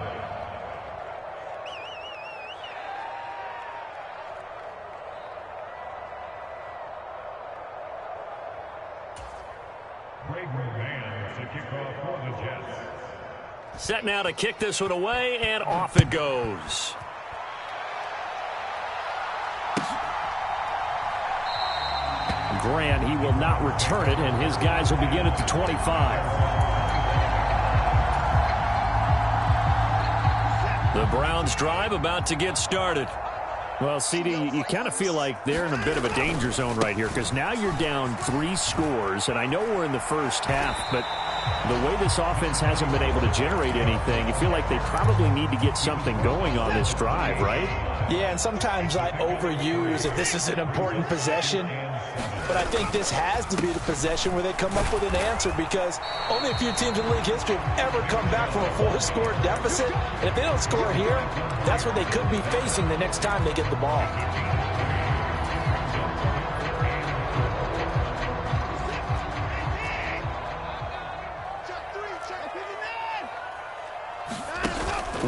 Greg Roman to kick off for the Jets. Set now to kick this one away, and off it goes. Grant, he will not return it, and his guys will begin at the 25. The Browns drive about to get started. Well, CD, you kind of feel like they're in a bit of a danger zone right here because now you're down 3 scores, and I know we're in the first half, but the way this offense hasn't been able to generate anything, you feel like they probably need to get something going on this drive, right? Yeah, and sometimes I overuse that this is an important possession, but I think this has to be the possession where they come up with an answer because only a few teams in league history have ever come back from a 4-score deficit, and if they don't score here, that's what they could be facing the next time they get the ball.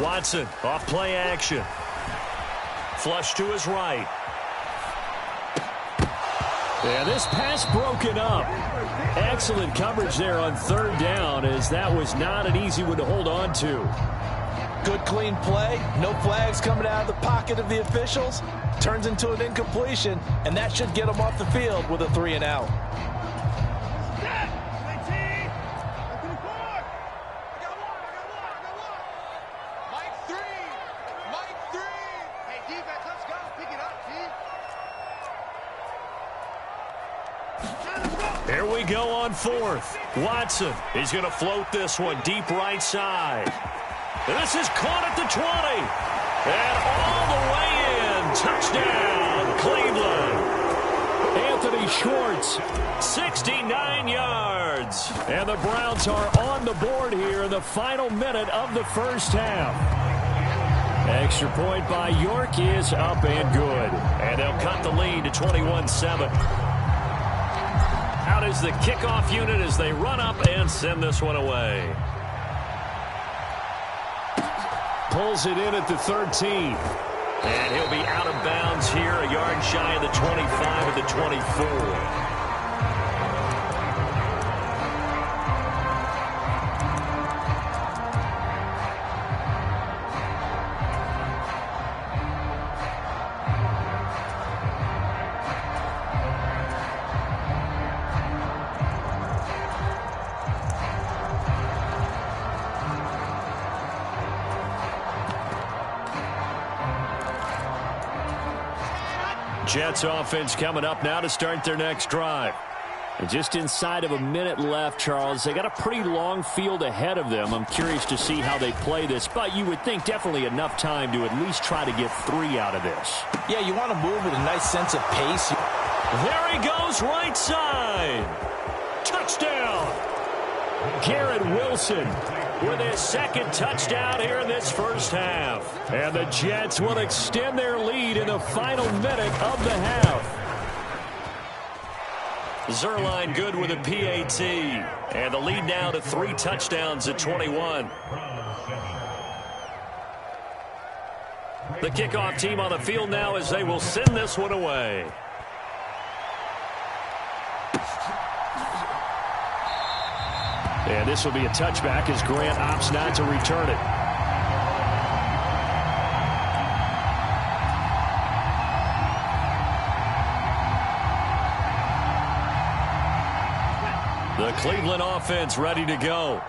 Watson off play action. Flush to his right. Yeah, this pass broken up. Excellent coverage there on 3rd down as that was not an easy one to hold on to. Good clean play. No flags coming out of the pocket of the officials. Turns into an incompletion, and that should get them off the field with a 3 and out. Here we go on 4th. Watson, he's going to float this one deep right side. And this is caught at the 20. And all the way in. Touchdown, Cleveland. Anthony Schwartz. 69 yards. And the Browns are on the board here in the final minute of the first half. Extra point by York is up and good. And they'll cut the lead to 21-7. Out is the kickoff unit as they run up and send this one away. Pulls it in at the 13. And he'll be out of bounds here, a yard shy of the 25 of the 24. Jets offense coming up now to start their next drive. And just inside of a minute left, Charles. They got a pretty long field ahead of them. I'm curious to see how they play this, but you would think definitely enough time to at least try to get 3 out of this. Yeah, you want to move with a nice sense of pace. There he goes, right side. Touchdown. Garrett Wilson with his 2nd touchdown here in this first half. And the Jets will extend their lead in the final minute of the half. Zuerlein good with a PAT. And the lead now to 3 touchdowns at 21. The kickoff team on the field now as they will send this one away. And this will be a touchback as Grant opts not to return it. The Cleveland offense ready to go.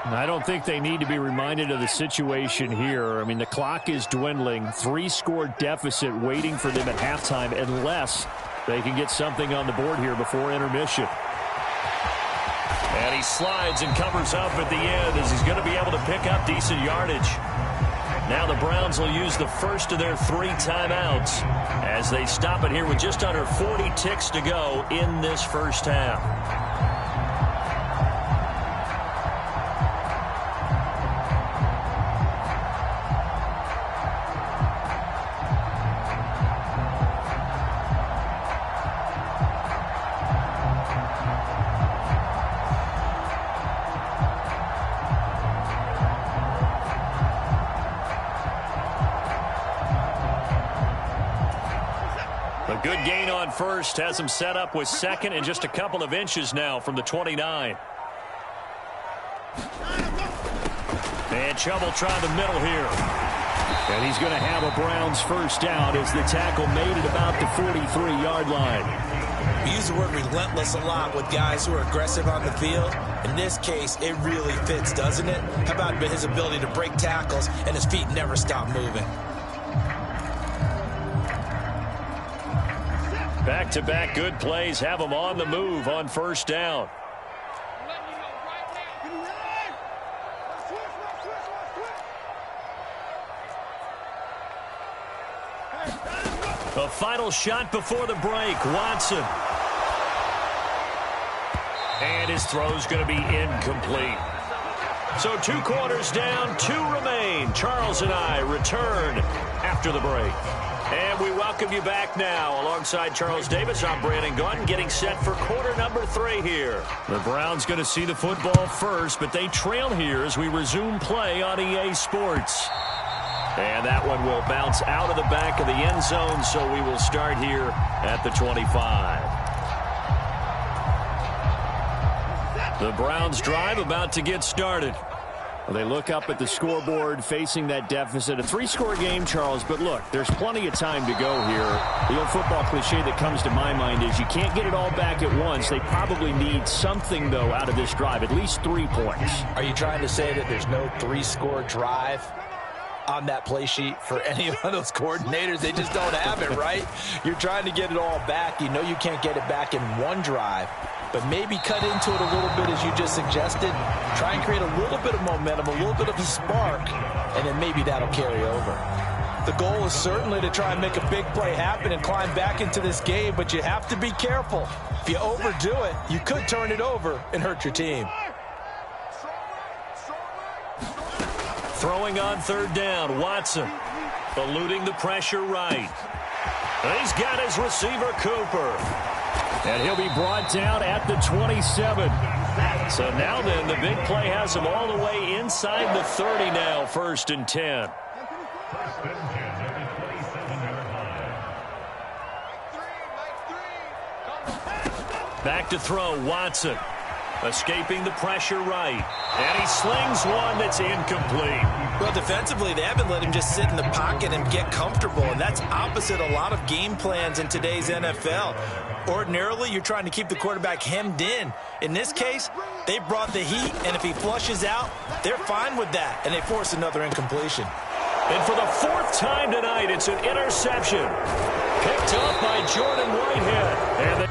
I don't think they need to be reminded of the situation here. I mean, the clock is dwindling. 3-score deficit waiting for them at halftime unless they can get something on the board here before intermission. And he slides and covers up at the end as he's going to be able to pick up decent yardage. Now the Browns will use the first of their 3 timeouts as they stop it here with just under 40 ticks to go in this first half. A good gain on first has him set up with second and just a couple of inches now from the 29. And trouble trying the middle here. And he's going to have a Browns first down as the tackle made it about the 43-yard line. We use the word relentless a lot with guys who are aggressive on the field. In this case, it really fits, doesn't it? How about his ability to break tackles and his feet never stop moving? Back-to-back good plays have him on the move on first down. A final shot before the break. Watson. And his throw's going to be incomplete. So 2 quarters down, 2 remain. Charles and I return after the break. And we welcome you back now. Alongside Charles Davis, I'm Brandon Gaudin, getting set for quarter number 3 here. The Browns going to see the football first, but they trail here as we resume play on EA Sports. And that one will bounce out of the back of the end zone, so we will start here at the 25. The Browns drive about to get started. Well, they look up at the scoreboard facing that deficit. A 3-score game, Charles, but look, there's plenty of time to go here. The old football cliche that comes to my mind is you can't get it all back at once. They probably need something, though, out of this drive, at least 3 points. Are you trying to say that there's no 3-score drive on that play sheet for any of those coordinators? They just don't have it, right? You're trying to get it all back. You know you can't get it back in one drive, but maybe cut into it a little bit as you just suggested. Try and create a little bit of momentum, a little bit of a spark, and then maybe that'll carry over. The goal is certainly to try and make a big play happen and climb back into this game, but you have to be careful. If you overdo it, you could turn it over and hurt your team. Throwing on third down, Watson. Eluding the pressure right. And he's got his receiver, Cooper. And he'll be brought down at the 27. So now then, the big play has him all the way inside the 30 now, 1st and 10. First and 10 at the 27-yard line. Back to throw, Watson. Escaping the pressure right. And he slings one that's incomplete. Well, defensively, they haven't let him just sit in the pocket and get comfortable, and that's opposite a lot of game plans in today's NFL. Ordinarily, you're trying to keep the quarterback hemmed in. In this case, they brought the heat, and if he flushes out, they're fine with that, and they force another incompletion. And for the 4th time tonight, it's an interception. Picked up by Jordan Whitehead. And they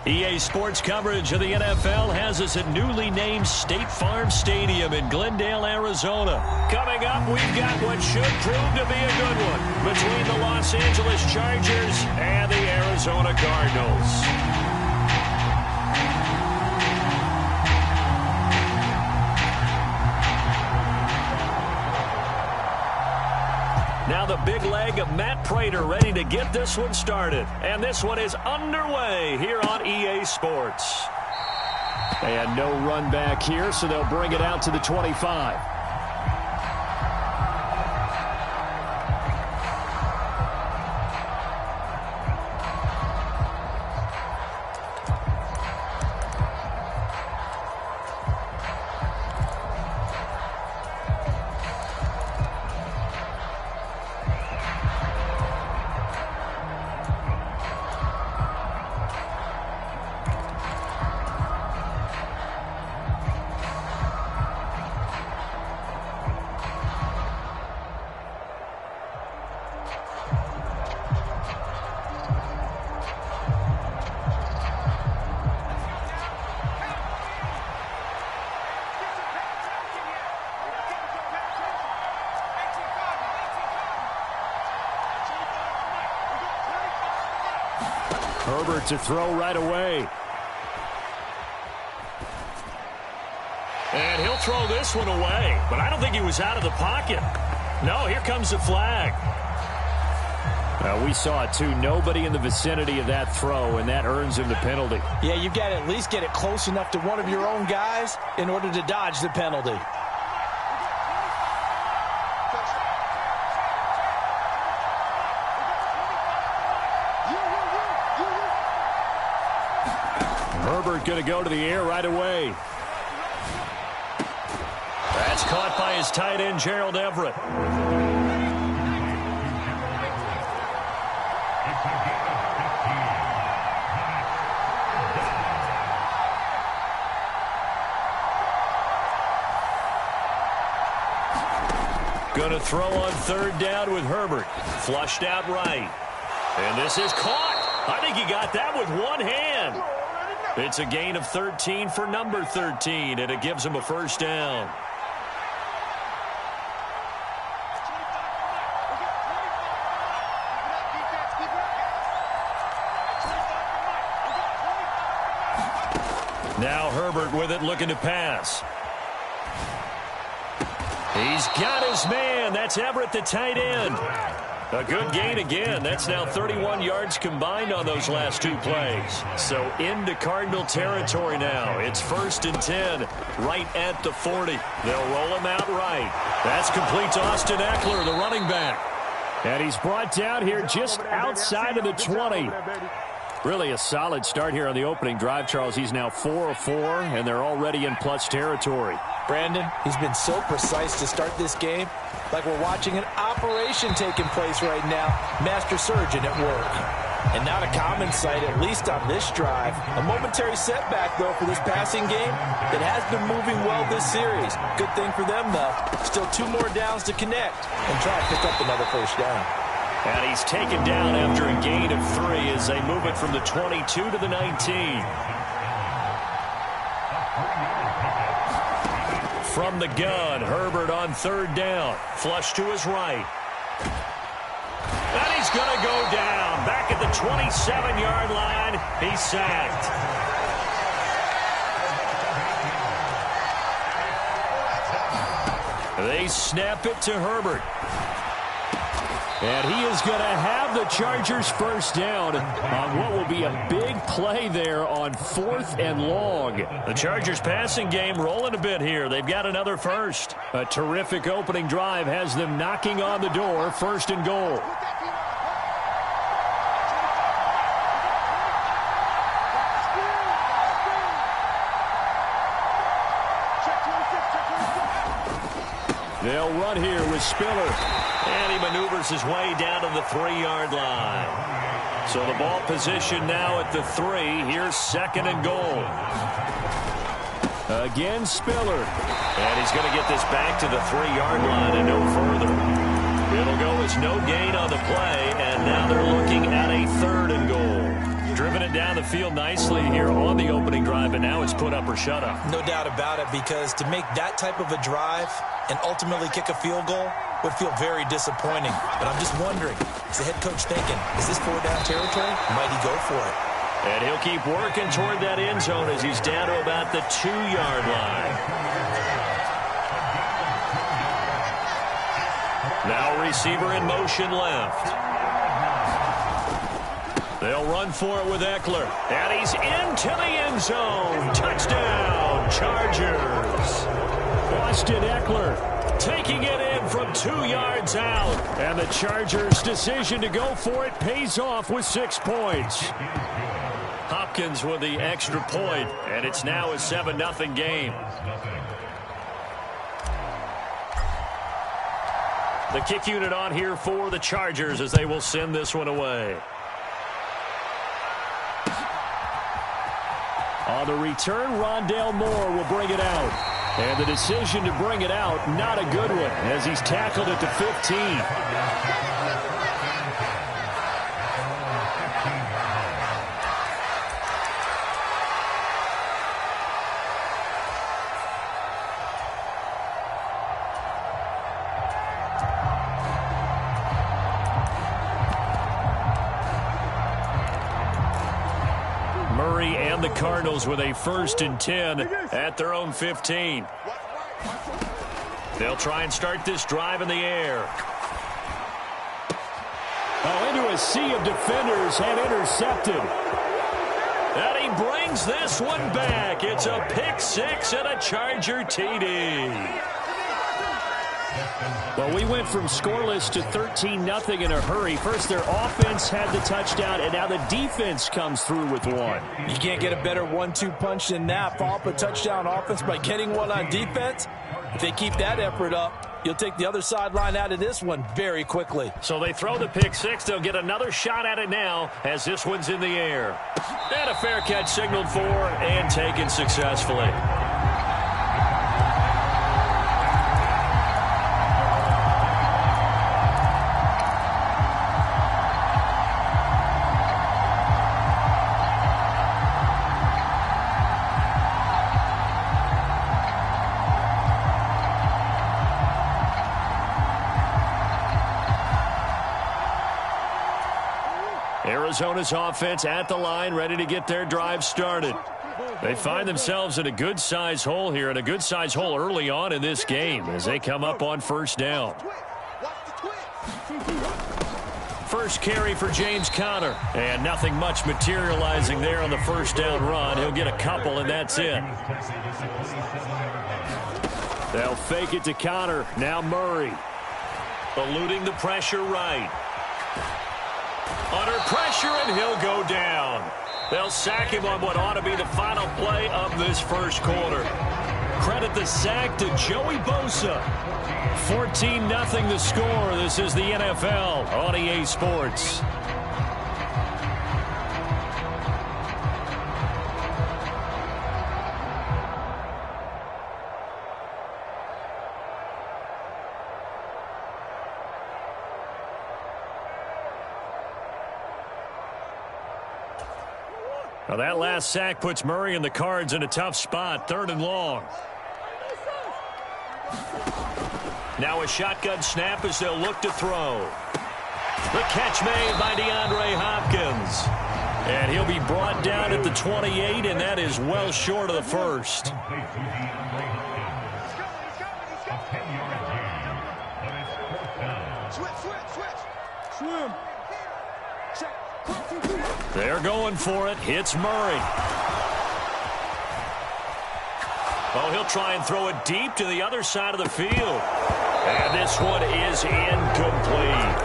EA Sports coverage of the NFL has us at newly named State Farm Stadium in Glendale, Arizona. Coming up, we've got what should prove to be a good one between the Los Angeles Chargers and the Arizona Cardinals. Now the big leg of Matt Prater ready to get this one started. And this one is underway here on EA Sports. And no run back here, so they'll bring it out to the 25. Herbert to throw right away. And he'll throw this one away, but I don't think he was out of the pocket. No, here comes the flag. We saw it too. Nobody in the vicinity of that throw, and that earns him the penalty. Yeah, you've got to at least get it close enough to one of your own guys in order to dodge the penalty. Herbert going to go to the air right away. That's caught by his tight end, Gerald Everett. Going to throw on third down with Herbert. Flushed out right. And this is caught. I think he got that with one hand. It's a gain of 13 for number 13, and it gives him a first down. Now Herbert with it, looking to pass. He's got his man. That's Everett, the tight end. A good gain again. That's now 31 yards combined on those last two plays. So into Cardinal territory now. It's 1st and 10, right at the 40. They'll roll him out right. That's complete to Austin Eckler, the running back. And he's brought down here just outside of the 20. Really a solid start here on the opening drive, Charles. He's now 4 of 4, and they're already in plus territory. Brandon, he's been so precise to start this game, like we're watching an operation taking place right now. Master surgeon at work. And not a common sight, at least on this drive. A momentary setback, though, for this passing game that has been moving well this series. Good thing for them, though. Still 2 more downs to connect and try to pick up another first down. And he's taken down after a gain of 3 as they move it from the 22 to the 19. From the gun, Herbert on third down. Flush to his right. And he's going to go down. Back at the 27-yard line. He's sacked. They snap it to Herbert. And he is going to have the Chargers first down on what will be a big play there on 4th and long. The Chargers passing game rolling a bit here. They've got another first. A terrific opening drive has them knocking on the door. 1st and goal. They'll run here with Spiller. And he maneuvers his way down to the 3-yard line. So the ball position now at the 3. Here's 2nd and goal. Again, Spiller. And he's going to get this back to the 3-yard line and no further. It'll go as no gain on the play, and now they're looking at a 3rd and goal. Driven it down the field nicely here on the opening drive, and now it's put up or shut up. No doubt about it, because to make that type of a drive and ultimately kick a field goal would feel very disappointing. But I'm just wondering, is the head coach thinking, is this 4-down territory? Might he go for it? And he'll keep working toward that end zone as he's down to about the 2-yard line. Now receiver in motion left. They'll run for it with Eckler. And he's into the end zone. Touchdown, Chargers. Austin Eckler taking it in from 2 yards out. And the Chargers' decision to go for it pays off with 6 points. Hopkins with the extra point, and it's now a 7-0 game. The kick unit on here for the Chargers as they will send this one away. On the return, Rondale Moore will bring it out. And the decision to bring it out, not a good one, as he's tackled at the 15. The Cardinals with a 1st and 10 at their own 15. They'll try and start this drive in the air. Oh, into a sea of defenders and intercepted. And he brings this one back. It's a pick 6 and a Charger TD. Well, we went from scoreless to 13-0 in a hurry. First, their offense had the touchdown, and now the defense comes through with one. You can't get a better 1-2 punch than that. Follow up a touchdown offense by getting one on defense. If they keep that effort up, you'll take the other sideline out of this one very quickly. So they throw the pick 6. They'll get another shot at it now as this one's in the air. And a fair catch signaled for and taken successfully. Arizona's offense at the line, ready to get their drive started. They find themselves in a good-sized hole here, and a good-sized hole early on in this game as they come up on 1st down. First carry for James Conner, and nothing much materializing there on the 1st down run. He'll get a couple, and that's it. They'll fake it to Conner. Now Murray. Eluding the pressure right. Under pressure, and he'll go down. They'll sack him on what ought to be the final play of this 1st quarter. Credit the sack to Joey Bosa. 14-0 the score. This is the NFL on EA Sports. Now that last sack puts Murray and the Cards in a tough spot, 3rd and long. Now a shotgun snap as they'll look to throw. The catch made by DeAndre Hopkins. And he'll be brought down at the 28, and that is well short of the 1st. They're going for it. Hits Murray. Oh, he'll try and throw it deep to the other side of the field. And this one is incomplete.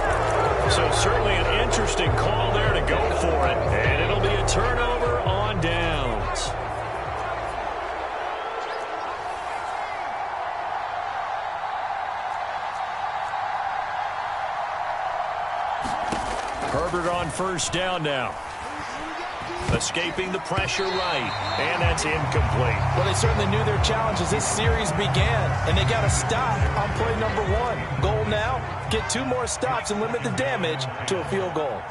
So certainly an interesting call there to go for it. And it'll be a turnover on downs. Herbert on 1st down now. Escaping the pressure right. And that's incomplete. Well, they certainly knew their challenge as this series began, and they got to stop on play number 1. Goal now, get 2 more stops and limit the damage to a field goal.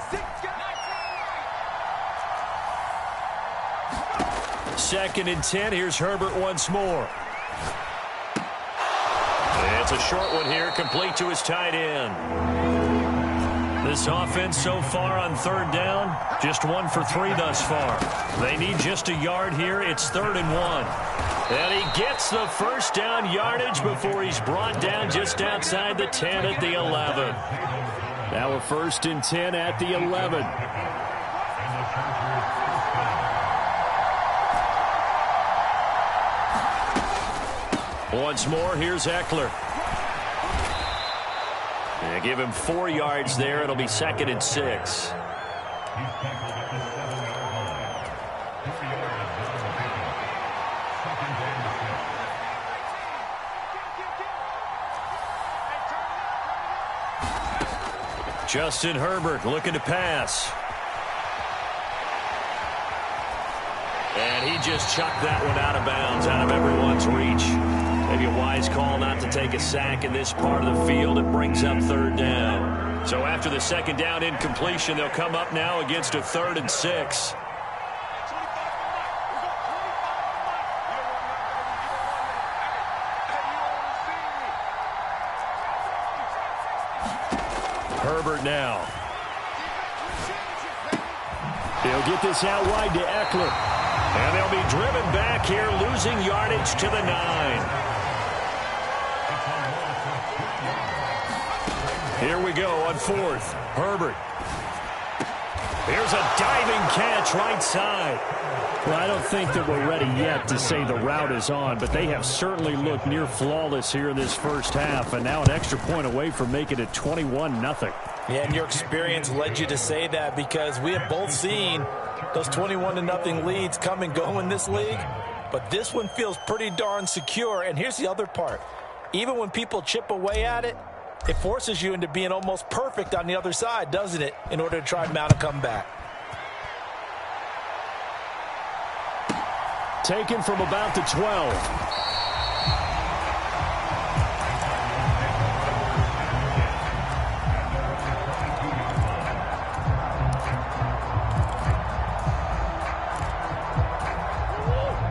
2nd and 10. Here's Herbert once more. It's a short one here, complete to his tight end. This offense so far on 3rd down, just 1 for 3 thus far. They need just a yard here. It's 3rd and 1. And he gets the first down yardage before he's brought down just outside the 10 at the 11. Now a 1st and 10 at the 11. Once more, here's Eckler. And give him 4 yards there. It'll be 2nd and 6. Justin Herbert looking to pass. And he just chucked that one out of bounds, out of everyone's reach. Maybe a wise call not to take a sack in this part of the field. It brings up 3rd down. So after the 2nd down incompletion, they'll come up now against a 3rd and 6. Herbert now. He'll get this out wide to Eckler. And they'll be driven back here, losing yardage to the 9. Here we go on 4th. Herbert. Here's a diving catch right side. Well, I don't think that we're ready yet to say the route is on, but they have certainly looked near flawless here in this first half, and now an extra point away from making it 21-0. Yeah, and your experience led you to say that, because we have both seen those 21-0 leads come and go in this league, but this one feels pretty darn secure. And here's the other part. Even when people chip away at it, it forces you into being almost perfect on the other side, doesn't it, in order to try and mount a comeback. Taken from about the 12.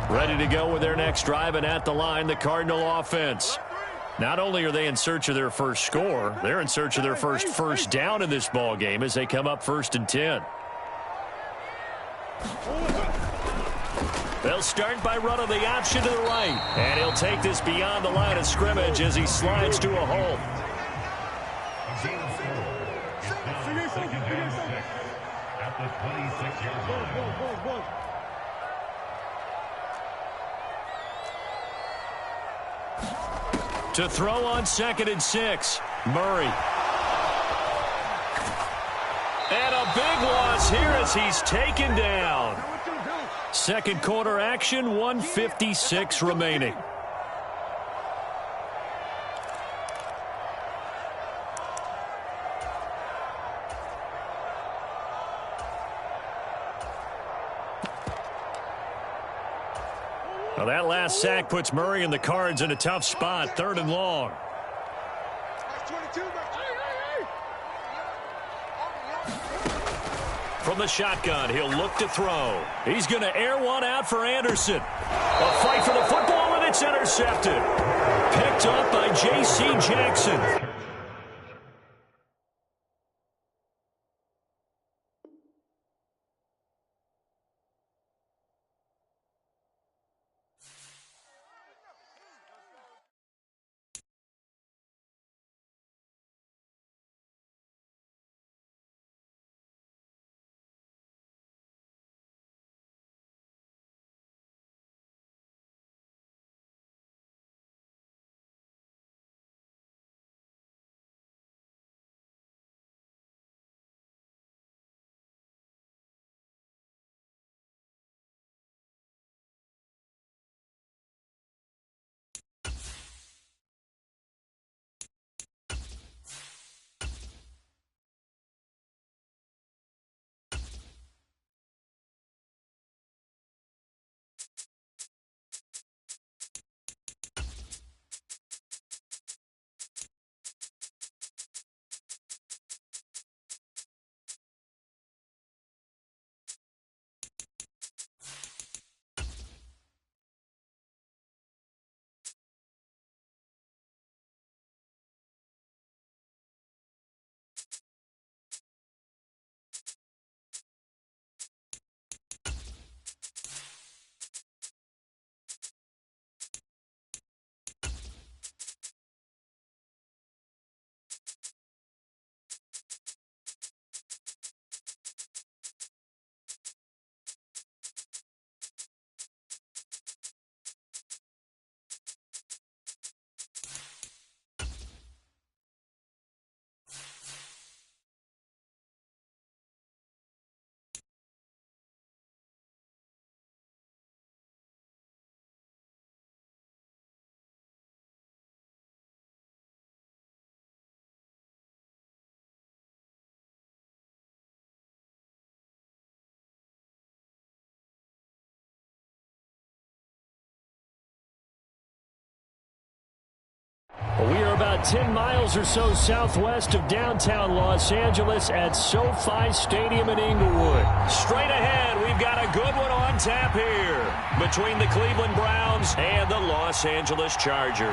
Ready to go with their next drive, and at the line, the Cardinal offense. Not only are they in search of their first score, they're in search of their first down in this ball game as they come up 1st and 10. They'll start by running the option to the right, and he'll take this beyond the line of scrimmage as he slides to a halt. At the 26-yard line. To throw on 2nd and 6, Murray. And a big loss here as he's taken down. 2nd quarter action, 1:56 remaining. Well, that last sack puts Murray and the Cards in a tough spot, 3rd and long. From the shotgun, he'll look to throw. He's going to air one out for Anderson. A fight for the football, and it's intercepted. Picked up by J.C. Jackson. We are about 10 miles or so southwest of downtown Los Angeles at SoFi Stadium in Inglewood. Straight ahead, we've got a good one on tap here between the Cleveland Browns and the Los Angeles Chargers.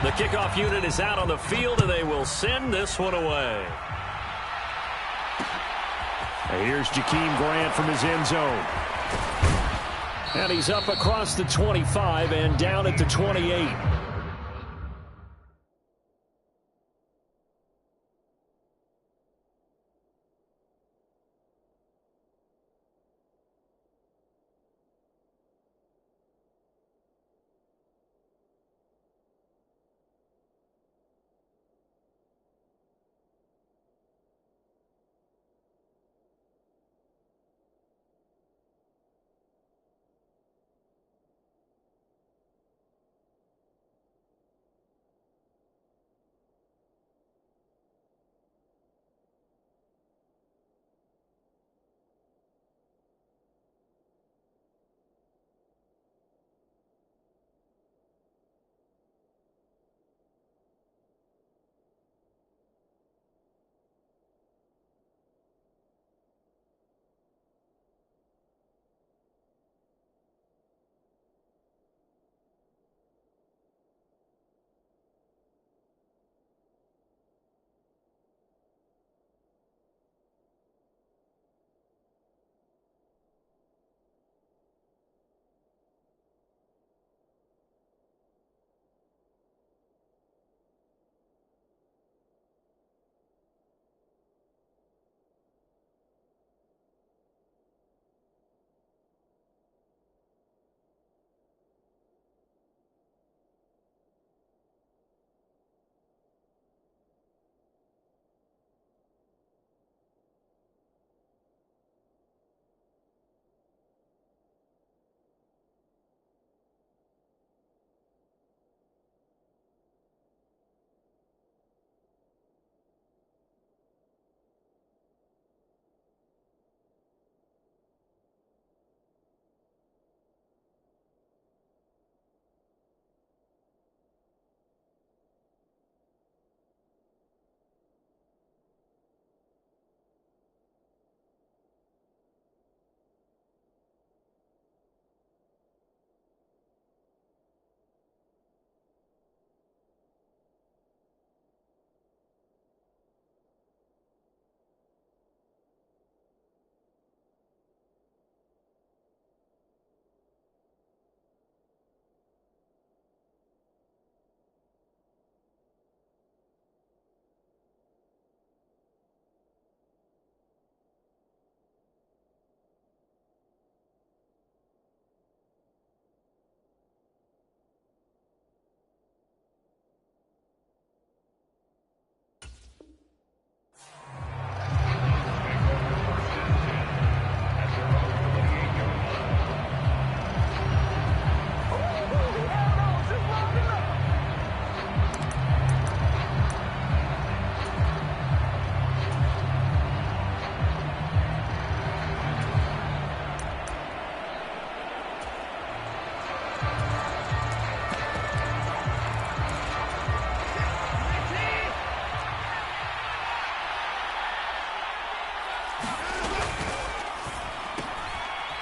The kickoff unit is out on the field, and they will send this one away. And here's Jakeem Grant from his end zone. And he's up across the 25 and down at the 28.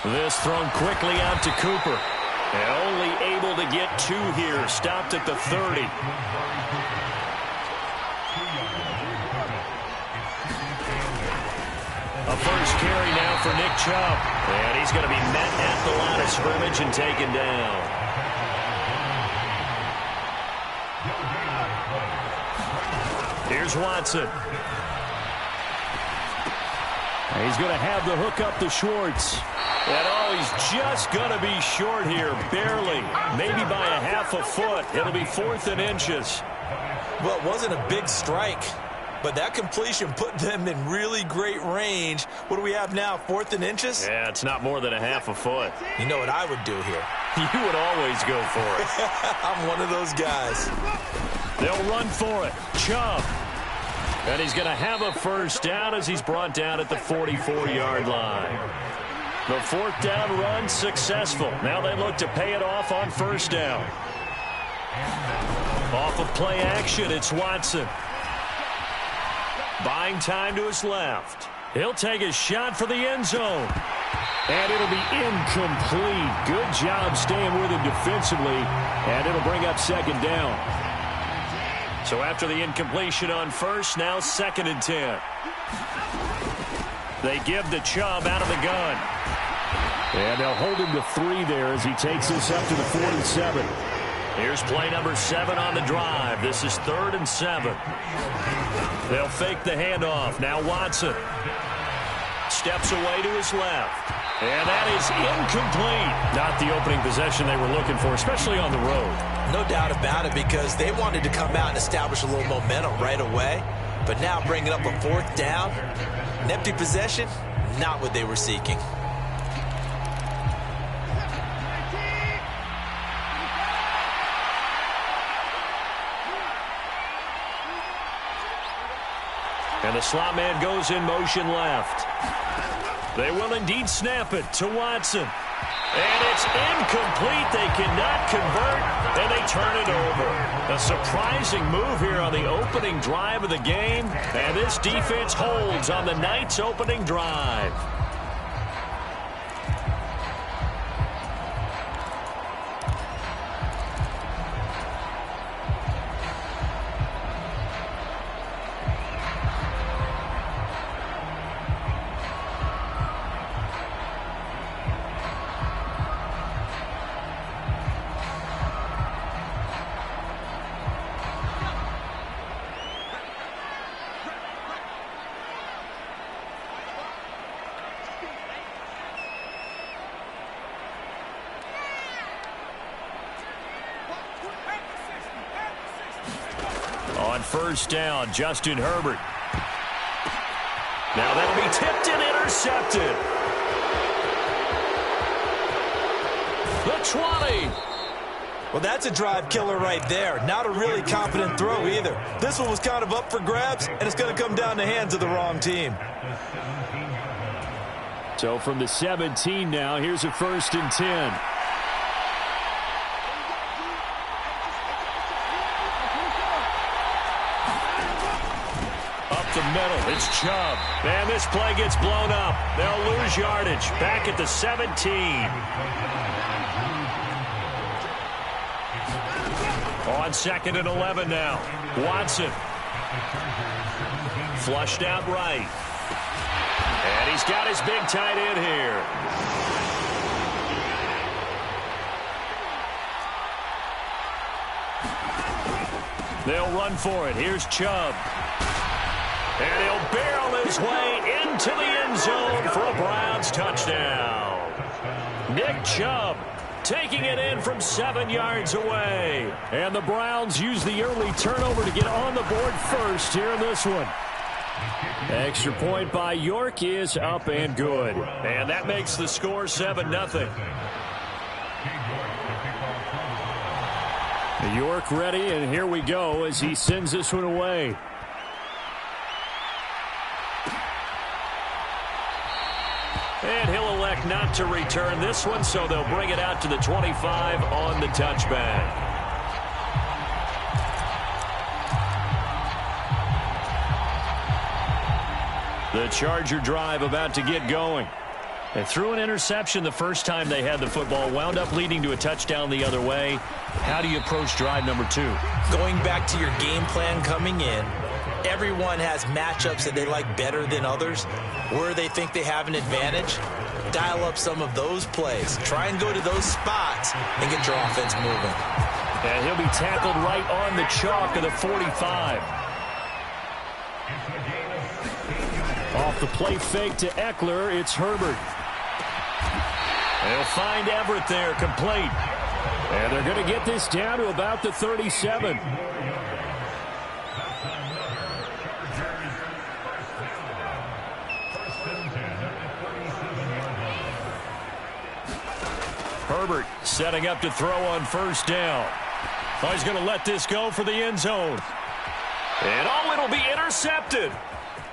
This thrown quickly out to Cooper. And only able to get 2 here. Stopped at the 30. A first carry now for Nick Chubb. And he's going to be met at the line of scrimmage and taken down. Here's Watson. He's going to have the hook up to Schwartz. And he's just going to be short here, barely, maybe by a half a foot. It'll be 4th and inches. Well, it wasn't a big strike, but that completion put them in really great range. What do we have now, 4th and inches? Yeah, it's not more than a half a foot. You know what I would do here? You would always go for it. I'm one of those guys. They'll run for it. Chubb. And he's going to have a first down as he's brought down at the 44-yard line. The 4th down run successful. Now they look to pay it off on first down. Off of play action, it's Watson. Buying time to his left. He'll take a shot for the end zone. And it'll be incomplete. Good job staying with him defensively. And it'll bring up 2nd down. So after the incompletion on first, now 2nd and 10. They give the Chubb out of the gun. And they'll hold him to 3 there as he takes this up to the 47. Here's play number 7 on the drive. This is 3rd and 7. They'll fake the handoff. Now Watson steps away to his left. And that is incomplete. Not the opening possession they were looking for, especially on the road. No doubt about it, because they wanted to come out and establish a little momentum right away. But now bringing up a 4th down, an empty possession, not what they were seeking. And the slot man goes in motion left. They will indeed snap it to Watson. And it's incomplete. They cannot convert, and they turn it over. A surprising move here on the opening drive of the game, and this defense holds on the night's opening drive. On first down, Justin Herbert. Now that'll be tipped and intercepted. The 20. Well, that's a drive killer right there. Not a really confident throw either. This one was kind of up for grabs, and it's going to come down the hands of the wrong team. So from the 17 now, here's a 1st and 10. The middle, it's Chubb. And this play gets blown up. They'll lose yardage. Back at the 17. On 2nd and 11 now. Watson. Flushed out right. And he's got his big tight end here. They'll run for it. Here's Chubb. And he'll barrel his way into the end zone for a Browns touchdown. Nick Chubb taking it in from 7 yards away. And the Browns use the early turnover to get on the board first here in this one. Extra point by York is up and good. And that makes the score 7-0. York ready, and here we go as he sends this one away. And he'll elect not to return this one, so they'll bring it out to the 25 on the touchback. The Charger drive about to get going. They threw an interception the first time they had the football, wound up leading to a touchdown the other way. How do you approach drive number 2? Going back to your game plan coming in, everyone has matchups that they like better than others, where they think they have an advantage. Dial up some of those plays. Try and go to those spots and get your offense moving. And he'll be tackled right on the chalk of the 45. Off the play fake to Eckler, it's Herbert. They'll find Everett there, complete. And they're going to get this down to about the 37. Herbert setting up to throw on first down. Oh, he's going to let this go for the end zone. And it'll be intercepted.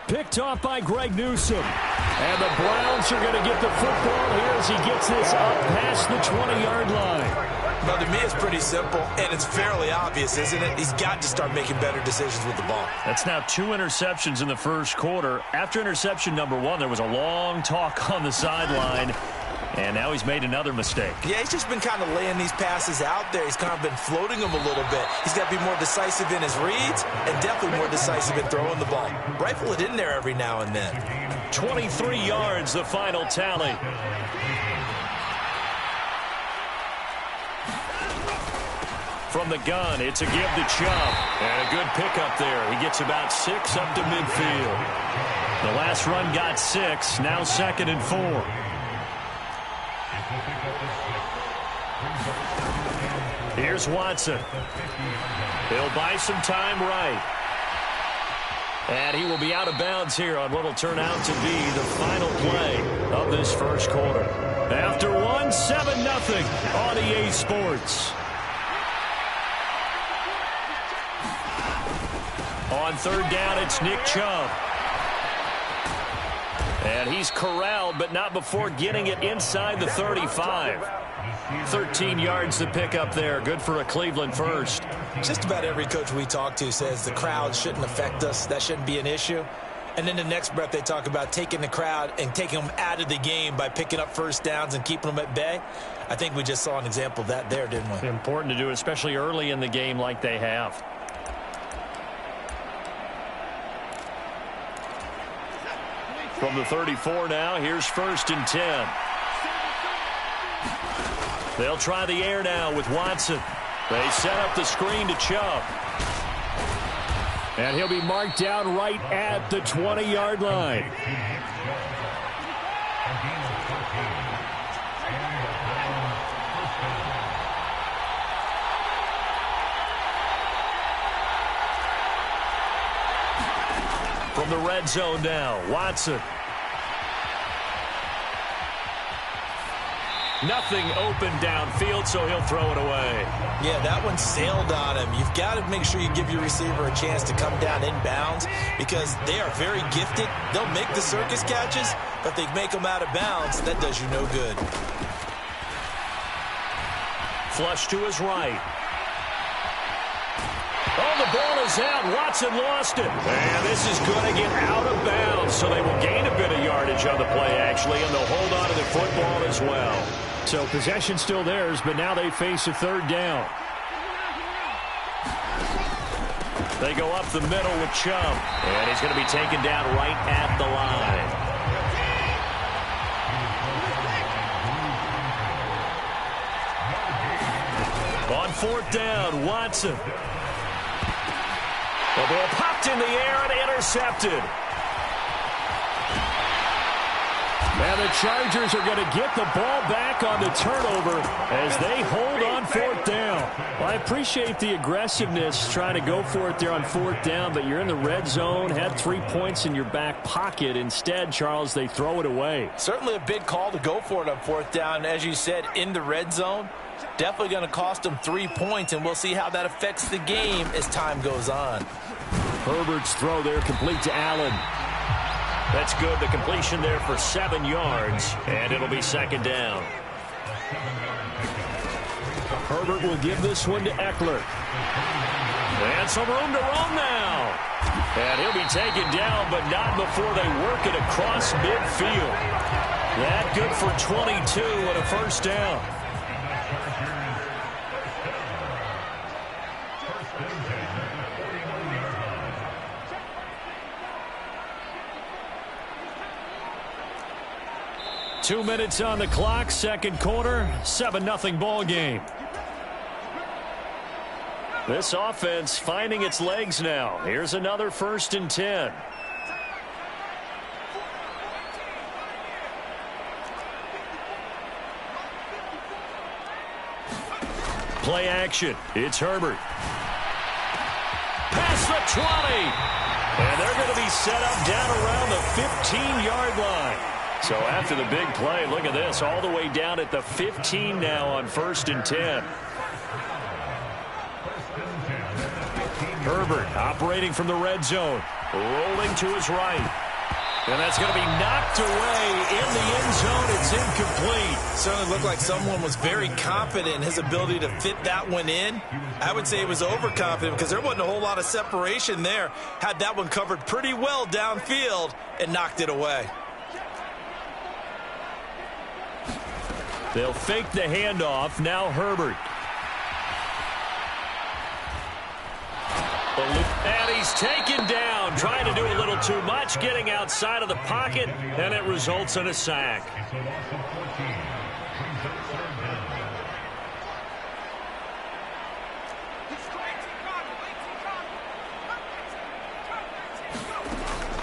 Picked off by Greg Newsome. And the Browns are going to get the football here as he gets this up past the 20-yard line. Well, to me, it's pretty simple, and it's fairly obvious, isn't it? He's got to start making better decisions with the ball. That's now 2 interceptions in the first quarter. After interception number 1, there was a long talk on the sideline. And now he's made another mistake. Yeah, he's just been kind of laying these passes out there. He's kind of been floating them a little bit. He's got to be more decisive in his reads and definitely more decisive in throwing the ball. Rifle it in there every now and then. 23 yards, the final tally. From the gun, it's a give to Chubb. And a good pickup there. He gets about 6 up to midfield. The last run got 6, now 2nd and 4. Here's Watson. He'll buy some time right. And he will be out of bounds here on what will turn out to be the final play of this first quarter. After 1, 7-0 on EA Sports. On third down, it's Nick Chubb. And he's corralled, but not before getting it inside the 35. 13 yards to pick up there. Good for a Cleveland first. Just about every coach we talk to says the crowd shouldn't affect us. That shouldn't be an issue. And then the next breath they talk about taking the crowd and taking them out of the game by picking up first downs and keeping them at bay. I think we just saw an example of that there, didn't we? Important to do, especially early in the game like they have. From the 34 now, here's 1st and 10. They'll try the air now with Watson. They set up the screen to Chubb. And he'll be marked down right at the 20-yard line. From the red zone now, Watson. Nothing open downfield, so he'll throw it away. Yeah, that one sailed on him. You've got to make sure you give your receiver a chance to come down inbounds because they are very gifted. They'll make the circus catches, but they make them out of bounds. That does you no good. Flush to his right. Oh, the ball is out. Watson lost it. And this is going to get out of bounds, so they will gain a bit of yardage on the play, actually, and they'll hold on to the football as well. So possession still theirs, but now they face a third down. They go up the middle with Chubb. And he's going to be taken down right at the line. On 4th down, Watson. The ball popped in the air and intercepted. And the Chargers are going to get the ball back on the turnover as they hold on 4th down. Well, I appreciate the aggressiveness trying to go for it there on 4th down, but you're in the red zone, had 3 points in your back pocket. Instead, Charles, they throw it away. Certainly a big call to go for it on 4th down. As you said, in the red zone, definitely going to cost them 3 points, and we'll see how that affects the game as time goes on. Herbert's throw there complete to Allen. That's good. The completion there for 7 yards, and it'll be 2nd down. Herbert will give this one to Eckler. And some room to run now. And he'll be taken down, but not before they work it across midfield. That good for 22 and a first down. Two minutes on the clock, second quarter, 7-0 ball game. This offense finding its legs now. Here's another 1st and 10. Play action. It's Herbert. Past the 20. And they're going to be set up down around the 15-yard line. So after the big play, look at this, all the way down at the 15 now on 1st and 10. Herbert operating from the red zone, rolling to his right. And that's going to be knocked away in the end zone. It's incomplete. Certainly looked like someone was very confident in his ability to fit that one in. I would say he was overconfident because there wasn't a whole lot of separation there. Had that one covered pretty well downfield and knocked it away. They'll fake the handoff. Now Herbert. And he's taken down, trying to do a little too much, getting outside of the pocket, and it results in a sack.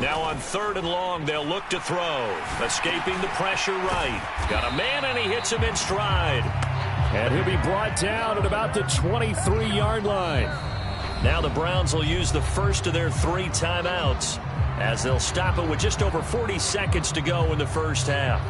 Now on 3rd and long, they'll look to throw. Escaping the pressure right. Got a man, and he hits him in stride. And he'll be brought down at about the 23-yard line. Now the Browns will use the first of their 3 timeouts as they'll stop it with just over 40 seconds to go in the first half.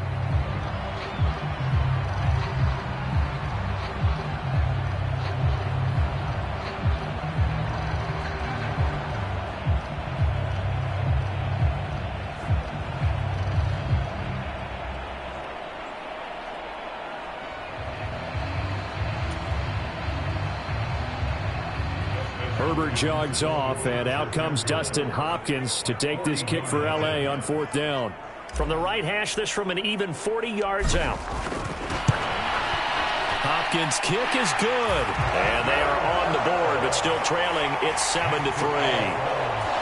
Herbert jogs off, and out comes Dustin Hopkins to take this kick for L.A. on 4th down. From the right hash, this from an even 40 yards out. Hopkins' kick is good. And they are on the board, but still trailing. It's 7-3.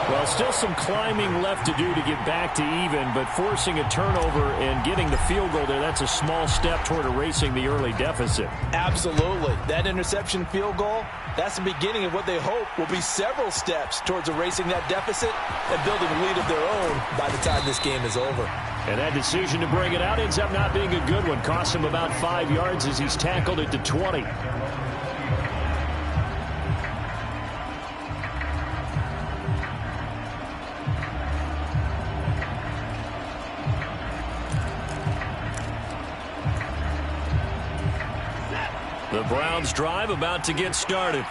Well, still some climbing left to do to get back to even, but forcing a turnover and getting the field goal there, that's a small step toward erasing the early deficit. Absolutely. That interception field goal, that's the beginning of what they hope will be several steps towards erasing that deficit and building a lead of their own by the time this game is over. And that decision to bring it out ends up not being a good one. Costs him about 5 yards as he's tackled it to 20. The Browns drive about to get started.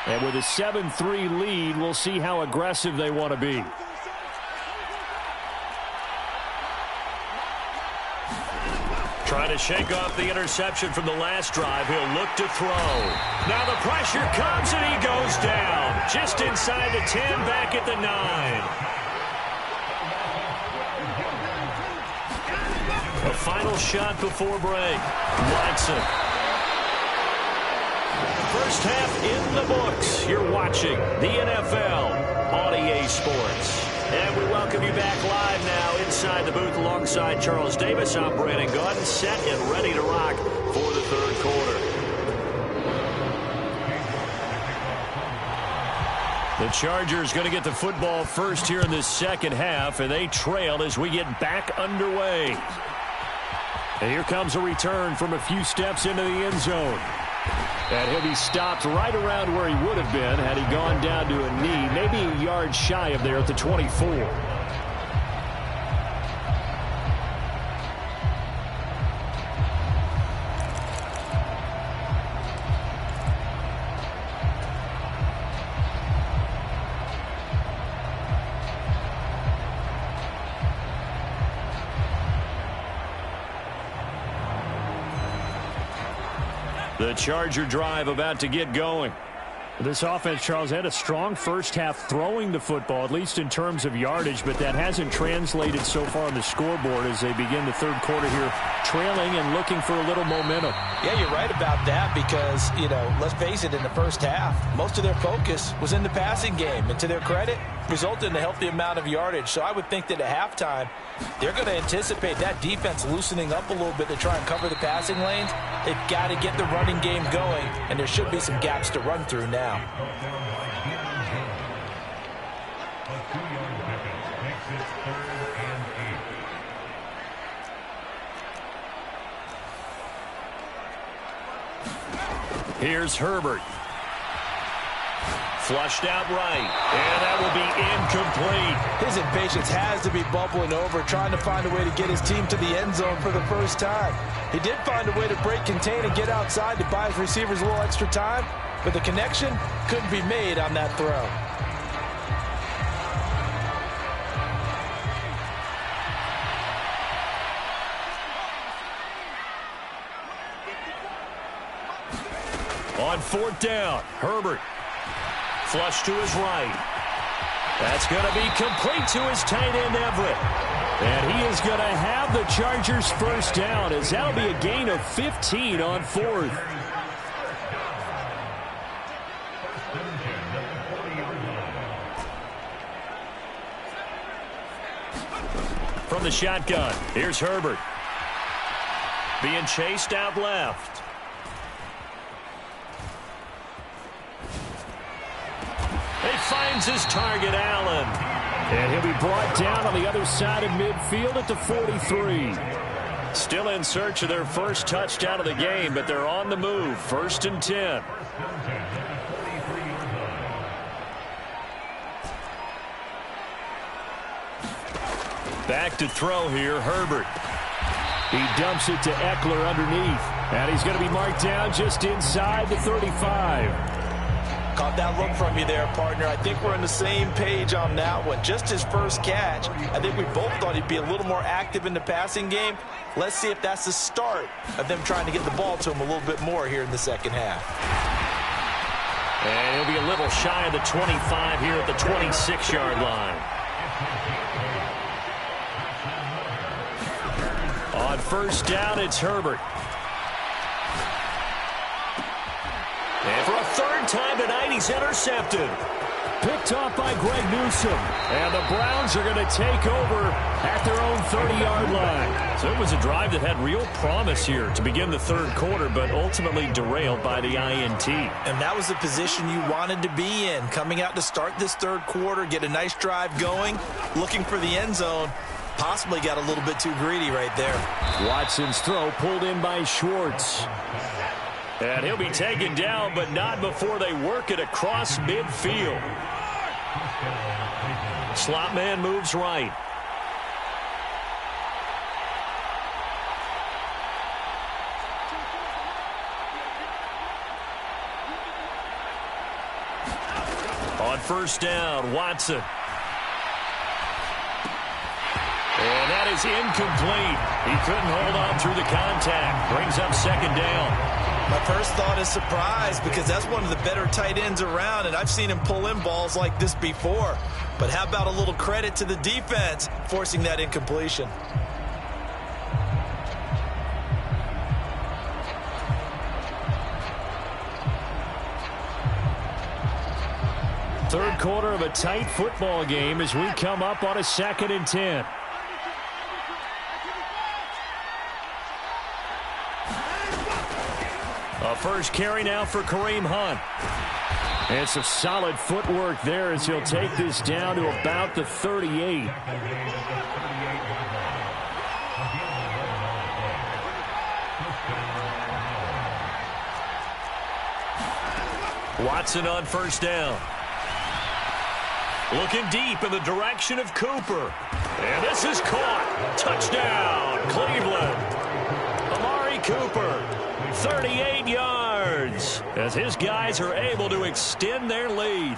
And with a 7-3 lead, we'll see how aggressive they want to be. Trying to shake off the interception from the last drive. He'll look to throw. Now the pressure comes and he goes down. Just inside the 10, back at the 9. A final shot before break. Watson. First half in the books. You're watching the NFL on EA Sports. And we welcome you back live now inside the booth alongside Charles Davis. I'm Brandon Gaudin, set and ready to rock for the third quarter. The Chargers going to get the football first here in this second half, and they trail as we get back underway. And here comes a return from a few steps into the end zone. And he'll be stopped right around where he would have been had he gone down to a knee, maybe a yard shy of there at the 24. The Charger drive about to get going. This offense, Charles, had a strong first half throwing the football, at least in terms of yardage, but that hasn't translated so far on the scoreboard as they begin the third quarter here, trailing and looking for a little momentum. Yeah, you're right about that because, you know, let's face it, in the first half, most of their focus was in the passing game. And to their credit, resulted in a healthy amount of yardage. So I would think that at halftime, they're going to anticipate that defense loosening up a little bit to try and cover the passing lanes. They've got to get the running game going, and there should be some gaps to run through now. Here's Herbert. Flushed out right, and that will be incomplete. His impatience has to be bubbling over, trying to find a way to get his team to the end zone for the first time. He did find a way to break contain and get outside to buy his receivers a little extra time, but the connection couldn't be made on that throw. On fourth down, Herbert. Flush to his right. That's going to be complete to his tight end, Everett. And he is going to have the Chargers first down, as that'll be a gain of 15 on fourth. From the shotgun, here's Herbert. Being chased out left. He finds his target, Allen. And he'll be brought down on the other side of midfield at the 43. Still in search of their first touchdown of the game, but they're on the move. 1st and 10. Back to throw here, Herbert. He dumps it to Eckler underneath. And he's going to be marked down just inside the 35. Caught that look from you there, partner. I think we're on the same page on that one. Just his first catch. I think we both thought he'd be a little more active in the passing game. Let's see if that's the start of them trying to get the ball to him a little bit more here in the second half. And he'll be a little shy of the 25 here at the 26-yard line. On first down, it's Herbert. And for a third time tonight, he's intercepted. Picked off by Greg Newsome. And the Browns are going to take over at their own 30-yard line. So it was a drive that had real promise here to begin the third quarter, but ultimately derailed by the INT. And that was the position you wanted to be in. Coming out to start this third quarter, get a nice drive going, looking for the end zone. Possibly got a little bit too greedy right there. Watson's throw pulled in by Schwartz. And he'll be taken down, but not before they work it across midfield. Slot man moves right. On first down, Watson. And that is incomplete. He couldn't hold on through the contact. Brings up second down. My first thought is surprise, because that's one of the better tight ends around, and I've seen him pull in balls like this before. But how about a little credit to the defense forcing that incompletion? Third quarter of a tight football game as we come up on a 2nd and 10. A first carry now for Kareem Hunt. And some solid footwork there as he'll take this down to about the 38. Watson on first down. Looking deep in the direction of Cooper. And this is caught. Touchdown, Cleveland. Amari Cooper, 38 yards, as his guys are able to extend their lead.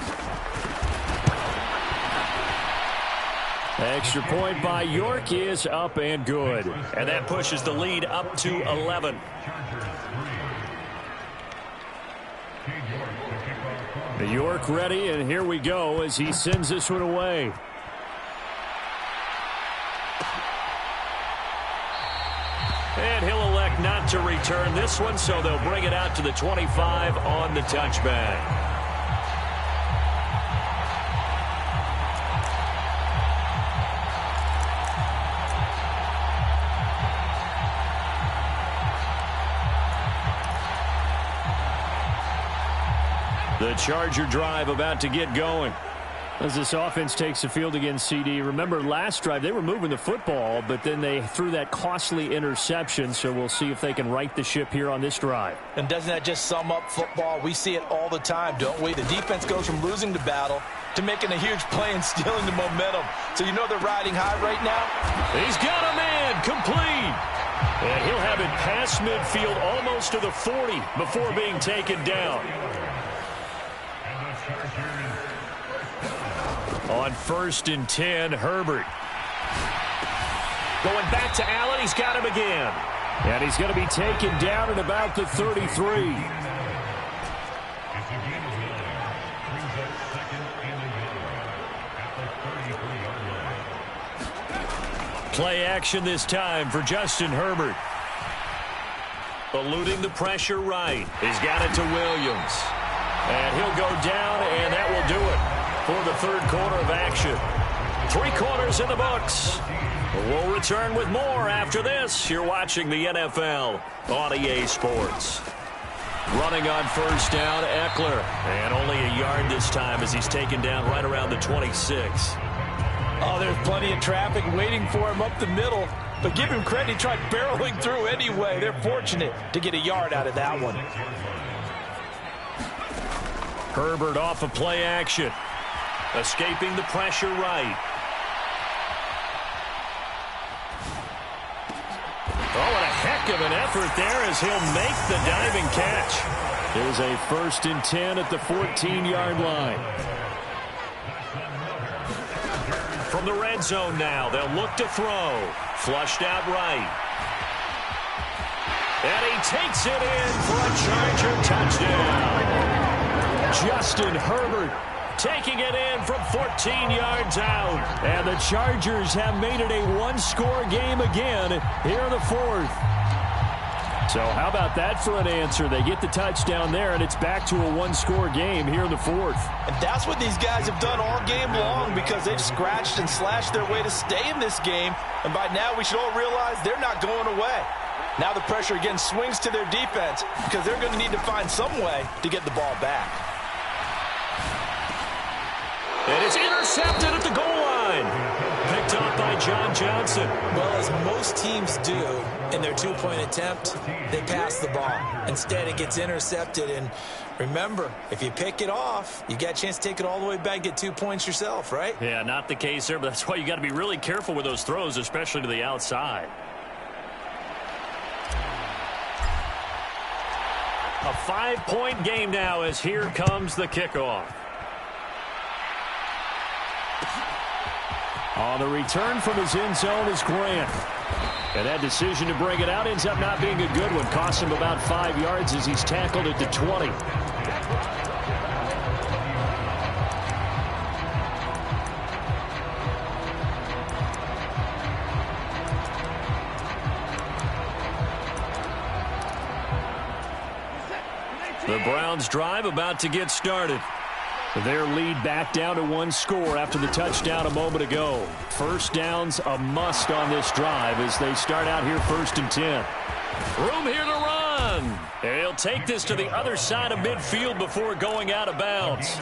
Extra point by York is up and good. And that pushes the lead up to 11. York ready, and here we go as he sends this one away. And he'll elect not to return this one, so they'll bring it out to the 25 on the touchback. The Charger drive about to get going. As this offense takes the field against CD, remember last drive they were moving the football, but then they threw that costly interception, so we'll see if they can right the ship here on this drive. And doesn't that just sum up football? We see it all the time, don't we? The defense goes from losing the battle to making a huge play and stealing the momentum. So you know they're riding high right now? He's got a man complete. And he'll have it past midfield almost to the 40 before being taken down. On 1st and 10, Herbert. Going back to Allen, he's got him again. And he's going to be taken down at about the 33. Play action this time for Justin Herbert. Eluding the pressure right. He's got it to Williams. And he'll go down, and that will do it for the third quarter of action. 3 quarters in the books. We'll return with more after this. You're watching the NFL on EA Sports. Running on 1st down, Eckler. And only a yard this time as he's taken down right around the 26. Oh, there's plenty of traffic waiting for him up the middle. But give him credit, he tried barreling through anyway. They're fortunate to get a yard out of that one. Herbert off of play action. Escaping the pressure right. Oh, what a heck of an effort there as he'll make the diving catch. There's a 1st and 10 at the 14-yard line. From the red zone now, they'll look to throw. Flushed out right. And he takes it in for a Charger touchdown. Justin Herbert taking it in from 14 yards out. And the Chargers have made it a one-score game again here in the 4th. So how about that for an answer? They get the touchdown there, and it's back to a one-score game here in the 4th. And that's what these guys have done all game long because they've scratched and slashed their way to stay in this game. And by now we should all realize they're not going away. Now the pressure again swings to their defense because they're going to need to find some way to get the ball back. And it's intercepted at the goal line. Picked up by John Johnson. Well, as most teams do in their two-point attempt, they pass the ball. Instead, it gets intercepted. And remember, if you pick it off, you got a chance to take it all the way back, get 2 points yourself, right? Yeah, not the case there, but that's why you got to be really careful with those throws, especially to the outside. A 5-point game now as here comes the kickoff. On the return from his end zone is Grant. And that decision to bring it out ends up not being a good one. Costs him about 5 yards as he's tackled at the 20. The Browns drive about to get started. Their lead back down to 1 score after the touchdown a moment ago. First down's a must on this drive as they start out here 1st and 10. Room here to run. And he'll take this to the other side of midfield before going out of bounds.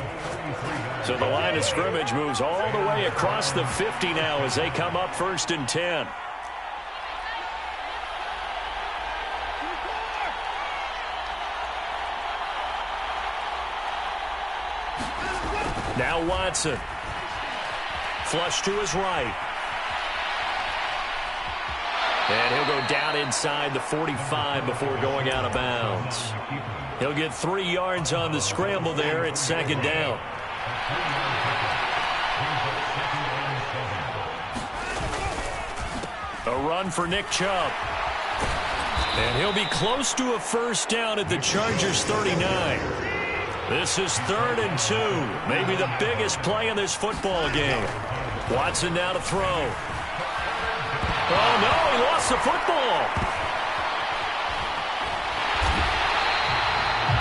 So the line of scrimmage moves all the way across the 50 now as they come up 1st and 10. Now Watson. Flush to his right. And he'll go down inside the 45 before going out of bounds. He'll get 3 yards on the scramble there at 2nd down. A run for Nick Chubb. And he'll be close to a 1st down at the Chargers 39. This is 3rd and 2. Maybe the biggest play in this football game. Watson now to throw. Oh, no, he lost the football.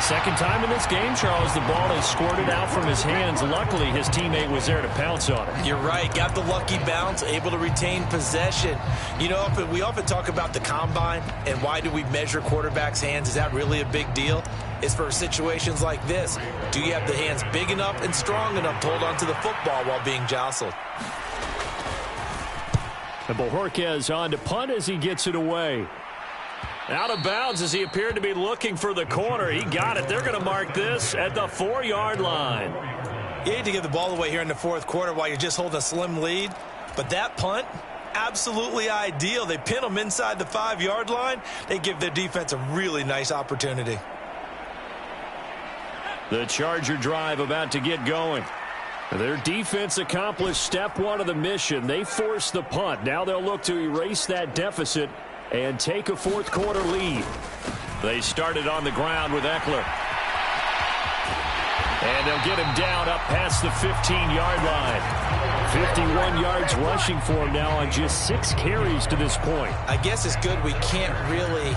Second time in this game, Charles, the ball has squirted out from his hands. Luckily, his teammate was there to pounce on it. You're right. Got the lucky bounce, able to retain possession. You know, we often talk about the combine and why do we measure quarterbacks' hands. Is that really a big deal? It's for situations like this. Do you have the hands big enough and strong enough to hold on to the football while being jostled? And Bojorquez on to punt as he gets it away. Out of bounds as he appeared to be looking for the corner. He got it. They're going to mark this at the 4-yard line. You hate to give the ball away here in the fourth quarter while you're just holding a slim lead. But that punt, absolutely ideal. They pin them inside the 5-yard line. They give their defense a really nice opportunity. The Charger drive about to get going. Their defense accomplished step one of the mission. They forced the punt. Now they'll look to erase that deficit and take a fourth quarter lead. They started on the ground with Ekeler. And they'll get him down up past the 15-yard line. 51 yards rushing for him now on just 6 carries to this point. I guess it's good we can't really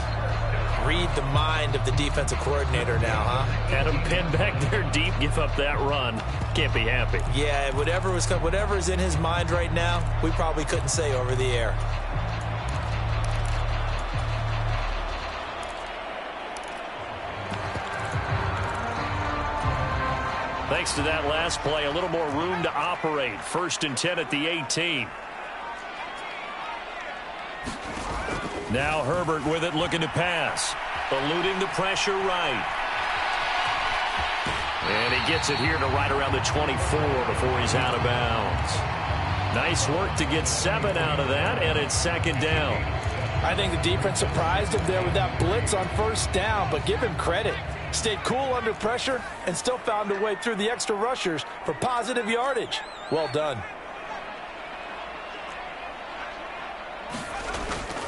read the mind of the defensive coordinator now, huh? Had him pinned back there deep, give up that run. Can't be happy. Yeah, whatever is in his mind right now, we probably couldn't say over the air. Thanks to that last play, a little more room to operate. 1st and 10 at the 18. Now Herbert with it, looking to pass. Eluding the pressure right. And he gets it here to right around the 24 before he's out of bounds. Nice work to get 7 out of that, and it's 2nd down. I think the defense surprised him there with that blitz on 1st down, but give him credit. Stayed cool under pressure and still found a way through the extra rushers for positive yardage. Well done.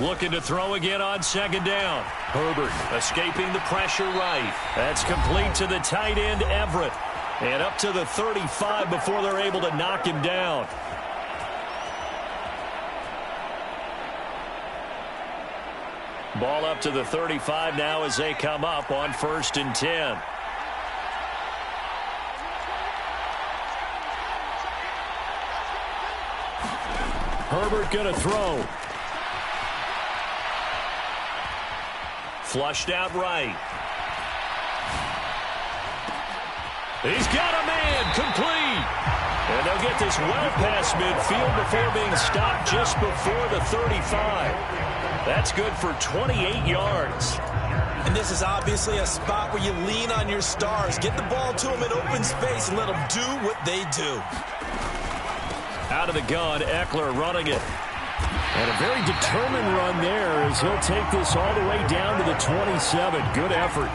Looking to throw again on 2nd down. Herbert escaping the pressure right. That's complete to the tight end, Everett. And up to the 35 before they're able to knock him down. Ball up to the 35 now as they come up on 1st and 10. Herbert going to throw. Flushed out right. He's got a man, complete. And they'll get this well past midfield before being stopped just before the 35. That's good for 28 yards. And this is obviously a spot where you lean on your stars. Get the ball to them in open space and let them do what they do. Out of the gun, Ekeler running it. And a very determined run there as he'll take this all the way down to the 27. Good effort.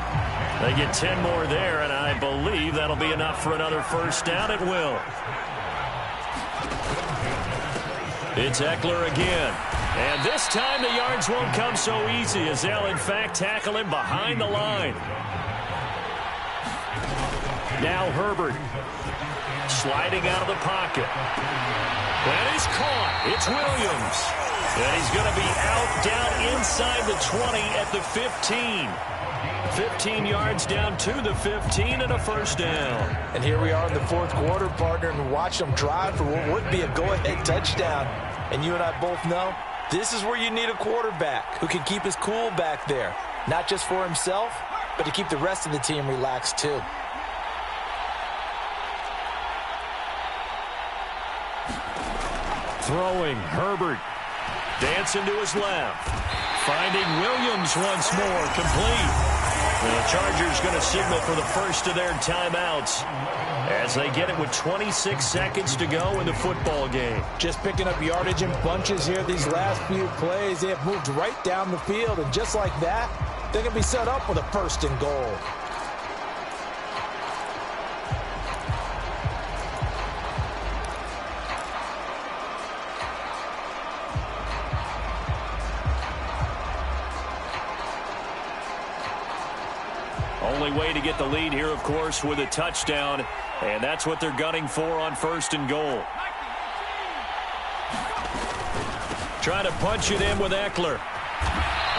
They get 10 more there, and I believe that'll be enough for another 1st down. It will. It's Ekeler again. And this time the yards won't come so easy as they'll, in fact, tackle him behind the line. Now Herbert sliding out of the pocket. And he's caught. It's Williams. And he's going to be out down inside the 20 at the 15. 15 yards down to the 15 and a 1st down. And here we are in the fourth quarter, partner, and watch them drive for what would be a go-ahead touchdown. And you and I both know this is where you need a quarterback who can keep his cool back there. Not just for himself, but to keep the rest of the team relaxed too. Throwing, Herbert. Dancing to his left. Finding Williams once more, complete. The Chargers going to signal for the first of their timeouts as they get it with 26 seconds to go in the football game. Just picking up yardage in bunches here these last few plays. They have moved right down the field, and just like that, they're going to be set up with a 1st and goal. Only way to get the lead here, of course, with a touchdown, and that's what they're gunning for on 1st and goal. Trying to punch it in with Ekeler.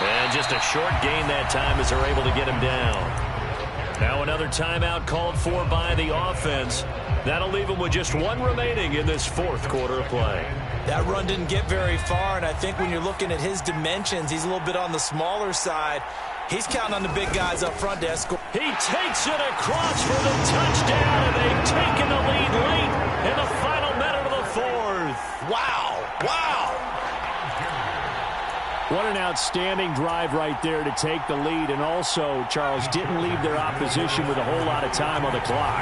And just a short gain that time as they're able to get him down. Now another timeout called for by the offense. That'll leave them with just one remaining in this fourth quarter of play. That run didn't get very far, and I think when you're looking at his dimensions, he's a little bit on the smaller side. He's counting on the big guys up front to escort. He takes it across for the touchdown, and they've taken the lead late in the final minute of the fourth. Wow. Wow. What an outstanding drive right there to take the lead. And also, Charles, didn't leave their opposition with a whole lot of time on the clock.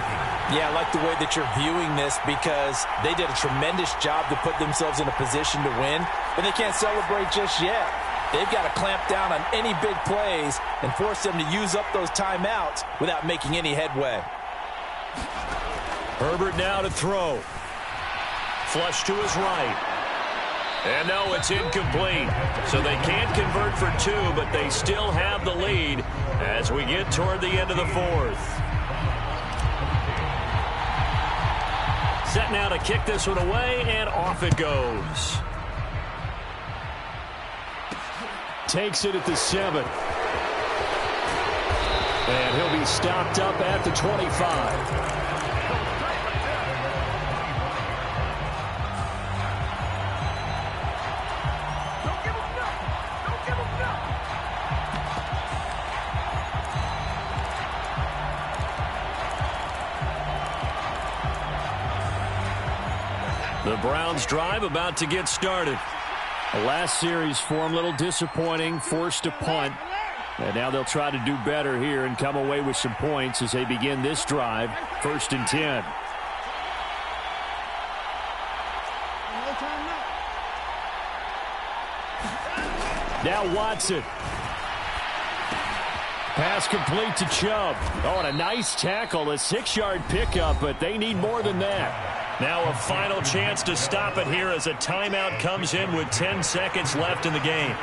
Yeah, I like the way that you're viewing this because they did a tremendous job to put themselves in a position to win, but they can't celebrate just yet. They've got to clamp down on any big plays and force them to use up those timeouts without making any headway. Herbert now to throw. Flush to his right. And no, it's incomplete. So they can't convert for two, but they still have the lead as we get toward the end of the fourth. Set now to kick this one away, and off it goes. Takes it at the 7. And he'll be stopped up at the 25. The Browns drive about to get started. The last series for them, a little disappointing, forced a punt. And now they'll try to do better here and come away with some points as they begin this drive, 1st and 10. Now Watson. Pass complete to Chubb. Oh, and a nice tackle, a 6-yard pickup, but they need more than that. Now a final chance to stop it here as a timeout comes in with 10 seconds left in the game.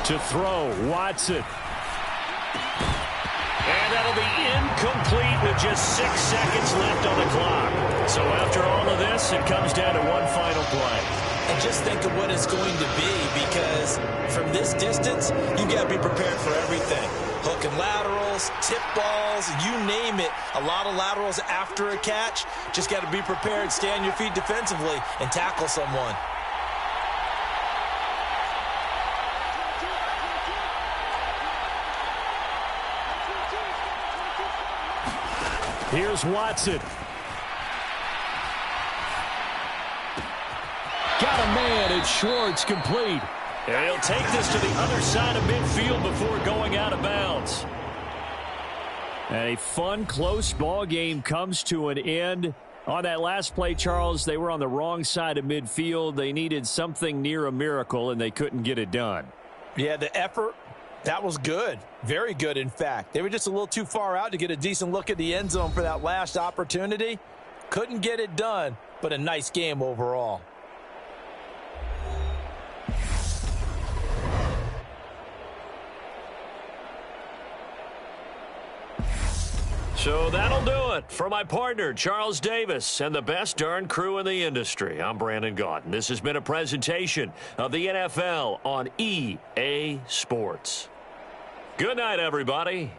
To throw, Watson. And that'll be incomplete with just 6 seconds left on the clock. So after all of this, it comes down to one final play. And just think of what it's going to be because from this distance, you got to be prepared for everything. Hook and laterals, tip balls, you name it. A lot of laterals after a catch. Just got to be prepared, stay on your feet defensively, and tackle someone. Here's Watson. Got a man, and Schwartz complete. And he'll take this to the other side of midfield before going out of bounds. And a fun, close ball game comes to an end. On that last play, Charles, they were on the wrong side of midfield. They needed something near a miracle, and they couldn't get it done. Yeah, the effort, that was good. Very good, in fact. They were just a little too far out to get a decent look at the end zone for that last opportunity. Couldn't get it done, but a nice game overall. So that'll do it for my partner, Charles Davis, and the best darn crew in the industry. I'm Brandon Gaudin. This has been a presentation of the NFL on EA Sports. Good night, everybody.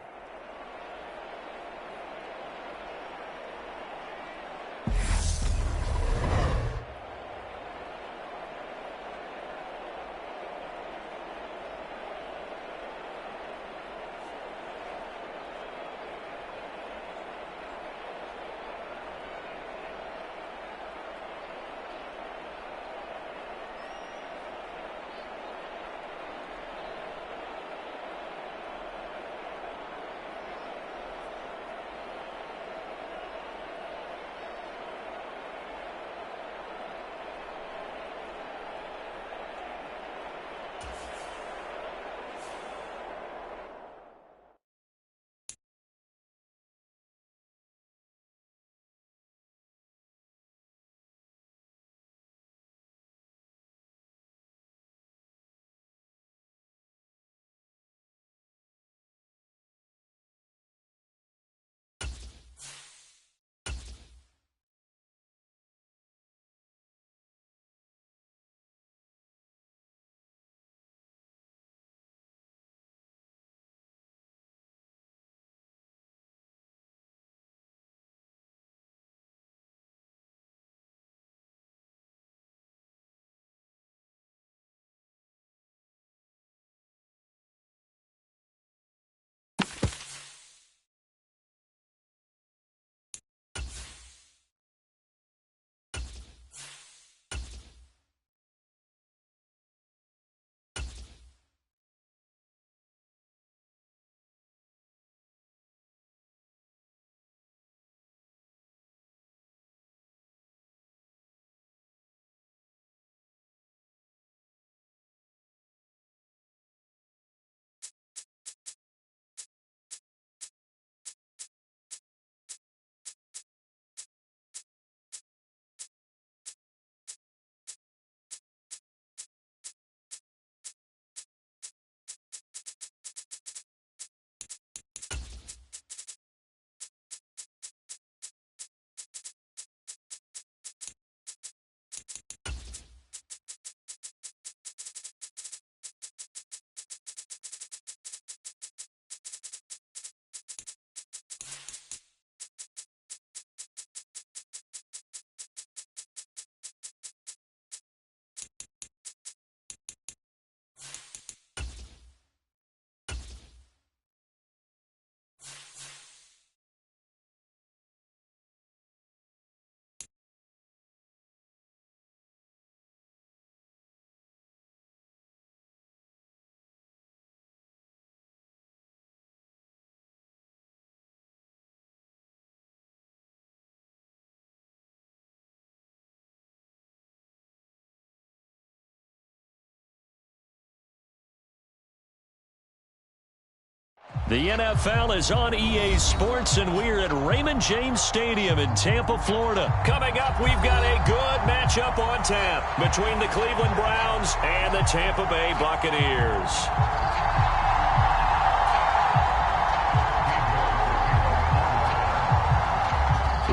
The NFL is on EA Sports, and we're at Raymond James Stadium in Tampa, Florida. Coming up, we've got a good matchup on tap between the Cleveland Browns and the Tampa Bay Buccaneers.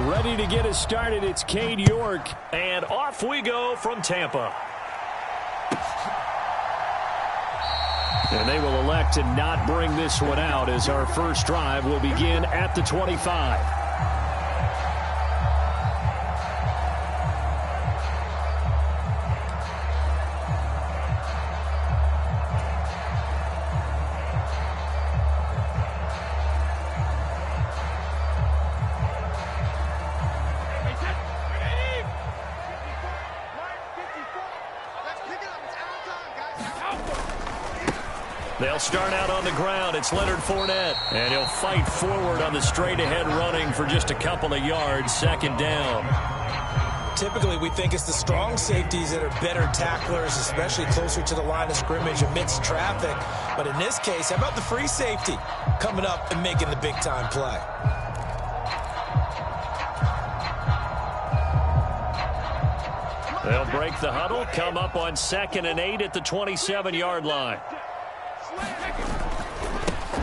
Ready to get us started, it's Cade York. And off we go from Tampa. And they will elect to not bring this one out as our first drive will begin at the 25. They'll start out on the ground. It's Leonard Fournette. And he'll fight forward on the straight-ahead running for just a couple of yards. Second down. Typically, we think it's the strong safeties that are better tacklers, especially closer to the line of scrimmage amidst traffic. But in this case, how about the free safety coming up and making the big-time play? They'll break the huddle, come up on 2nd and 8 at the 27-yard line.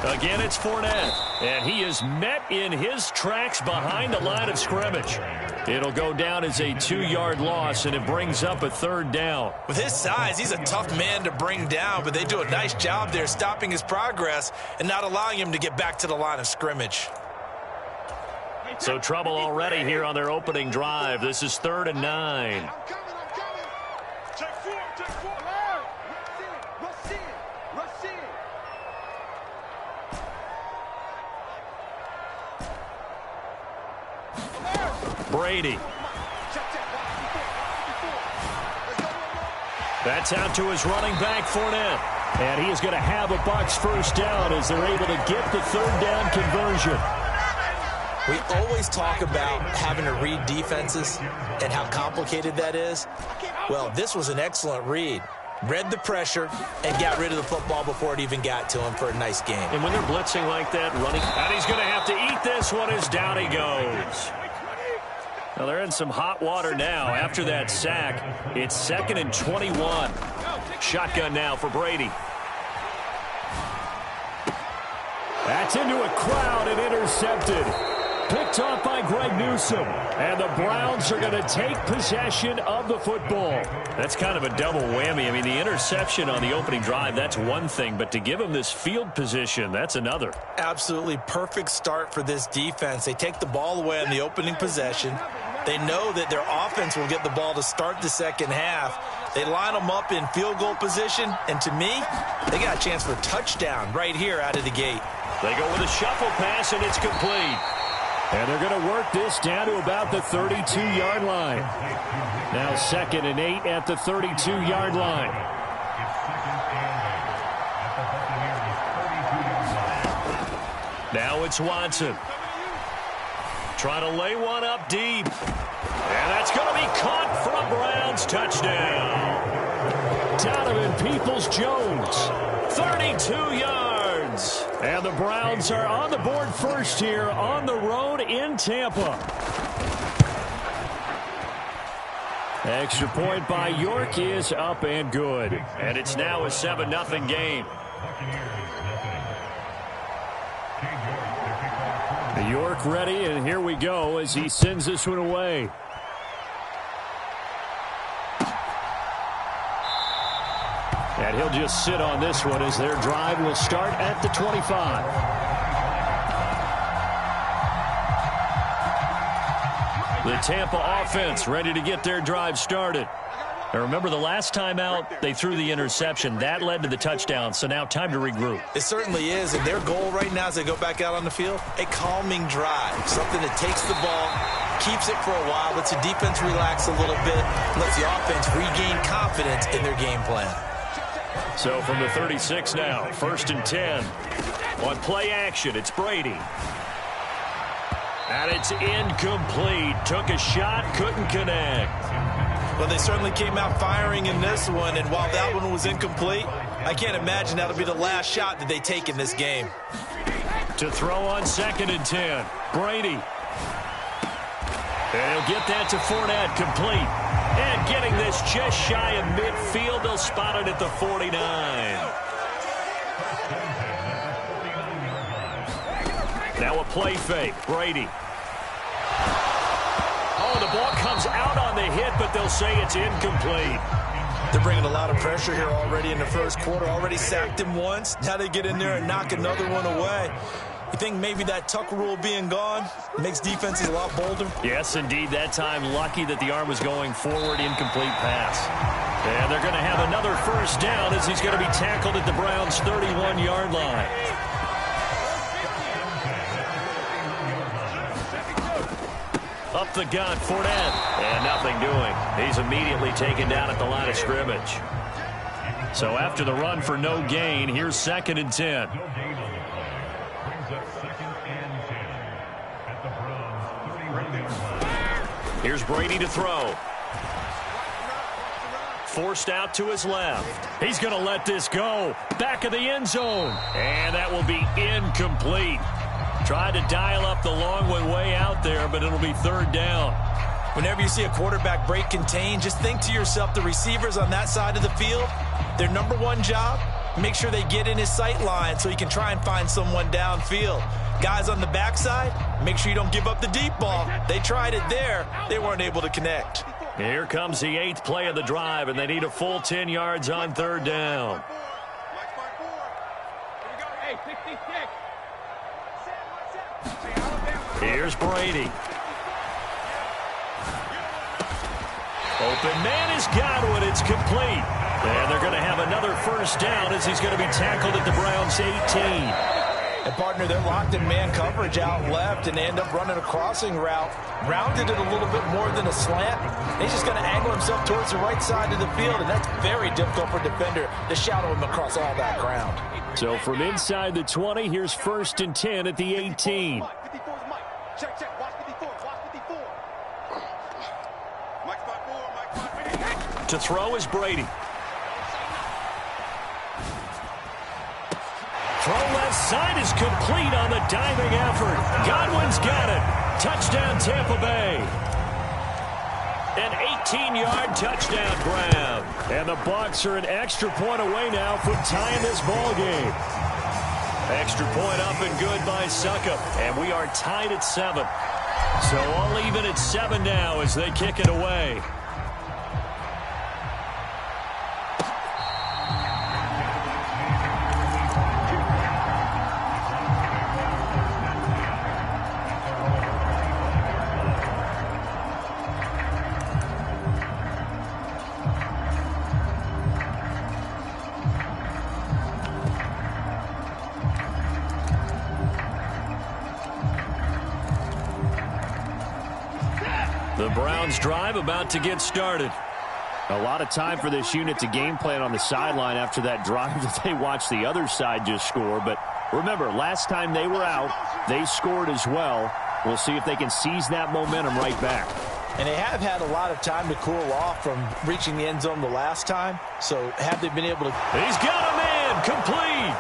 Again, it's Fournette, and he is met in his tracks behind the line of scrimmage. It'll go down as a 2-yard loss, and it brings up a 3rd down. With his size, he's a tough man to bring down, but they do a nice job there stopping his progress and not allowing him to get back to the line of scrimmage. So trouble already here on their opening drive. This is 3rd and 9. Brady. That's out to his running back, Fournette. And he is going to have a Bucs first down as they're able to get the 3rd down conversion. We always talk about having to read defenses and how complicated that is. Well, this was an excellent read. Read the pressure and got rid of the football before it even got to him for a nice game. And when they're blitzing like that, running, and he's going to have to eat this one as down he goes. Well, they're in some hot water now. After that sack, it's 2nd and 21. Shotgun now for Brady. That's into a crowd and intercepted. Picked off by Greg Newsome. And the Browns are going to take possession of the football. That's kind of a double whammy. I mean, the interception on the opening drive, that's one thing. But to give him this field position, that's another. Absolutely perfect start for this defense. They take the ball away on the opening possession. They know that their offense will get the ball to start the second half. They line them up in field goal position. And to me, they got a chance for a touchdown right here out of the gate. They go with a shuffle pass, and it's complete. And they're going to work this down to about the 32-yard line. Now 2nd and 8 at the 32-yard line. Now it's Watson. Trying to lay one up deep. And that's going to be caught for a Browns touchdown. Donovan Peoples-Jones. 32 yards. And the Browns are on the board first here on the road in Tampa. Extra point by York is up and good. And it's now a 7-0 game. York ready, and here we go as he sends this one away. And he'll just sit on this one as their drive will start at the 25. The Tampa offense ready to get their drive started. Now remember, the last time out, they threw the interception. That led to the touchdown, so now time to regroup. It certainly is, and their goal right now as they go back out on the field, a calming drive, something that takes the ball, keeps it for a while, lets the defense relax a little bit, lets the offense regain confidence in their game plan. So from the 36 now, 1st and 10. On play action, it's Brady. And it's incomplete. Took a shot, couldn't connect. Well, they certainly came out firing in this one, and while that one was incomplete, I can't imagine that'll be the last shot that they take in this game. To throw on 2nd and 10. Brady. And he'll get that to Fournette, complete. And getting this just shy of midfield, they'll spot it at the 49. Now a play fake. Brady. Oh, the ball comes out on the hit, but they'll say it's incomplete. They're bringing a lot of pressure here already in the first quarter. Already sacked him once. Now they get in there and knock another one away. You think maybe that tuck rule being gone makes defenses a lot bolder? Yes, indeed. That time, lucky that the arm was going forward, incomplete pass. And they're going to have another first down as he's going to be tackled at the Browns' 31-yard line. Up the gut, Fournette. And nothing doing. He's immediately taken down at the line of scrimmage. So after the run for no gain, here's 2nd and 10. Here's Brady to throw. Forced out to his left. He's going to let this go. Back of the end zone. And that will be incomplete. Tried to dial up the long one way out there, but it'll be 3rd down. Whenever you see a quarterback break contain, just think to yourself, the receivers on that side of the field, their number one job, make sure they get in his sight line so he can try and find someone downfield. Guys on the backside, make sure you don't give up the deep ball. They tried it there. They weren't able to connect. Here comes the 8th play of the drive, and they need a full 10 yards on 3rd down. Here's Brady. Open man is Godwin. It's complete. And they're going to have another first down as he's going to be tackled at the Browns' 18. And partner, they're locked in man coverage out left, and they end up running a crossing route. Rounded it a little bit more than a slant. He's just going to angle himself towards the right side of the field, and that's very difficult for a defender to shadow him across all that ground. So from inside the 20, here's 1st and 10 at the 18. To throw is Brady. Throw left side is complete on the diving effort. Godwin's got it. Touchdown, Tampa Bay. An 18-yard touchdown grab. And the Bucs are an extra point away now from tying this ball game. Extra point up and good by Succop. And we are tied at 7. So all even at 7 now as they kick it away. The Browns drive about to get started. A lot of time for this unit to game plan on the sideline after that drive that they watched the other side just score. But remember, last time they were out, they scored as well. We'll see if they can seize that momentum right back. And they have had a lot of time to cool off from reaching the end zone the last time. So have they been able to... He's got a man, complete.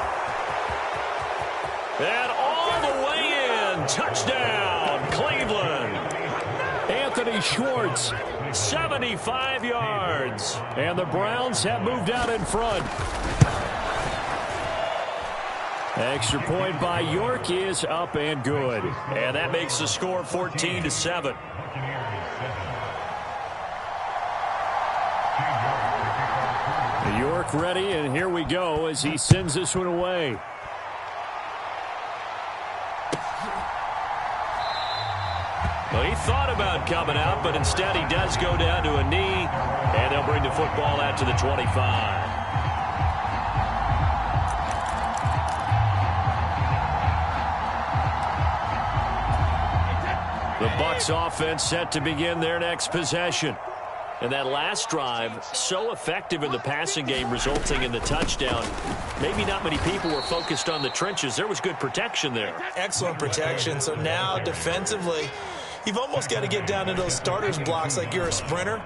And all the way in. Touchdown, Cleveland. Anthony Schwartz, 75 yards. and the Browns have moved out in front. Extra point by York is up and good. And that makes the score 14-7. York ready, and here we go as he sends this one away. Well, he thought about coming out, but instead he does go down to a knee, and they'll bring the football out to the 25. The Bucs offense set to begin their next possession. And that last drive, so effective in the passing game, resulting in the touchdown. Maybe not many people were focused on the trenches. There was good protection there. Excellent protection. So now defensively, you've almost got to get down to those starters blocks like you're a sprinter.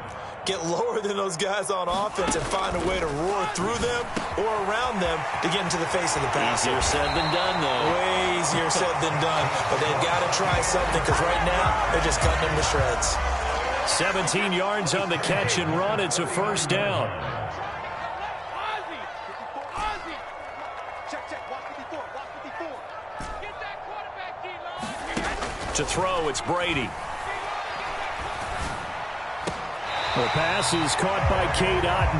get lower than those guys on offense and find a way to roar through them or around them to get into the face of the passer. Easier said than done, though. Way easier said than done. But they've got to try something because right now they're just cutting them to shreds. 17 yards on the catch and run. It's a first down. To throw, it's Brady. The pass is caught by Cade Otton.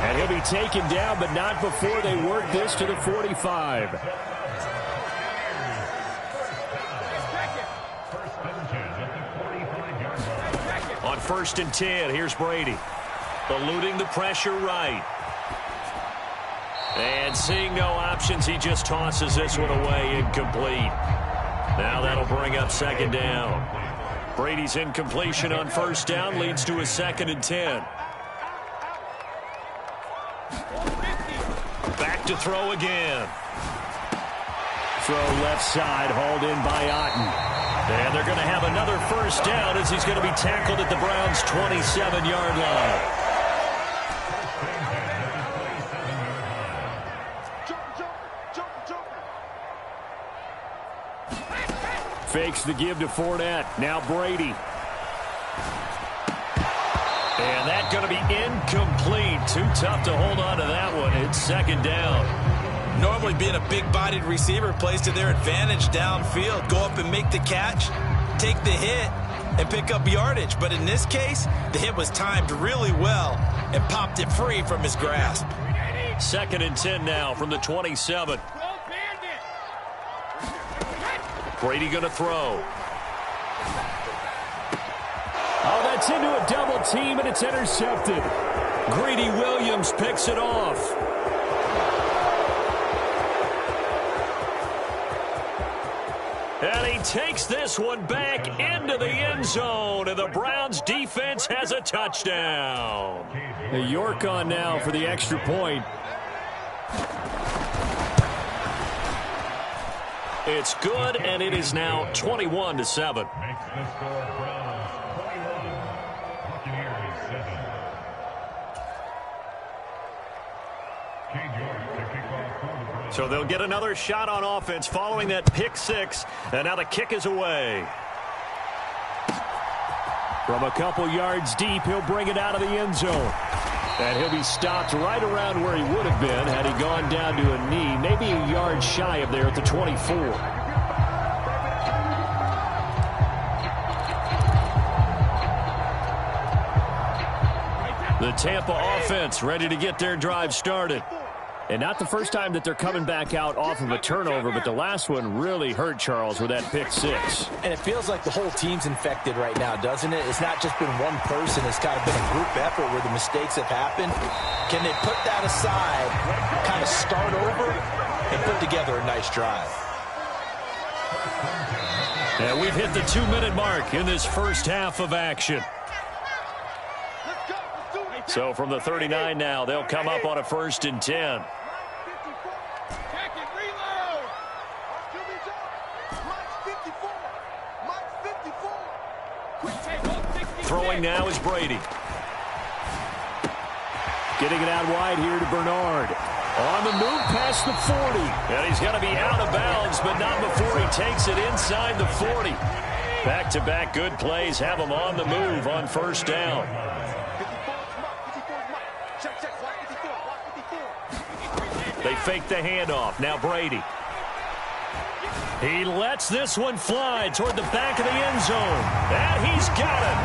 And he'll be taken down, but not before they work this to the 45. On 1st and 10, here's Brady. Eluding the pressure right. And seeing no options, he just tosses this one away, incomplete. Now that'll bring up 2nd down. Brady's incompletion on 1st down leads to a 2nd and 10. Back to throw again. Throw left side, hauled in by Otton. And they're going to have another first down as he's going to be tackled at the Browns' 27-yard line. Fakes the give to Fournette. Now Brady. And that's going to be incomplete. Too tough to hold on to that one. It's 2nd down. Normally being a big-bodied receiver plays to their advantage downfield. Go up and make the catch, take the hit, and pick up yardage. But in this case, the hit was timed really well and popped it free from his grasp. 2nd and 10 now from the 27. Brady going to throw. Oh, that's into a double team, and it's intercepted. Greedy Williams picks it off. And he takes this one back into the end zone, and the Browns defense has a touchdown. The York on now for the extra point. It's good, and it is now 21-7. Makes the score Browns 21, Buccaneers 7. Cade York to kick off for the Browns. So they'll get another shot on offense following that pick six, and now the kick is away. From a couple yards deep, he'll bring it out of the end zone. And he'll be stopped right around where he would have been had he gone down to a knee, maybe a yard shy of there at the 24. The Tampa offense ready to get their drive started. And not the first time that they're coming back out off of a turnover, but the last one really hurt Charles with that pick six. And it feels like the whole team's infected right now, doesn't it? It's not just been one person. It's kind of been a group effort where the mistakes have happened. Can they put that aside, kind of start over, and put together a nice drive? And we've hit the 2-minute mark in this first half of action. So from the 39 now, they'll come up on a 1st and 10. Throwing now is Brady. Getting it out wide here to Bernard. On the move past the 40. And he's going to be out of bounds, but not before he takes it inside the 40. Back-to-back good plays have him on the move on 1st down. They fake the handoff. Now Brady. He lets this one fly toward the back of the end zone. And he's got it.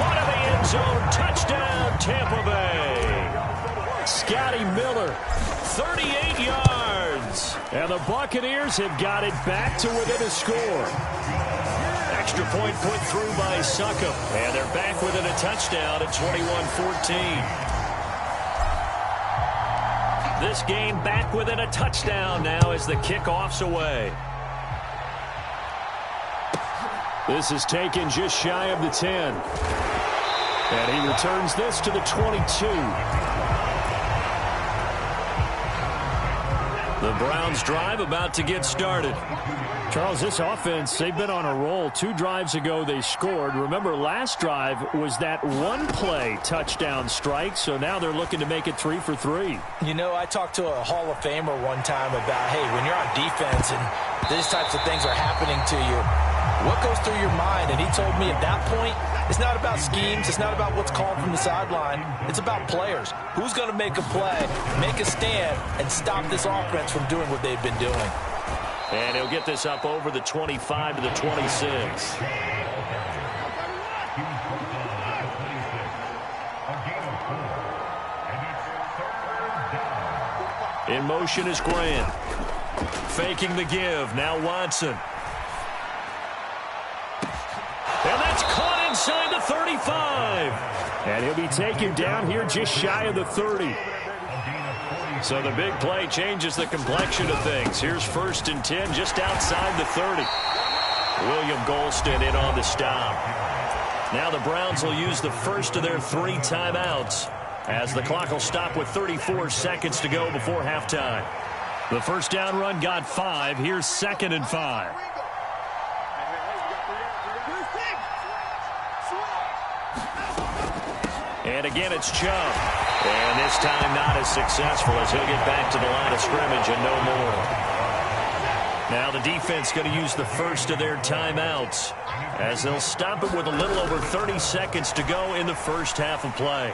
Caught in the end zone. Touchdown, Tampa Bay. Scotty Miller. 38 yards. And the Buccaneers have got it back to within a score. Extra point put through by Succop. And they're back within a touchdown at 21-14. This game back within a touchdown now as the kickoff's away. This is taken just shy of the 10. And he returns this to the 22. The Browns drive about to get started. Charles, this offense, they've been on a roll. 2 drives ago they scored. Remember, last drive was that one-play touchdown strike, so now they're looking to make it 3 for 3. You know, I talked to a Hall of Famer one time about, hey, when you're on defense and these types of things are happening to you, what goes through your mind? And he told me at that point, it's not about schemes. It's not about what's called from the sideline. It's about players. Who's going to make a play, make a stand, and stop this offense from doing what they've been doing? And he'll get this up over the 25 to the 26. In motion is Grant. Faking the give. Now Watson. And that's caught inside the 35. And he'll be taken down here just shy of the 30. So the big play changes the complexion of things. Here's 1st and 10 just outside the 30. William Golston in on the stop. Now the Browns will use the first of their 3 timeouts as the clock will stop with 34 seconds to go before halftime. The first down run got 5. Here's 2nd and 5. And again, it's Chubb. And this time not as successful as he'll get back to the line of scrimmage and no more. Now the defense going to use the first of their timeouts as they'll stop it with a little over 30 seconds to go in the first half of play.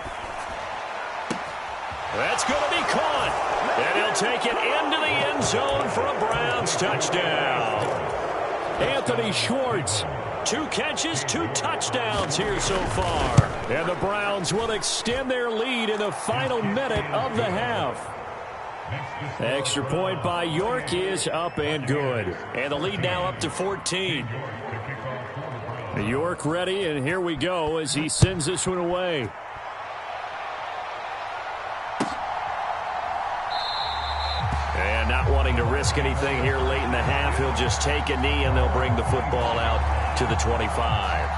That's going to be caught. And he'll take it into the end zone for a Browns touchdown. Anthony Schwartz. 2 catches, 2 touchdowns here so far. And the Browns will extend their lead in the final minute of the half. Extra point by York is up and good. And the lead now up to 14. York ready, and here we go as he sends this one away. And not wanting to risk anything here late in the half, he'll just take a knee and they'll bring the football out to the 25.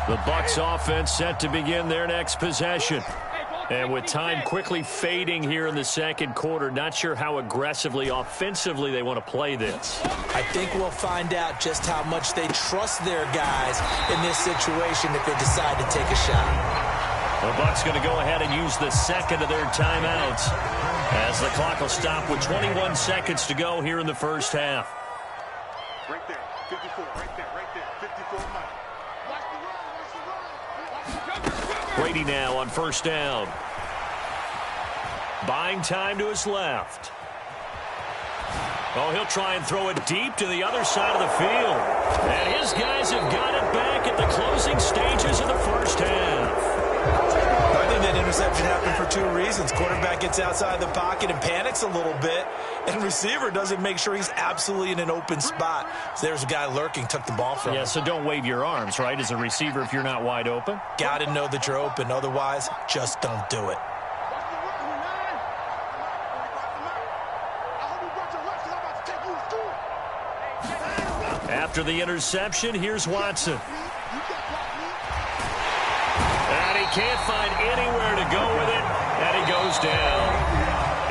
The Bucs offense set to begin their next possession. And with time quickly fading here in the second quarter, not sure how aggressively, offensively they want to play this. I think we'll find out just how much they trust their guys in this situation if they decide to take a shot. The Bucs going to go ahead and use the second of their timeouts as the clock will stop with 21 seconds to go here in the first half. Right there, 54, right there, 54 miles. Brady now on first down. Buying time to his left. Oh, he'll try and throw it deep to the other side of the field. And his guys have got it back at the closing stages of the first half. I think that interception happened for 2 reasons. Quarterback gets outside the pocket and panics a little bit, and receiver doesn't make sure he's absolutely in an open spot. So there's a guy lurking, took the ball from him. Yeah, so don't wave your arms, right, as a receiver if you're not wide open. Got to know that you're open. Otherwise, just don't do it. After the interception, here's Watson. And he can't find anywhere to go with it, and he goes down.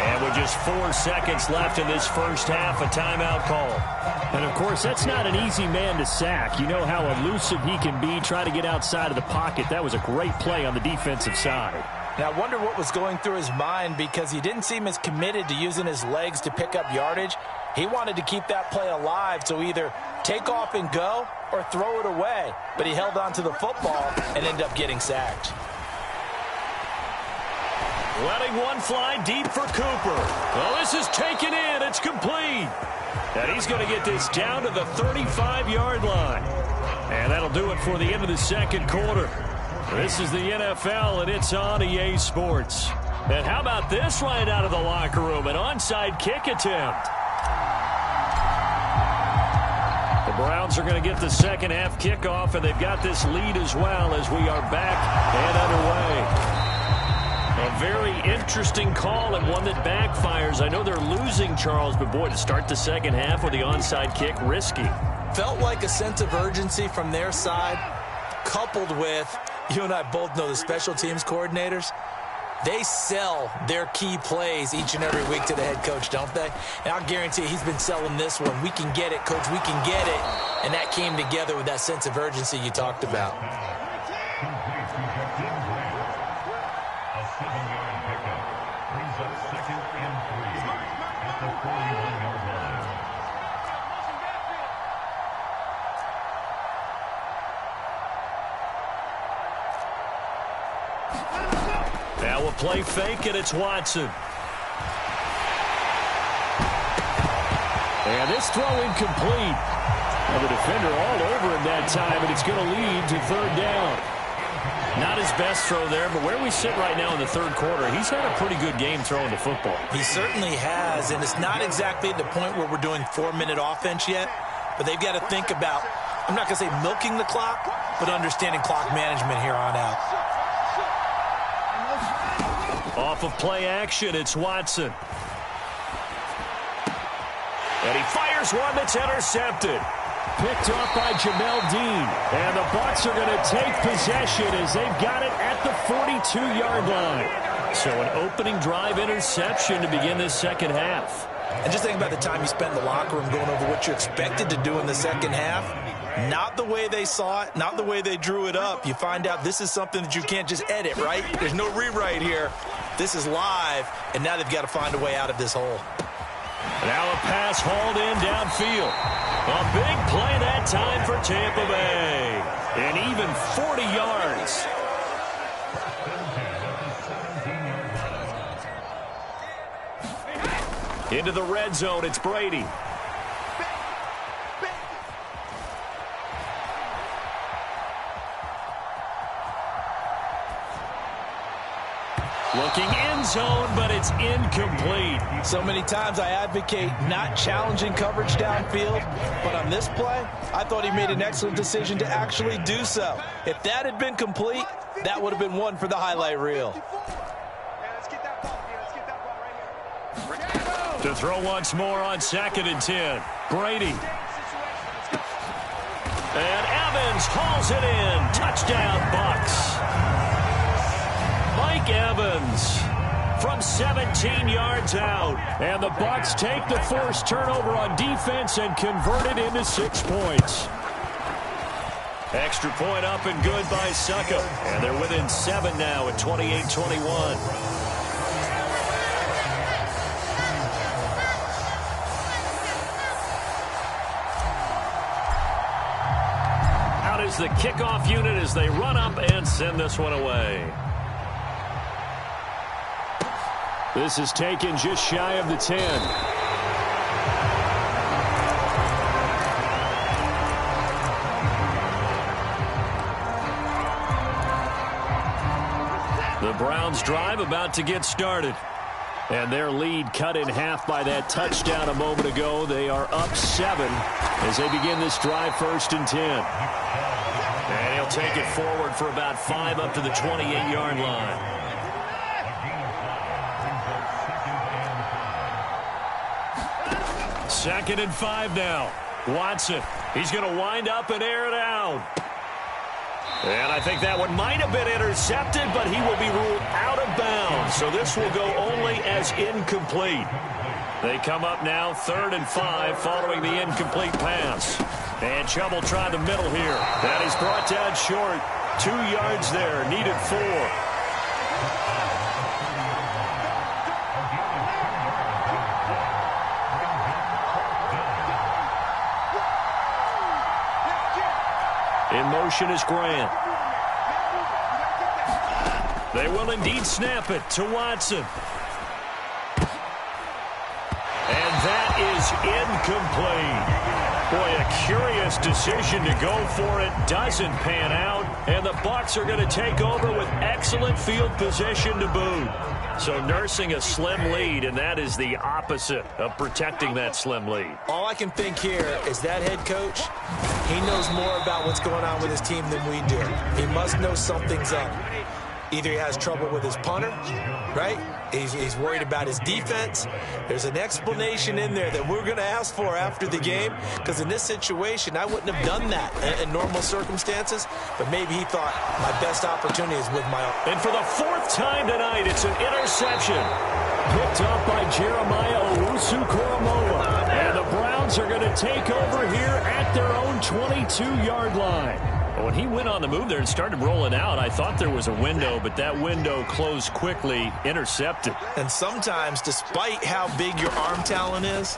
And with just 4 seconds left in this first half, a timeout call. And, of course, that's not an easy man to sack. You know how elusive he can be, try to get outside of the pocket. That was a great play on the defensive side. Now, I wonder what was going through his mind because he didn't seem as committed to using his legs to pick up yardage. He wanted to keep that play alive, so either take off and go or throw it away. But he held on to the football and ended up getting sacked. Letting one fly deep for Cooper. Well, this is taken in. It's complete. And he's going to get this down to the 35-yard line. And that'll do it for the end of the second quarter. This is the NFL, and it's on EA Sports. And how about this right out of the locker room? An onside kick attempt. The Browns are going to get the second half kickoff, and they've got this lead as well as we are back and underway. And very interesting call and one that backfires. I know they're losing, Charles, but boy, to start the second half with the onside kick, risky. Felt like a sense of urgency from their side, coupled with, you and I both know the special teams coordinators, they sell their key plays each and every week to the head coach, don't they? And I'll guarantee you he's been selling this one. We can get it, coach, we can get it. And that came together with that sense of urgency you talked about. Now we'll play fake, and it's Watson. And this throw incomplete. Well, the defender all over him that time, and it's going to lead to third down. Not his best throw there, but where we sit right now in the third quarter, he's had a pretty good game throwing the football. He certainly has, and it's not exactly at the point where we're doing 4-minute offense yet, but they've got to think about, I'm not going to say milking the clock, but understanding clock management here on out. Off of play action, it's Watson. And he fires one that's intercepted. Picked off by Jamel Dean. And the Bucs are going to take possession as they've got it at the 42-yard line. So an opening drive interception to begin this second half. And just think about the time you spent in the locker room going over what you expected to do in the second half. Not the way they saw it, not the way they drew it up. You find out this is something that you can't just edit, right? There's no rewrite here. This is live, and now they've got to find a way out of this hole. Now a pass hauled in downfield. A big play that time for Tampa Bay. And even 40 yards. Into the red zone, it's Brady. Looking end zone, but it's incomplete. So many times I advocate not challenging coverage downfield, but on this play, I thought he made an excellent decision to actually do so. If that had been complete, that would have been one for the highlight reel. To throw once more on 2nd and 10. Brady. And Evans hauls it in. Touchdown, Bucs. Mike Evans from 17 yards out. And the Bucs take the forced turnover on defense and convert it into 6 points. Extra point up and good by Succop. And they're within 7 now at 28-21. Is the kickoff unit as they run up and send this one away. This is taken just shy of the 10. The Browns drive about to get started. And their lead cut in half by that touchdown a moment ago. They are up 7 as they begin this drive 1st and 10. And he'll take it forward for about 5 up to the 28-yard line. Second and 5 now. Watson. He's going to wind up and air it out. And I think that one might have been intercepted, but he will be ruled out of bounds. So this will go only as incomplete. They come up now 3rd and 5 following the incomplete pass. And Chubb will try the middle here. That is brought down short. 2 yards there. Needed 4. In motion is Grant. They will indeed snap it to Watson. And that is incomplete. Boy, a curious decision to go for it. Doesn't pan out. And the Bucs are going to take over with excellent field position to boot. So nursing a slim lead, and that is the opposite of protecting that slim lead. All I can think here is that head coach, he knows more about what's going on with his team than we do. He must know something's up. Either he has trouble with his punter, right? He's worried about his defense. There's an explanation in there that we're going to ask for after the game, because in this situation, I wouldn't have done that in normal circumstances, but maybe he thought my best opportunity is with my own. And for the fourth time tonight, it's an interception. Picked up by Jeremiah Owusu-Koramoah. And the Browns are going to take over here at their own 22-yard line. When he went on the move there and started rolling out, I thought there was a window, but that window closed quickly, intercepted. And sometimes, despite how big your arm talent is,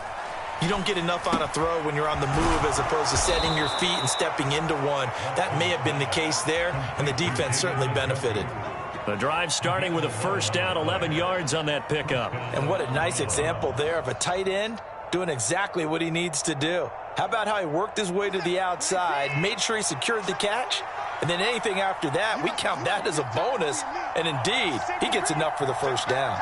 you don't get enough on a throw when you're on the move as opposed to setting your feet and stepping into one. That may have been the case there, and the defense certainly benefited. The drive starting with a first down, 11 yards on that pickup. And what a nice example there of a tight end doing exactly what he needs to do. How about how he worked his way to the outside, made sure he secured the catch, and then anything after that, we count that as a bonus. And indeed, he gets enough for the first down.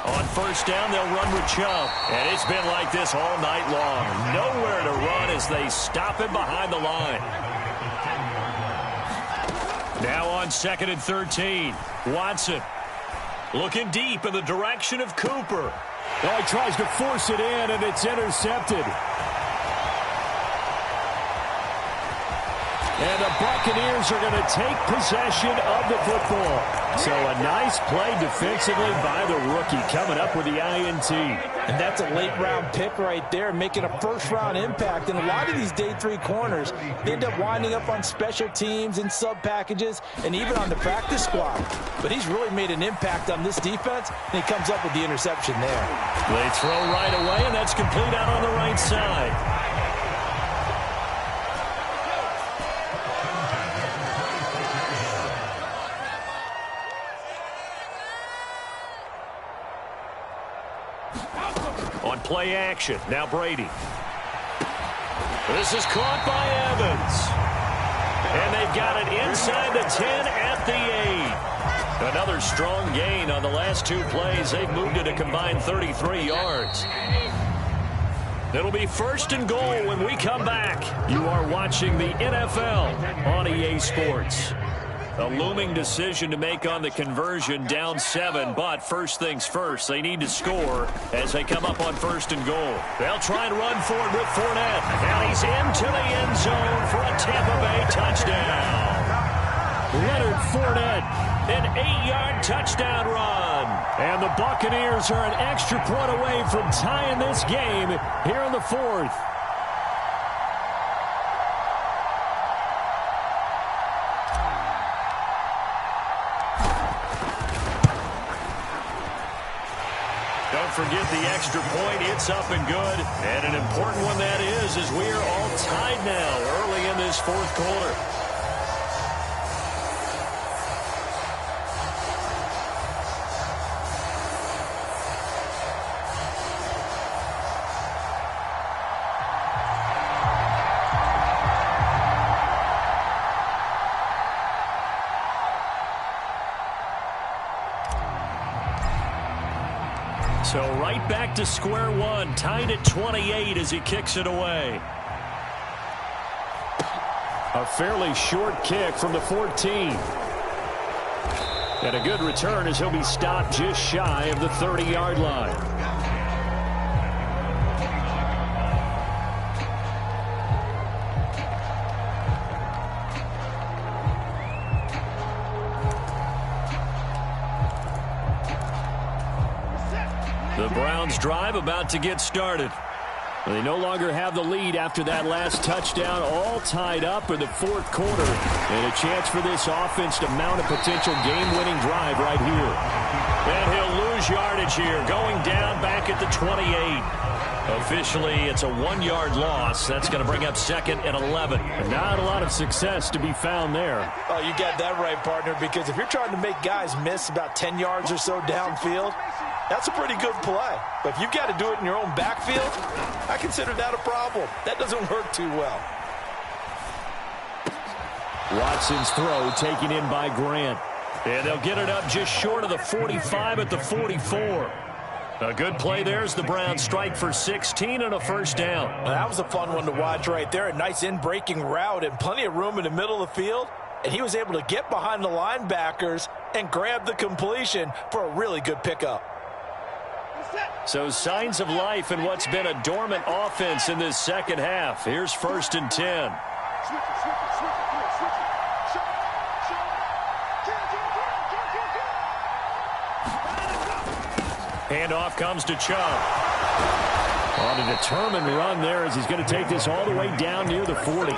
On first down, they'll run with Chubb. And it's been like this all night long. Nowhere to run as they stop him behind the line. Now on 2nd and 13. Watson looking deep in the direction of Cooper. Oh, he tries to force it in, and it's intercepted. And the Buccaneers are going to take possession of the football. So a nice play defensively by the rookie, coming up with the INT. And that's a late-round pick right there, making a first-round impact. And a lot of these day 3 corners, they end up winding up on special teams and sub-packages and even on the practice squad. But he's really made an impact on this defense, and he comes up with the interception there. They throw right away, and that's complete out on the right side. On play action, now Brady. This is caught by Evans. And they've got it inside the 10 at the 8. Another strong gain on the last 2 plays. They've moved it a combined 33 yards. It'll be 1st and goal when we come back. You are watching the NFL on EA Sports. A looming decision to make on the conversion, down 7, but first things first, they need to score as they come up on 1st and goal. They'll try and run for it with Fournette, and he's into the end zone for a Tampa Bay touchdown. Leonard Fournette, an 8-yard touchdown run. And the Buccaneers are an extra point away from tying this game here in the 4th. Don't forget the extra point. It's up and good. And an important one that is, as we are all tied now early in this 4th quarter. So right back to square one, tied at 28 as he kicks it away. A fairly short kick from the 14. And a good return as he'll be stopped just shy of the 30-yard line. The Browns drive about to get started. They no longer have the lead after that last touchdown, all tied up in the 4th quarter. And a chance for this offense to mount a potential game-winning drive right here. And he'll lose yardage here, going down back at the 28. Officially, it's a 1-yard loss. That's going to bring up 2nd and 11. And not a lot of success to be found there. Oh, you got that right, partner, because if you're trying to make guys miss about 10 yards or so downfield, that's a pretty good play. But if you've got to do it in your own backfield, I consider that a problem. That doesn't work too well. Watson's throw taken in by Grant. And they'll get it up just short of the 45 at the 44. A good play there as the Browns strike for 16 and a first down. Well, that was a fun one to watch right there. A nice in-breaking route and plenty of room in the middle of the field. And he was able to get behind the linebackers and grab the completion for a really good pickup. So signs of life in what's been a dormant offense in this second half. Here's 1st and 10. Handoff comes to Chubb. On a determined run there as he's going to take this all the way down near the 40.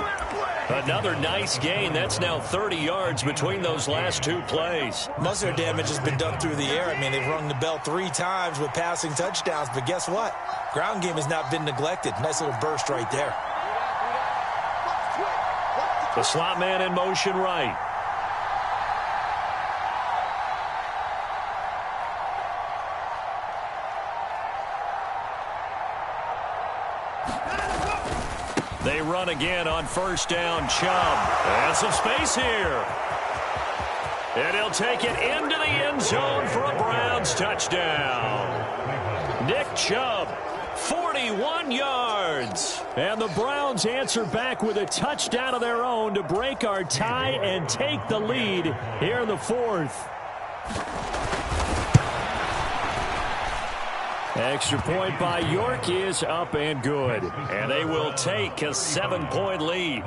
Another nice gain. That's now 30 yards between those last two plays. Most of their damage has been done through the air. I mean, they've rung the bell 3 times with passing touchdowns, but guess what? Ground game has not been neglected. Nice little burst right there. The slot man in motion right. They run again on 1st down. Chubb. And some space here. And he'll take it into the end zone for a Browns touchdown. Nick Chubb, 41 yards. And the Browns answer back with a touchdown of their own to break our tie and take the lead here in the 4th. Extra point by York is up and good. And they will take a 7-point lead.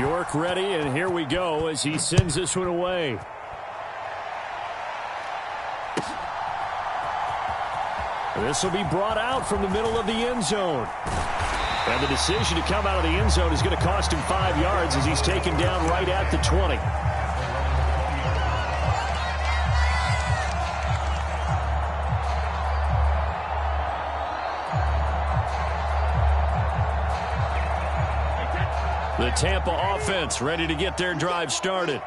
York ready, and here we go as he sends this one away. This will be brought out from the middle of the end zone. And the decision to come out of the end zone is going to cost him 5 yards as he's taken down right at the 20. The Tampa offense ready to get their drive started.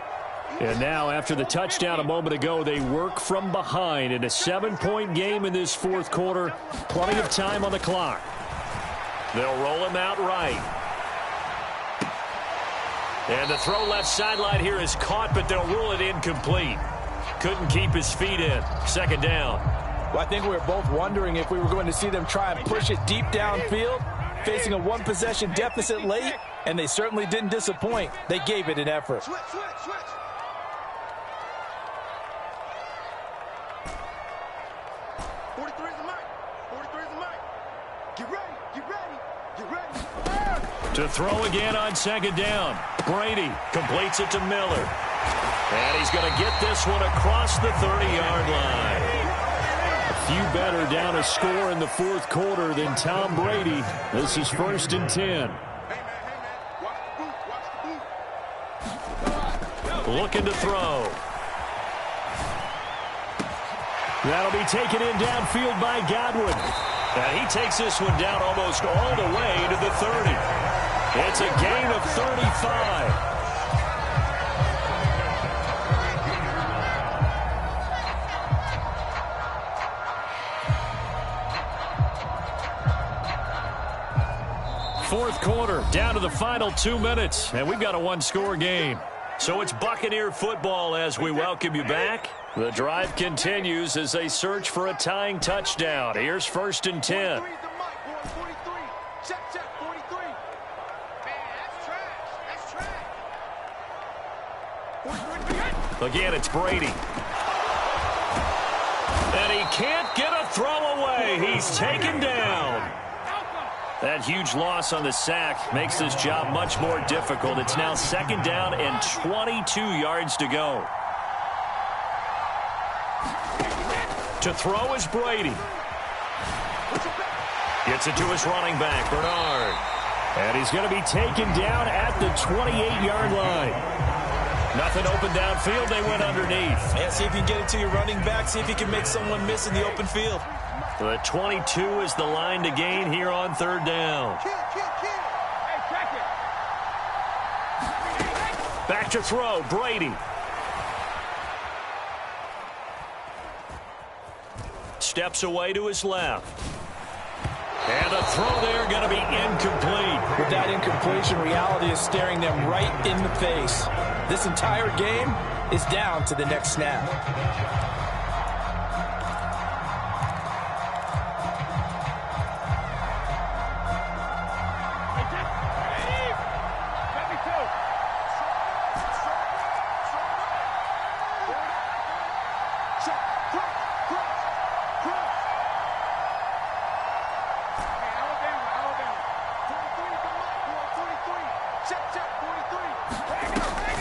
And now, after the touchdown a moment ago, they work from behind in a 7-point game in this 4th quarter. Plenty of time on the clock. They'll roll him out right. And the throw left sideline here is caught, but they'll rule it incomplete. Couldn't keep his feet in. 2nd down. Well, I think we were both wondering if we were going to see them try and push it deep downfield, facing a 1-possession deficit late, and they certainly didn't disappoint. They gave it an effort. Switch. 43 is the mic. 43 is the mic. Get ready. To throw again on 2nd down. Brady completes it to Miller. And he's going to get this one across the 30-yard line. A few better down a score in the 4th quarter than Tom Brady. This is 1st and 10. Hey, man. Watch the boot. Looking to throw. That'll be taken in downfield by Godwin. And he takes this one down almost all the way to the 30. It's a gain of 35. Fourth quarter, down to the final 2 minutes, and we've got a 1-score game. So it's Buccaneer football as we welcome you back. The drive continues as they search for a tying touchdown. Here's 1st and 10. 43 is the mic, boy. 43. Check, 43. Man, that's trash. 43. Again, it's Brady. And he can't get a throw away. He's taken down. That huge loss on the sack makes this job much more difficult. It's now 2nd down and 22 yards to go. To throw is Brady. Gets it to his running back, Bernard. And he's going to be taken down at the 28-yard line. Nothing open downfield. They went underneath. Yeah, see if you can get it to your running back. See if you can make someone miss in the open field. The 22 is the line to gain here on 3rd down. Back to throw, Brady. Steps away to his left. And the throw there going to be incomplete. With that incompletion, reality is staring them right in the face. This entire game is down to the next snap.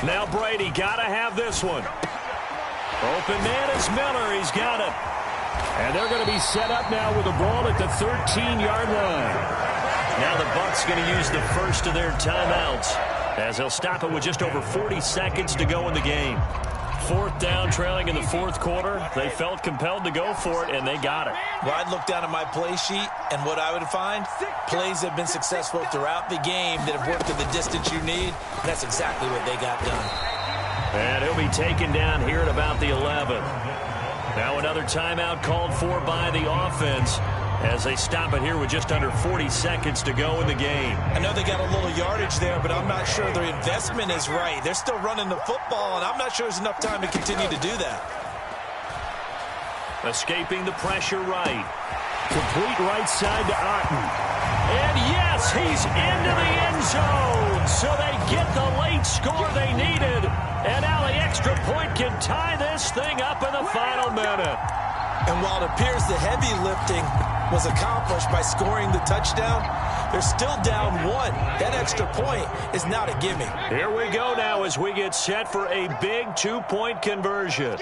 Now Brady got to have this one. Open man is Miller. He's got it. And they're going to be set up now with the ball at the 13-yard line. Now the Bucs going to use the first of their timeouts as they'll stop it with just over 40 seconds to go in the game. 4th down, trailing in the 4th quarter. They felt compelled to go for it, and they got it. Well, I'd look down at my play sheet, and what I would find, plays have been successful throughout the game that have worked to the distance you need, and that's exactly what they got done. And he'll be taken down here at about the 11. Now another timeout called for by the offense as they stop it here with just under 40 seconds to go in the game. I know they got a little yardage there, but I'm not sure their investment is right. They're still running the football, and I'm not sure there's enough time to continue to do that. Escaping the pressure right. Complete right side to Otten. And yes, he's into the end zone. So they get the late score they needed. And now the extra point can tie this thing up in the final minute. And while it appears the heavy lifting was accomplished by scoring the touchdown, they're still down 1. That extra point is not a gimme. Here we go now as we get set for a big 2-point conversion.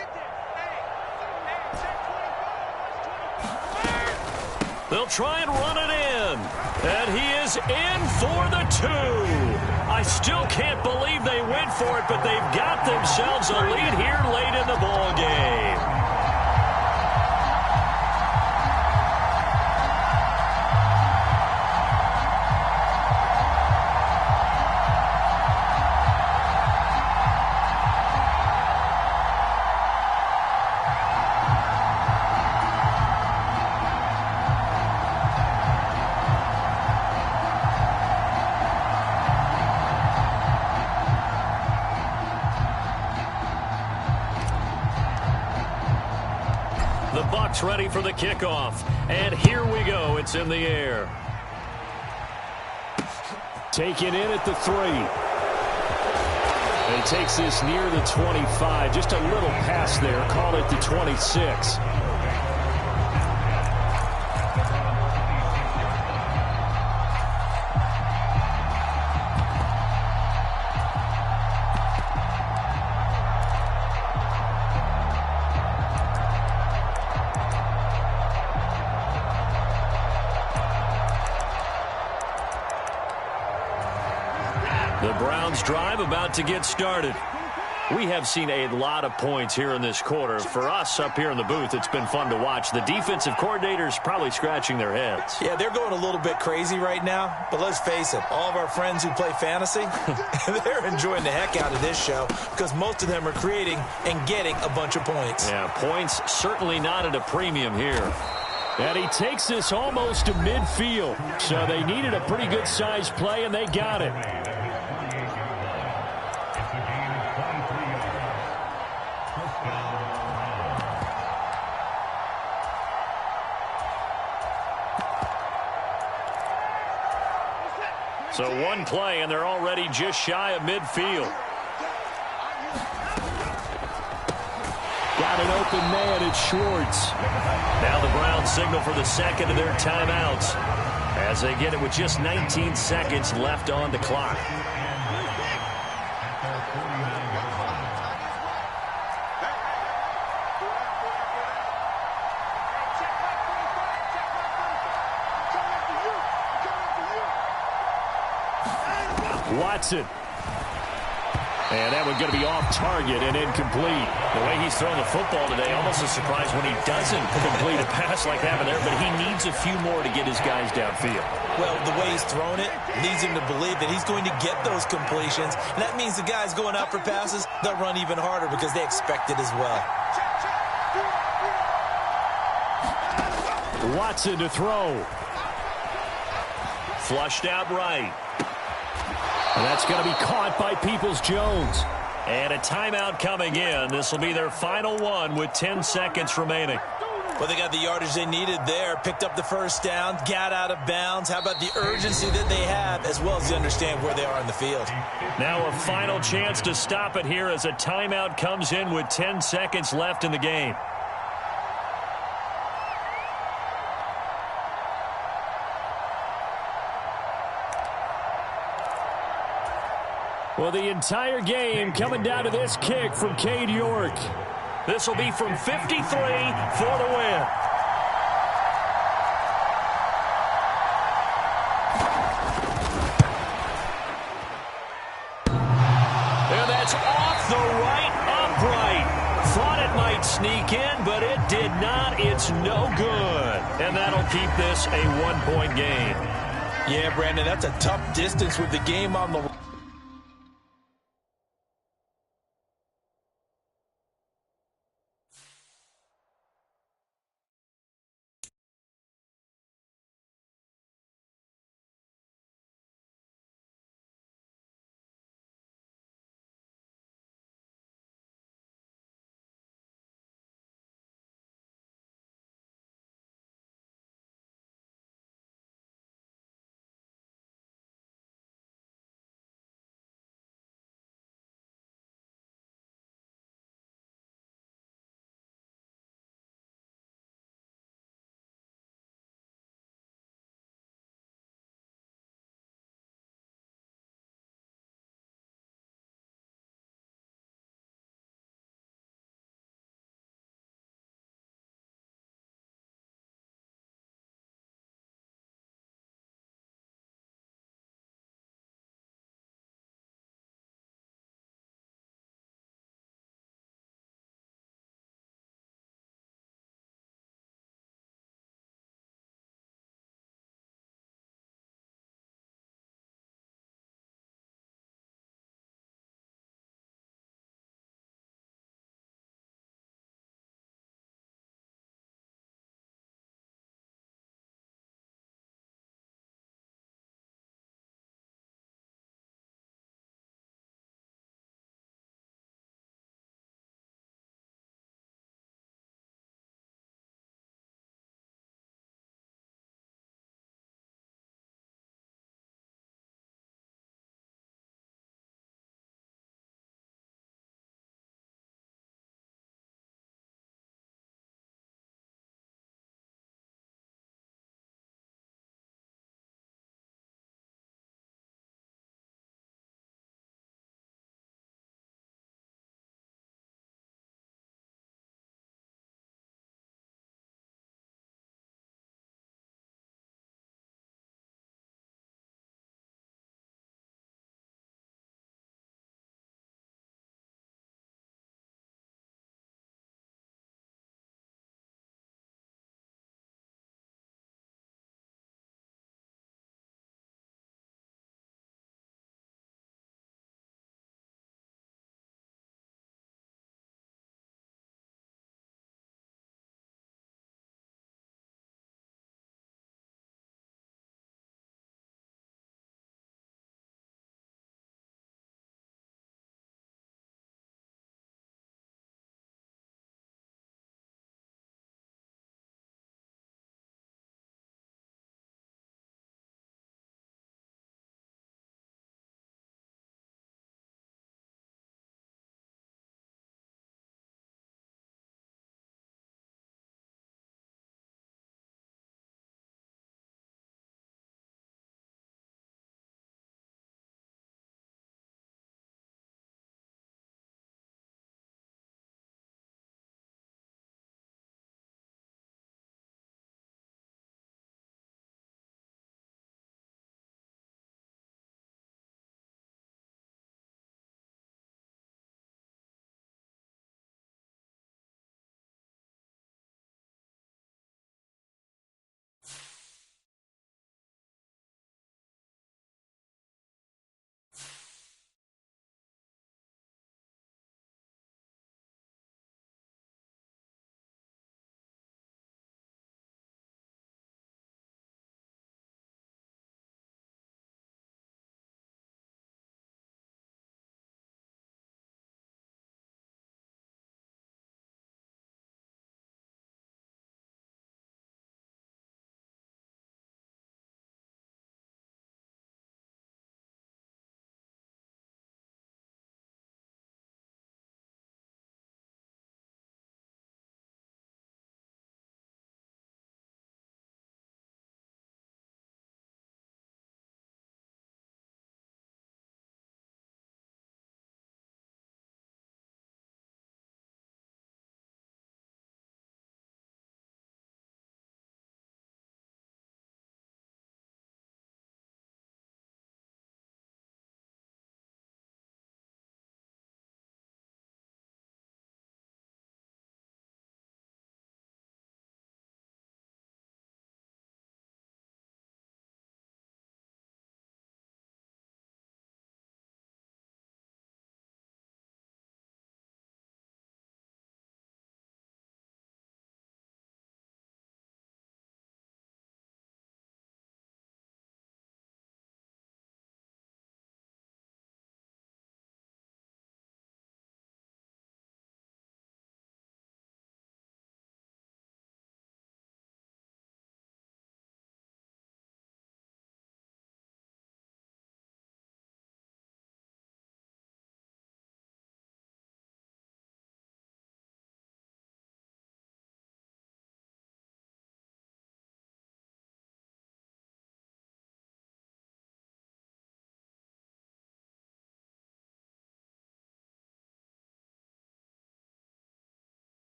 They'll try and run it in. And he is in for the 2. I still can't believe they went for it, but they've got themselves a lead here late in the ball game. Ready for the kickoff. And here we go. It's in the air. Taken in at the 3. And he takes this near the 25. Just a little pass there. Call it the 26. Drive about to get started. We have seen a lot of points here in this quarter. For us up here in the booth, it's been fun to watch. The defensive coordinators probably scratching their heads. Yeah, they're going a little bit crazy right now. But let's face it, all of our friends who play fantasy, they're enjoying the heck out of this show because most of them are creating and getting a bunch of points. Yeah, points certainly not at a premium here. And he takes this almost to midfield. So they needed a pretty good size play, and they got it. So one play, and they're already just shy of midfield. Got an open man, it's Schwartz. Now the Browns signal for the second of their timeouts as they get it with just 19 seconds left on the clock. Watson. And that one's going to be off target and incomplete. The way he's throwing the football today, almost a surprise when he doesn't complete a pass like that there, but he needs a few more to get his guys downfield. Well, the way he's thrown it leads him to believe that he's going to get those completions. And that means the guys going out for passes, they'll run even harder because they expect it as well. Watson to throw. Flushed out right. And that's going to be caught by Peoples-Jones. And a timeout coming in. This will be their final one with 10 seconds remaining. Well, they got the yardage they needed there. Picked up the first down, got out of bounds. How about the urgency that they have, as well as they understand where they are in the field? Now a final chance to stop it here as a timeout comes in with 10 seconds left in the game. Well, the entire game coming down to this kick from Cade York. This will be from 53 for the win. And that's off the right upright. Thought it might sneak in, but it did not. It's no good. And that'll keep this a one-point game. Yeah, Brandon, that's a tough distance with the game on the